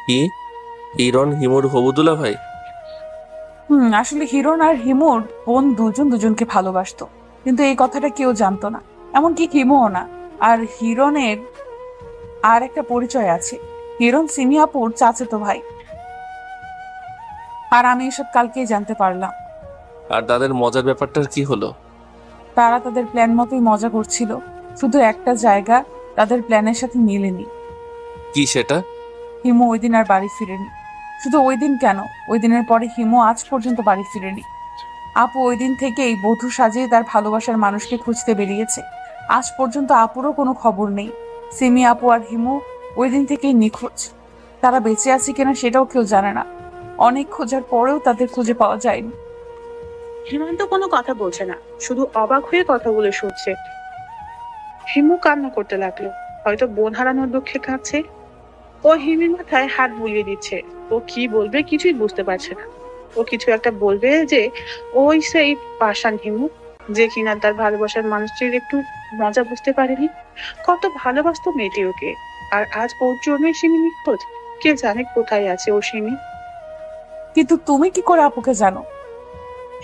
কি? হিরণ হিমুর হবু দুলাভাই? আসলে হিরণ আর হিমুর বোন দুজনকে ভালোবাসতো, কিন্তু এই কথাটা কেউ জানতো না, এমনকি হিমুও না। আর হিরণের আর একটা পরিচয় আছে, হিরণ সিমি আপুর চাচাতো ভাই। আর আমি এসব কালকেই জানতে পারলাম। আর তাদের মজার ব্যাপারটার কি হলো? তারা তাদের প্ল্যান মতোই মজা করছিল, শুধু একটা জায়গা তাদের প্ল্যানের সাথে মিলেনি। কি সেটা? হিমু ওই দিন আর বাড়ি ফিরেনি। শুধু ওই দিন কেন, ওই দিনের পরে হিমু আজ পর্যন্ত বাড়ি ফিরেনি। আপু ওই দিন থেকেই বধূ সাজিয়ে তার ভালোবাসার মানুষকে খুঁজতে বেরিয়েছে। আজ পর্যন্ত আপুরও কোনো খবর নেই। সিমি আপু আর হিমু ওই দিন থেকেই নিখোঁজ। তারা বেঁচে আছে কিনা সেটাও কেউ জানে না। অনেক খোঁজার পরেও তাদের খুঁজে পাওয়া যায়নি। হিমন্ত কোনো কথা বলছে না, শুধু অবাক হয়ে কথাগুলো শুনছে। হিমু কান্না করতে লাগলো, হয়তো বোন হারানোর দুঃখে কাঁদছে। ও হিমির মাথায় হাত বুলিয়ে দিচ্ছে। ও কি বলবে কিছুই বুঝতে পারছে না। ও কিছু একটা বলবে যে ওই সেই পাষাণ হিমু, যে কিনা তার ভালোবাসার মানুষটির একটু মজা বুঝতে পারেনি। কত ভালোবাসতো মেয়েটি ওকে, আর আজ ওর জন্যই সিমি নিখোঁজ। কে জানে কোথায় আছে ও সিমি। কিন্তু তুমি কি করে আপুকে জানো?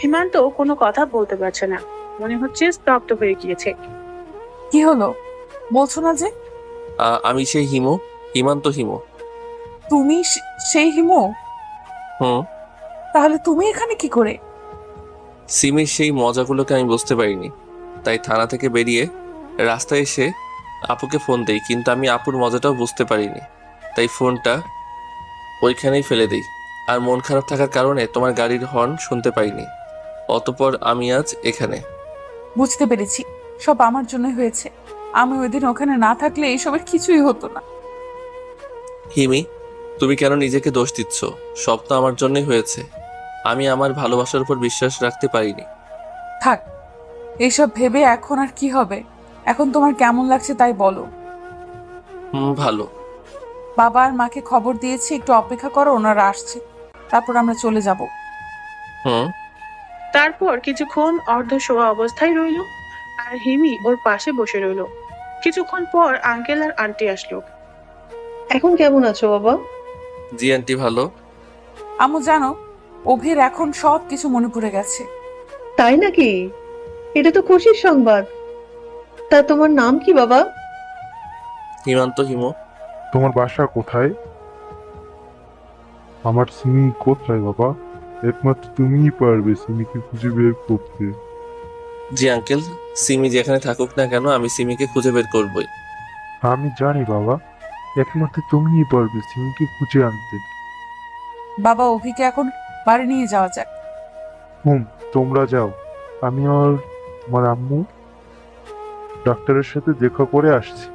হিমান্ত কোনো কথা বলতে পারছে না, মনে হচ্ছে স্তব্ধ হয়ে গিয়েছে। কি হলো বলছো না যে? আমি সেই হিমু, হিমান্ত হিমু। তুমি সেই হিমু? তাহলে তুমি এখানে কি করে? সিমির সেই মজাগুলোকে আমি বুঝতে পারিনি, তাই থানা থেকে বেরিয়ে রাস্তায় এসে আপুকে ফোন দেই। কিন্তু আমি আপুর মজাটাও বুঝতে পারিনি, তাই ফোনটা ওইখানেই ফেলে দিই। আর মন খারাপ থাকার কারণে তোমার গাড়ির হর্ন শুনতে পাইনি। অতপর আমি আজ এখানে। বুঝতে পেরেছি, সব আমার জন্যই হয়েছে। আমি ওই দিন ওখানে না থাকলে এইসবের কিছুই হতো না। হিমি, তুমি কেন নিজেকে দোষ দিচ্ছ? সব তো আমার জন্যই হয়েছে। আমি আমার ভালোবাসার উপর বিশ্বাস রাখতে পারিনি। থাক, এইসব ভেবে এখন আর কি হবে? এখন তোমার কেমন লাগছে তাই বলো। ভালো। বাবা আর মাকে খবর দিয়েছি, একটু অপেক্ষা করো, ওনারা আসছে, তারপর আমরা চলে যাব। তারপর কিছুক্ষণ অর্ধ শোয়া অবস্থায় রইল, আর হিমি ওর পাশে বসে রইল। কিছুক্ষণ পর আঙ্কেল আর আন্টি আসলো। এখন কেমন আছো বাবা? জি আন্টি, ভালো। আম্মু জানো, অভির এখন সব কিছু মনে পড়ে গেছে। তাই নাকি? এটা তো খুশির সংবাদ। তা তোমার নাম কি বাবা? হিমান্ত। হিমো। তোমার বাসা কোথায়? আমার সিমি কোথায় বাবা? একমাত্র তুমিই পারবে সিমিকে খুঁজে বের করতে। জি আঙ্কেল, সিমি যেখানে থাকুক না কেন আমি সিমিকে খুঁজে বের করবই। আমি জানি বাবা, একমাত্র তুমিই পারবে সিমিকে খুঁজে আনতে। বাবা, অভিকে এখন বাড়ি নিয়ে যাওয়া যাক। তোমরা যাও, আমি আর তোমার আম্মু ডাক্তারের সাথে দেখা করে আসছি।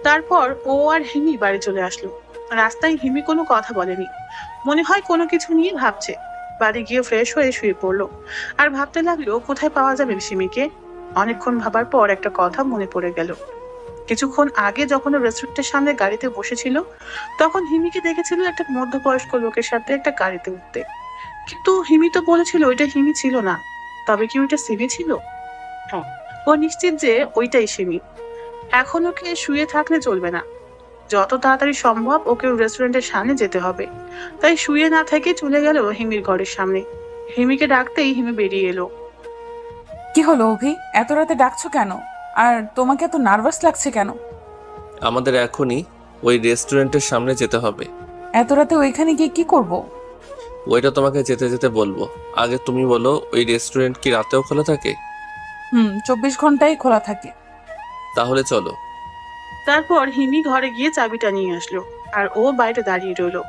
তারপর ও আর হিমি বাড়ি চলে আসলো। রাস্তায় হিমি কোনো কথা বলেনি, মনে হয় কোনো কিছু নিয়ে ভাবছে। বাড়ি গিয়ে ফ্রেশ হয়ে শুয়ে পড়লো আর ভাবতে লাগলো কোথায় পাওয়া যাবে সিমিকে। অনেকক্ষণ ভাবার পর একটা কথা মনে পড়ে গেল। কিছুক্ষণ আগে যখন ও রেস্টুরেন্টের সামনে গাড়িতে বসেছিল, তখন হিমিকে দেখেছিল একটা মধ্যবয়স্ক লোকের সাথে একটা গাড়িতে উঠতে। কিন্তু হিমি তো বলেছিল ওইটা হিমি ছিল না। তবে কি ওইটা সিমি ছিল? হ্যাঁ, ও নিশ্চিত যে ওইটাই সিমি। এখন ওকে শুয়ে থাকলে চলবে না, যত তাড়াতাড়ি সম্ভব ওকে রেস্টুরেন্টের সামনে যেতে হবে। তাই শুয়ে না থেকে চলে গেল হিমির ঘরের সামনে। হিমিকে ডাকতেই হিমি বেরিয়ে এলো। কি হলো অভি, এত রাতে ডাকছো কেন? আর তোমাকে এত নার্ভাস লাগছে কেন? আমাদের এখনই ওই রেস্টুরেন্টের সামনে যেতে হবে। এত রাতে ওইখানে গিয়ে কি করব? ওইটা তোমাকে যেতে যেতে বলবো। আগে তুমি বলো, ওই রেস্টুরেন্ট কি রাতেও খোলা থাকে? 24 ঘন্টাই খোলা থাকে। তাহলে চলো। তারপর হিমি ঘরে গিয়ে চাবিটা নিয়ে আসলো, আর ও বাইরে দাঁড়িয়ে রইলো।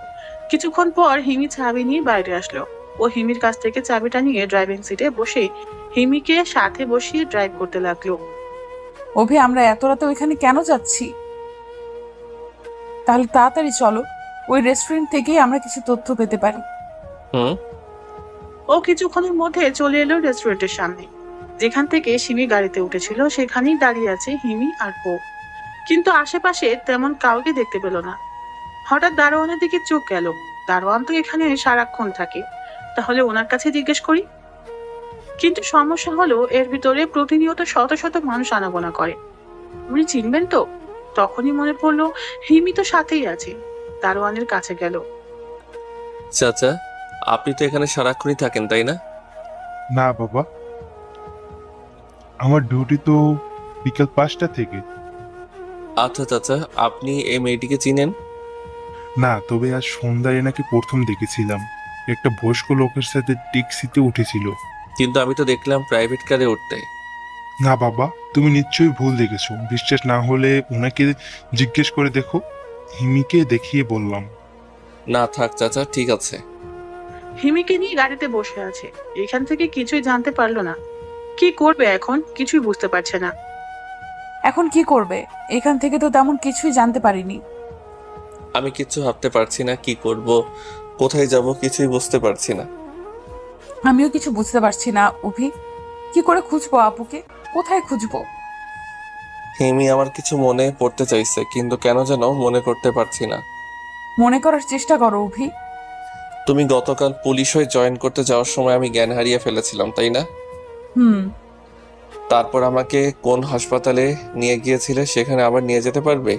কিছুক্ষণ পর হিমি চাবি নিয়ে বাইরে আসলো। ও হিমির কাছ থেকে চাবিটা নিয়ে ড্রাইভিং সিটে বসে হিমিকে সাথে বসিয়ে ড্রাইভ করতে লাগলো। অভি, আমরা এত রাতে ওইখানে কেন যাচ্ছি? তাহলে তাড়াতাড়ি চলো, ওই রেস্টুরেন্ট থেকেই আমরা কিছু তথ্য পেতে পারি। ও কিছুক্ষণের মধ্যে চলে এলো রেস্টুরেন্টের সামনে। যেখান থেকে সিমি গাড়িতে উঠেছিল সেখানেই দাঁড়িয়ে আছে হিমি আর ও। কিন্তু আশেপাশে তেমন কাউকে দেখতে পেল না। হঠাৎ দারোয়ানের দিকে চোখ গেল। দারোয়ান তো এখানে সারাক্ষণ থাকে, তাহলে ওনার কাছে জিজ্ঞেস করি। কিন্তু সমস্যা হলো এর ভিতরে প্রতিনিয়ত শত শত মানুষ আনাগোনা করে। উনি চিনবেন তো? তখনই মনে পড়লো হিমি তো সাথেই আছে। দারোয়ানের কাছে গেল। চাচা, আপনি তো এখানে সারাক্ষণই থাকেন তাই না? না বাবা, আমার ডিউটি তো বিকাল 5টা থেকে। আচ্ছা চাচা, আপনি এই মেয়েটিকে চিনেন? না, তবে আজ সন্ধ্যায় নাকি প্রথম দেখেছিলাম। একটা বয়স্ক লোকের সাথে ট্যাক্সিতে উঠেছিল। কিন্তু আমি তো দেখলাম প্রাইভেট কারে উঠতে। না বাবা, তুমি নিশ্চয়ই ভুল দেখেছো। বিশ্বাস না হলে ওনাকে জিজ্ঞেস করে দেখো। হিমিকে দেখিয়ে বললাম। না থাক চাচা, ঠিক আছে। হিমিকে নিয়ে গাড়িতে বসে আছে, এখান থেকে কিছুই জানতে পারলো না। কি করবে এখন কিছুই বুঝতে পারছে না। এখন কি করবে? এখান থেকে তো তেমন কিছুই জানতে পারিনি। আমি কিছু ভাবতে পারছি না, কি করব, কোথায় যাব কিছুই বুঝতে পারছি না। আমিও কিছু বুঝতে পারছি না অভি। কি করে খুঁজবো আপুকে? কোথায় খুঁজবো? হিমি আমার কিছু মনে পড়তে চাইছে, কিন্তু কেন যেন মনে করতে পারছি না। মনে করার চেষ্টা করো অভি। তুমি গতকাল পুলিশ হয়ে জয়েন করতে যাওয়ার সময় আমি জ্ঞান হারিয়ে ফেলেছিলাম তাই না? তারপর আমাকে কোন হাসপাতালে নিয়ে গিয়েছিলে সেখানে আবার নিয়ে যেতে পারবে?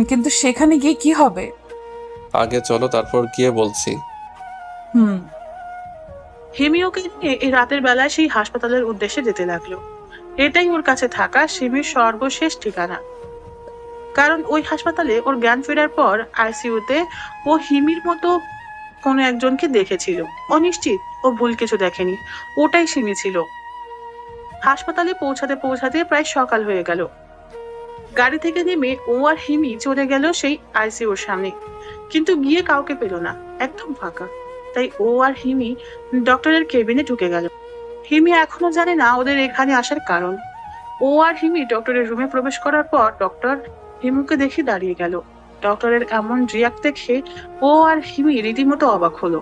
কিন্তু সেখানে গিয়ে কি হবে? আগে চলো, তারপর গিয়ে বলছি। হিমি ওকে নিয়ে এই রাতের বেলায় সেই হাসপাতালের উদ্দেশ্যে যেতে লাগলো। এটাই ওর কাছে থাকা সিমির সর্বশেষ ঠিকানা। কারণ ওই হাসপাতালে ওর জ্ঞান ফেরার পর আইসিইউতে ও হিমির মতো কোনো একজনকে দেখেছিল। ও নিশ্চিত ও ভুল কিছু দেখেনি, ওটাই সিমি ছিল। হাসপাতালে পৌঁছাতে পৌঁছাতে প্রায় সকাল হয়ে গেল। গাড়ি থেকে নেমে ও আর হিমি চলে গেল সেই আইসিইউর সামনে, কিন্তু গিয়ে কাউকে পেল না, একদম ফাঁকা। তাই ও আর হিমি ডক্টরের কেবিনে ঢুকে গেল। হিমি এখনো জানে না ওদের এখানে আসার কারণ। ও আর হিমি ডক্টরের রুমে প্রবেশ করার পর ডক্টর হিমুকে দেখে দাঁড়িয়ে গেল। ডক্টরের এমন রিয়াক্ট দেখে ও আর হিমি রীতিমতো অবাক হলো।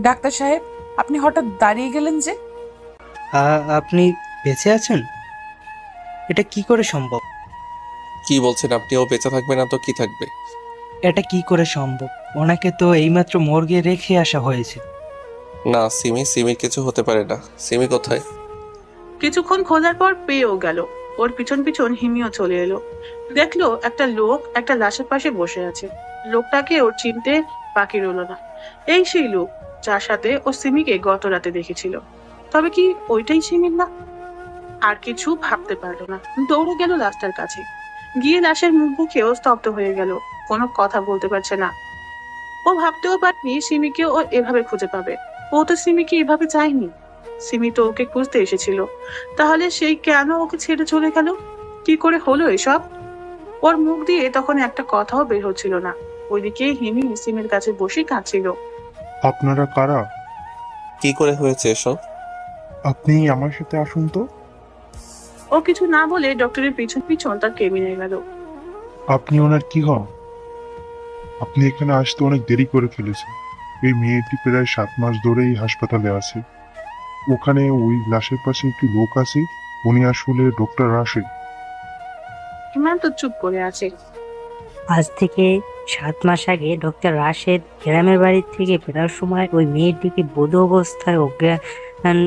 ডাক্তার সাহেব, আপনি হঠাৎ দাঁড়িয়ে গেলেন যে? আপনি বেঁচে আছেন? এটা কি করে সম্ভব? কি বলছেন আপনি? ও বেঁচে থাকবে না তো কি থাকবে? এটা কি করে সম্ভব? ওনাকে তো এইমাত্র মর্গে রেখে আসা হয়েছে। না, সিমির কিছু হতে পারে না। সিমি কোথায়? কিছুক্ষণ খোঁজার পর পেয়েও গেল। ওর পিছন পিছন হিমিও চলে এলো। দেখলো একটা লোক একটা লাশের পাশে বসে আছে। লোকটাকে ওর চিনতে বাকি রইল না। এই সেই লোক যার সাথে ও সিমিকে গত রাতে দেখেছিল। তবে কি ওইটাই সিমির না? আর কিছু ভাবতে পারলো না, দৌড়ে গেল লাশটার কাছে। গিয়ে লাশের মুখ মুখেও স্তব্ধ হয়ে গেল, কোনো কথা বলতে পারছে না। ও ভাবতেও পারেনি সিমিকে ও এভাবে খুঁজে পাবে। ও তো সিমিকে এভাবে চায়নি। সিমি তো ওকে খুঁজতে এসেছিল, তাহলে সেই কেন ওকে ছেড়ে চলে গেল? কি করে হলো এসব? ওর মুখ দিয়ে তখন একটা কথাও বের হচ্ছিল না। ওইদিকে হিমি সিমির কাছে বসে কাঁদছিল। আপনারা কারা? কি করে হয়েছে এসব? আপনি আমার সাথে আসুন তো। ও কিছু না বলে ডক্টরের পিছন পিছন তার কেবিনে গেল। আপনি ওনার কি হন? আপনি এখানে আসতে অনেক দেরি করে ফেলেছেন। এই মেয়েটি প্রায় 7 মাস ধরেই হাসপাতালে আছে। ওখানে ওই লাশের পাশে একটি লোক আছে, উনি আসলে ডক্টর রাশেদ। হিমান্ত চুপ করে আছে। আজ থেকে 7 মাস আগে ডক্টর রাশেদ গ্রামের বাড়ি থেকে ফেরার সময় ওই মেয়েটিকে বোধ অবস্থায় অজ্ঞান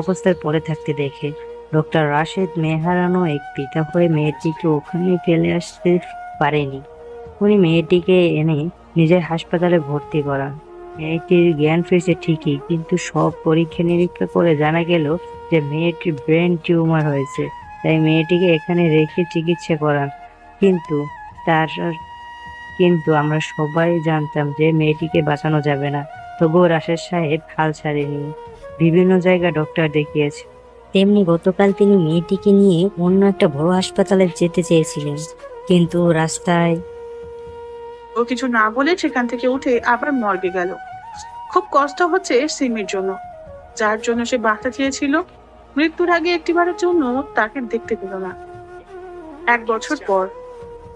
অবস্থায় পড়ে থাকতে দেখে ডক্টর রাশেদ মেয়ে হারানো এক পিতা হয়ে মেয়েটিকে ওখানে ফেলে আসতে পারেনি। উনি মেয়েটিকে এনে নিজের হাসপাতালে ভর্তি করান। মেয়েটির জ্ঞান ফিরেছে ঠিকই, কিন্তু সব পরীক্ষা নিরীক্ষা করে জানা গেল যে মেয়েটির ব্রেন টিউমার হয়েছে। তাই মেয়েটিকে এখানে রেখে চিকিৎসা করান। কিন্তু আমরা সবাই জানতাম যে মেয়েটিকে বাঁচানো যাবে না। তবুও রাশেদ সাহেব হাল ছাড়েনি, বিভিন্ন জায়গায় ডক্টর দেখিয়েছে। তেমনি গতকাল তিনি মেয়েটিকে নিয়ে অন্য একটা বড় হাসপাতালে যেতে চেয়েছিলেন, কিন্তু রাস্তায় ও কিছু না বলে সেখান থেকে উঠে আবার মর্গে গেল। খুব কষ্ট হচ্ছে সিমির জন্য, যার জন্য সে বাঁচতে চেয়েছিল। মৃত্যুর আগে একটিবারের জন্য তাকে দেখতে পেল না। 1 বছর পর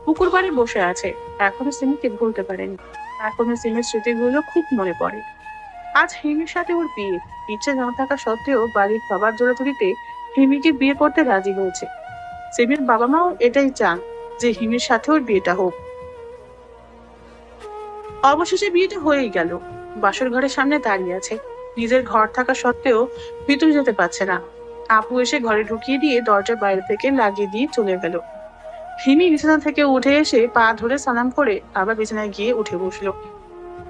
পুকুর পাড়ে বসে আছে। এখনো সিমিকে ভুলতে পারেনি। এখনো সিমির স্মৃতিগুলো খুব মনে পড়ে। আজ হিমির সাথে ওর বিয়ে। ইচ্ছে না থাকা সত্ত্বেও বাড়ির বাবার জোরাজুরিতে হিমিকে বিয়ে করতে রাজি হয়েছে। সিমির বাবা মাও এটাই চান যে হিমির সাথে ওর বিয়েটা হোক। অবশেষে বিয়েটা হয়েই গেল। বাসর ঘরের সামনে দাঁড়িয়ে আছে। নিজের ঘর থাকা সত্ত্বেও ভিতরে যেতে পারছে না। আপু এসে ঘরে ঢুকিয়ে দিয়ে দরজার বাইরে থেকে লাগিয়ে দিয়ে চলে গেল। হিমি বিছানা থেকে উঠে এসে পা ধরে সালাম করে আবার বিছানায় গিয়ে উঠে বসলো।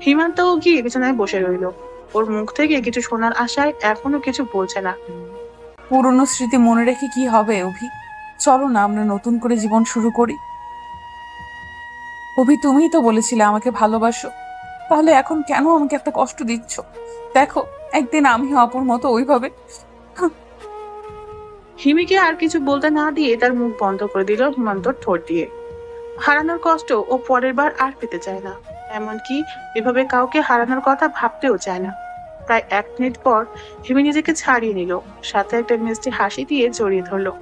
হিমান্তও গিয়ে বিছানায় বসে রইল। ওর মুখ থেকে কিছু শোনার আশায় এখনো কিছু বলছে না। পুরনো স্মৃতি মনে রেখে কি হবে অভি? চলো না আমরা নতুন করে জীবন শুরু করি। অভি, তুমিই তো বলেছিলে আমাকে ভালোবাসো, তাহলে এখন কেন আমাকে একটা কষ্ট দিচ্ছ? দেখো, একদিন আমিও অপুর মতো ওইভাবে। হিমিকে আর কিছু বলতে না দিয়ে তার মুখ বন্ধ করে দিল হিমান্তর ঠোঁট দিয়ে। হারানোর কষ্ট ও পরের বার আর পেতে চায় না, এমনকি এভাবে কাউকে হারানোর কথা ভাবতেও চায় না। প্রায় 1 মিনিট পর হিমি নিজেকে ছাড়িয়ে নিল, সাথে একটা মিষ্টি হাসি দিয়ে জড়িয়ে ধরলো।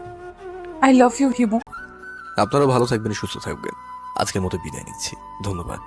I love you Himu. আপনারা ভালো থাকবেন, সুস্থ থাকবেন। আজকের মতো বিদায় নিচ্ছি। ধন্যবাদ।